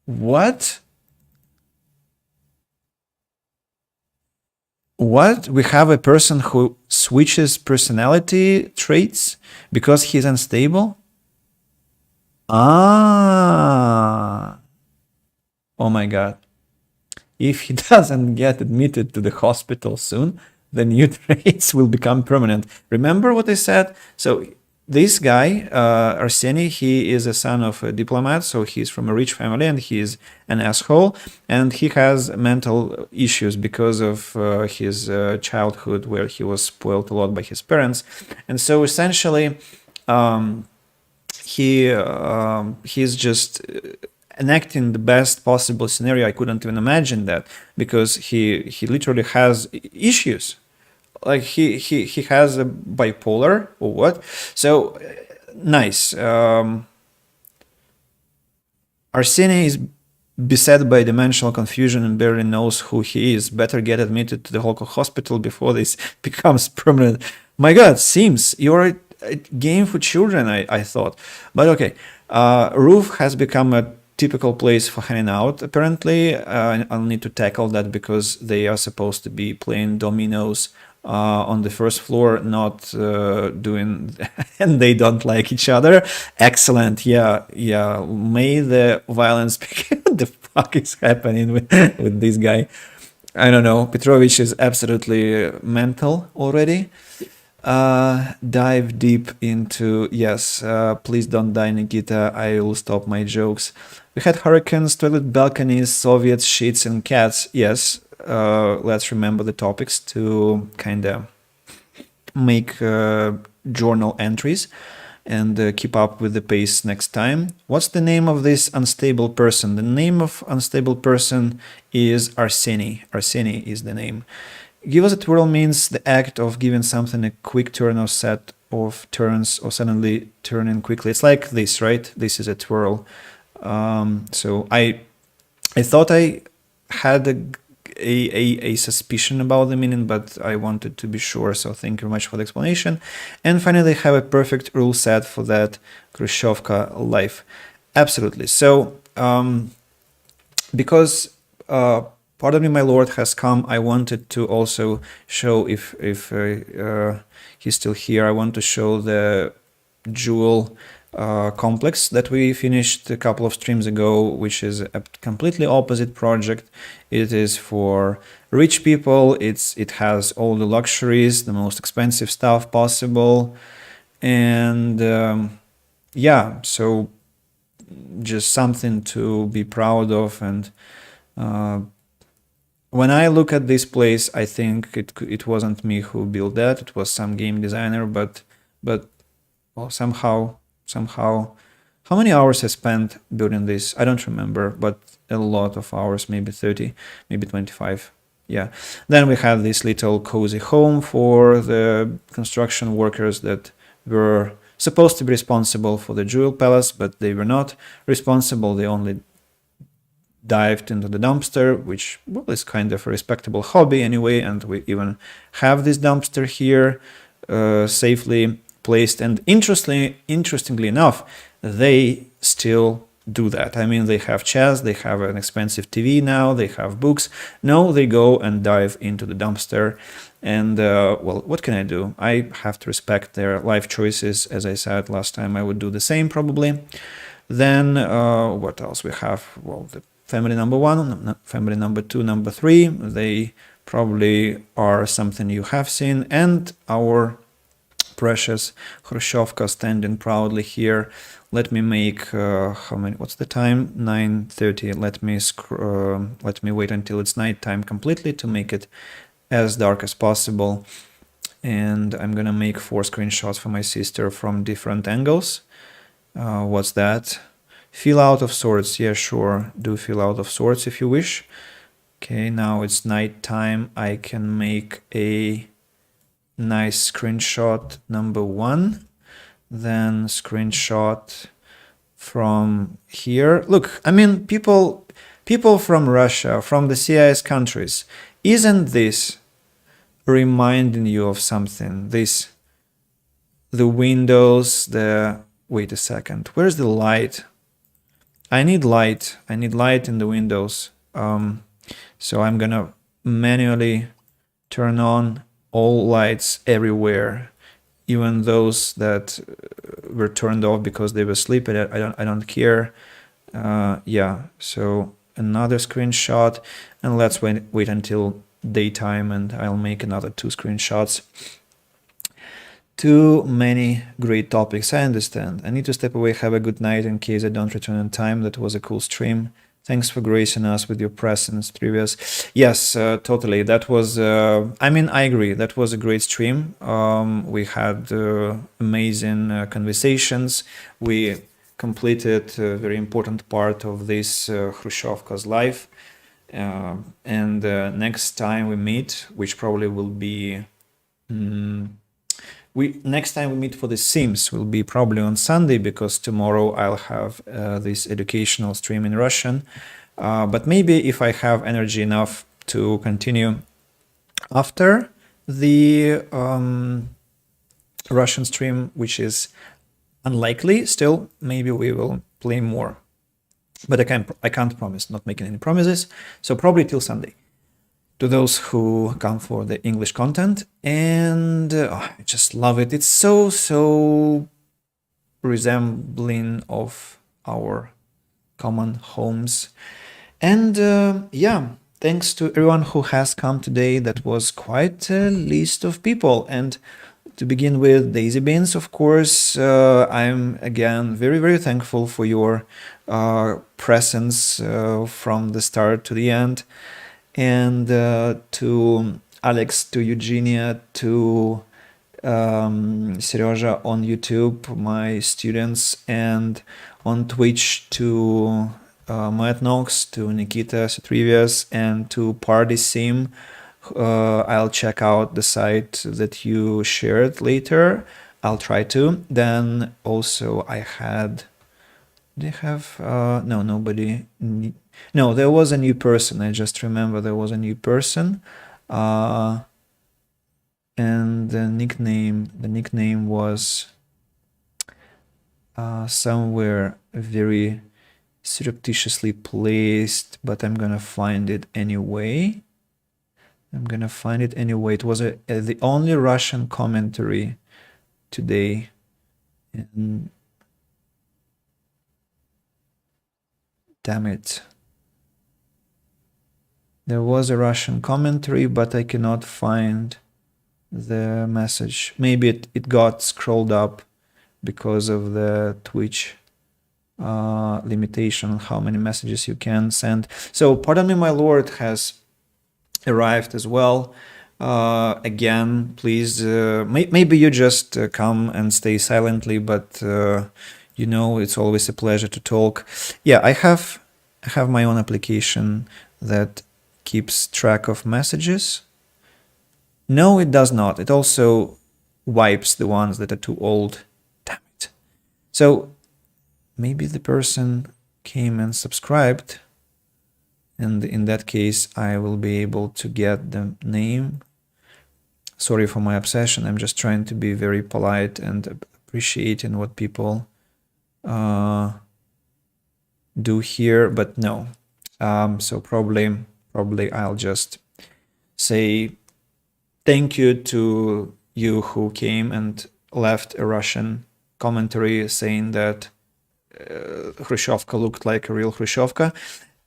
What? What? We have a person who switches personality traits because he's unstable? Ah. Oh my god. If he doesn't get admitted to the hospital soon, the new traits will become permanent. Remember what I said? So this guy, Arseny, he is a son of a diplomat, so he's from a rich family and he's an asshole, and he has mental issues because of his childhood, where he was spoiled a lot by his parents. And so essentially, he's just enacting the best possible scenario. I couldn't even imagine that, because he literally has issues. Like he has a bipolar or what? So nice. Arseny is beset by dimensional confusion and barely knows who he is. Better get admitted to the local hospital before this becomes permanent. My god, seems you're a game for children, I thought. But okay. Roof has become a typical place for hanging out, apparently. I'll need to tackle that because they are supposed to be playing dominoes on the first floor, not doing, and they don't like each other. Excellent. Yeah. May the violence begin. What the fuck is happening with this guy? I don't know. Petrovich is absolutely mental already. Dive deep into, yes, please don't die, Nikita. I will stop my jokes. We had hurricanes, toilet balconies, Soviets, sheets, and cats. Yes, let's remember the topics to kind of make journal entries and keep up with the pace next time. What's the name of this unstable person? The name of unstable person is Arseny. Arseny is the name. Give us a twirl means the act of giving something a quick turn or set of turns, or suddenly turning quickly. It's like this, right? This is a twirl. So I thought I had a suspicion about the meaning, but I wanted to be sure, so thank you very much for the explanation. And finally, have a perfect rule set for that khrushchevka life. Absolutely. So because pardon me, my lord has come, I wanted to also show, if he's still here, I want to show the jewel complex that we finished a couple of streams ago, which is a completely opposite project. It is for rich people. It has all the luxuries, the most expensive stuff possible, and yeah, so just something to be proud of. And when I look at this place, I think it wasn't me who built that. It was some game designer, but well, somehow, how many hours I spent building this? I don't remember, but a lot of hours, maybe 30, maybe 25. Yeah. Then we had this little cozy home for the construction workers that were supposed to be responsible for the jewel palace, but they were not responsible. They only dived into the dumpster, which, well, is kind of a respectable hobby anyway. And we even have this dumpster here safely placed. And interestingly enough, they still do that. I mean, they have chess, they have an expensive TV now, they have books. No, they go and dive into the dumpster. And well, what can I do? I have to respect their life choices. As I said last time, I would do the same probably. Then what else we have? Well, the family number one, family number two, number three, they probably are something you have seen. And our precious khrushchevka standing proudly here. Let me make how many? What's the time? 9:30. Let me wait until it's nighttime completely to make it as dark as possible. And I'm gonna make 4 screenshots for my sister from different angles. What's that? Feel out of sorts. Yeah, sure. Do feel out of sorts if you wish. Okay, now it's nighttime. I can make a nice screenshot number 1. Then screenshot from here. Look, I mean, people from Russia, from the CIS countries, isn't this reminding you of something? The windows, wait a second, where's the light? I need light in the windows. So I'm gonna manually turn on all lights everywhere, even those that were turned off because they were asleep. I don't care. Yeah, so another screenshot, and let's wait until daytime, and I'll make another 2 screenshots. Too many great topics. I understand. I need to step away. Have a good night in case I don't return on time. That was a cool stream. Thanks for gracing us with your presence, previous. Yes, totally. That was, I mean, I agree. That was a great stream. We had amazing conversations. We completed a very important part of this khrushchevka's life. And next time we meet, which probably will be... next time we meet for the Sims will be probably on Sunday, because tomorrow I'll have this educational stream in Russian. But maybe if I have energy enough to continue after the Russian stream, which is unlikely still, maybe we will play more. But I can't promise, not making any promises. So probably till Sunday, to those who come for the English content. And I just love it. It's so resembling of our common homes. And yeah, thanks to everyone who has come today. That was quite a list of people. And to begin with, Daisy Beans, of course, I'm again very thankful for your presence from the start to the end. And to Alex, to Eugenia, to Serежа on YouTube, my students, and on Twitch to Matt Knox, to Nikita Satrivias, and to Party Sim. I'll check out the site that you shared later. I'll try to. Then also I had... They have... no, nobody... No, there was a new person. I just remember there was a new person. And the nickname was somewhere very surreptitiously placed, but I'm gonna find it anyway. It was the only Russian commentary today. And damn it. There was a Russian commentary, but I cannot find the message. Maybe it got scrolled up because of the Twitch limitation on how many messages you can send. So, Pardon Me, My Lord has arrived as well. Again, please, maybe you just come and stay silently, but you know, it's always a pleasure to talk. Yeah, I have my own application that keeps track of messages. No, it does not. It also wipes the ones that are too old. Damn it. So maybe the person came and subscribed, and in that case I will be able to get the name. Sorry for my obsession. I'm just trying to be very polite and appreciating what people do here, but no. So probably I'll just say thank you to you who came and left a Russian commentary saying that khrushchevka looked like a real khrushchevka.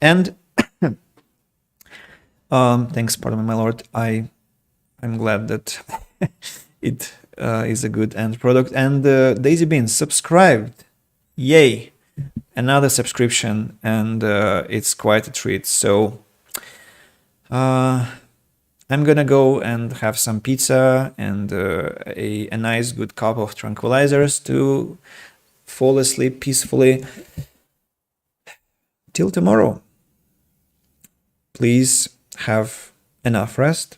And thanks, pardon me, my lord. I'm glad that it is a good end product. And Daisy Beans subscribed. Yay! Another subscription, and it's quite a treat. So I'm gonna go and have some pizza and a nice good cup of tranquilizers to fall asleep peacefully. Till tomorrow. Please have enough rest.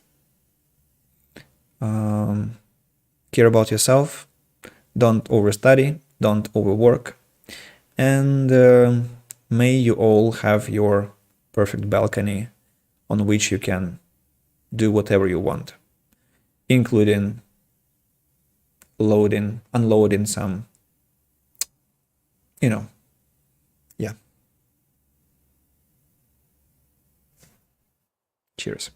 Care about yourself. Don't overstudy. Don't overwork. And may you all have your perfect balcony on which you can do whatever you want, including unloading some, yeah. Cheers.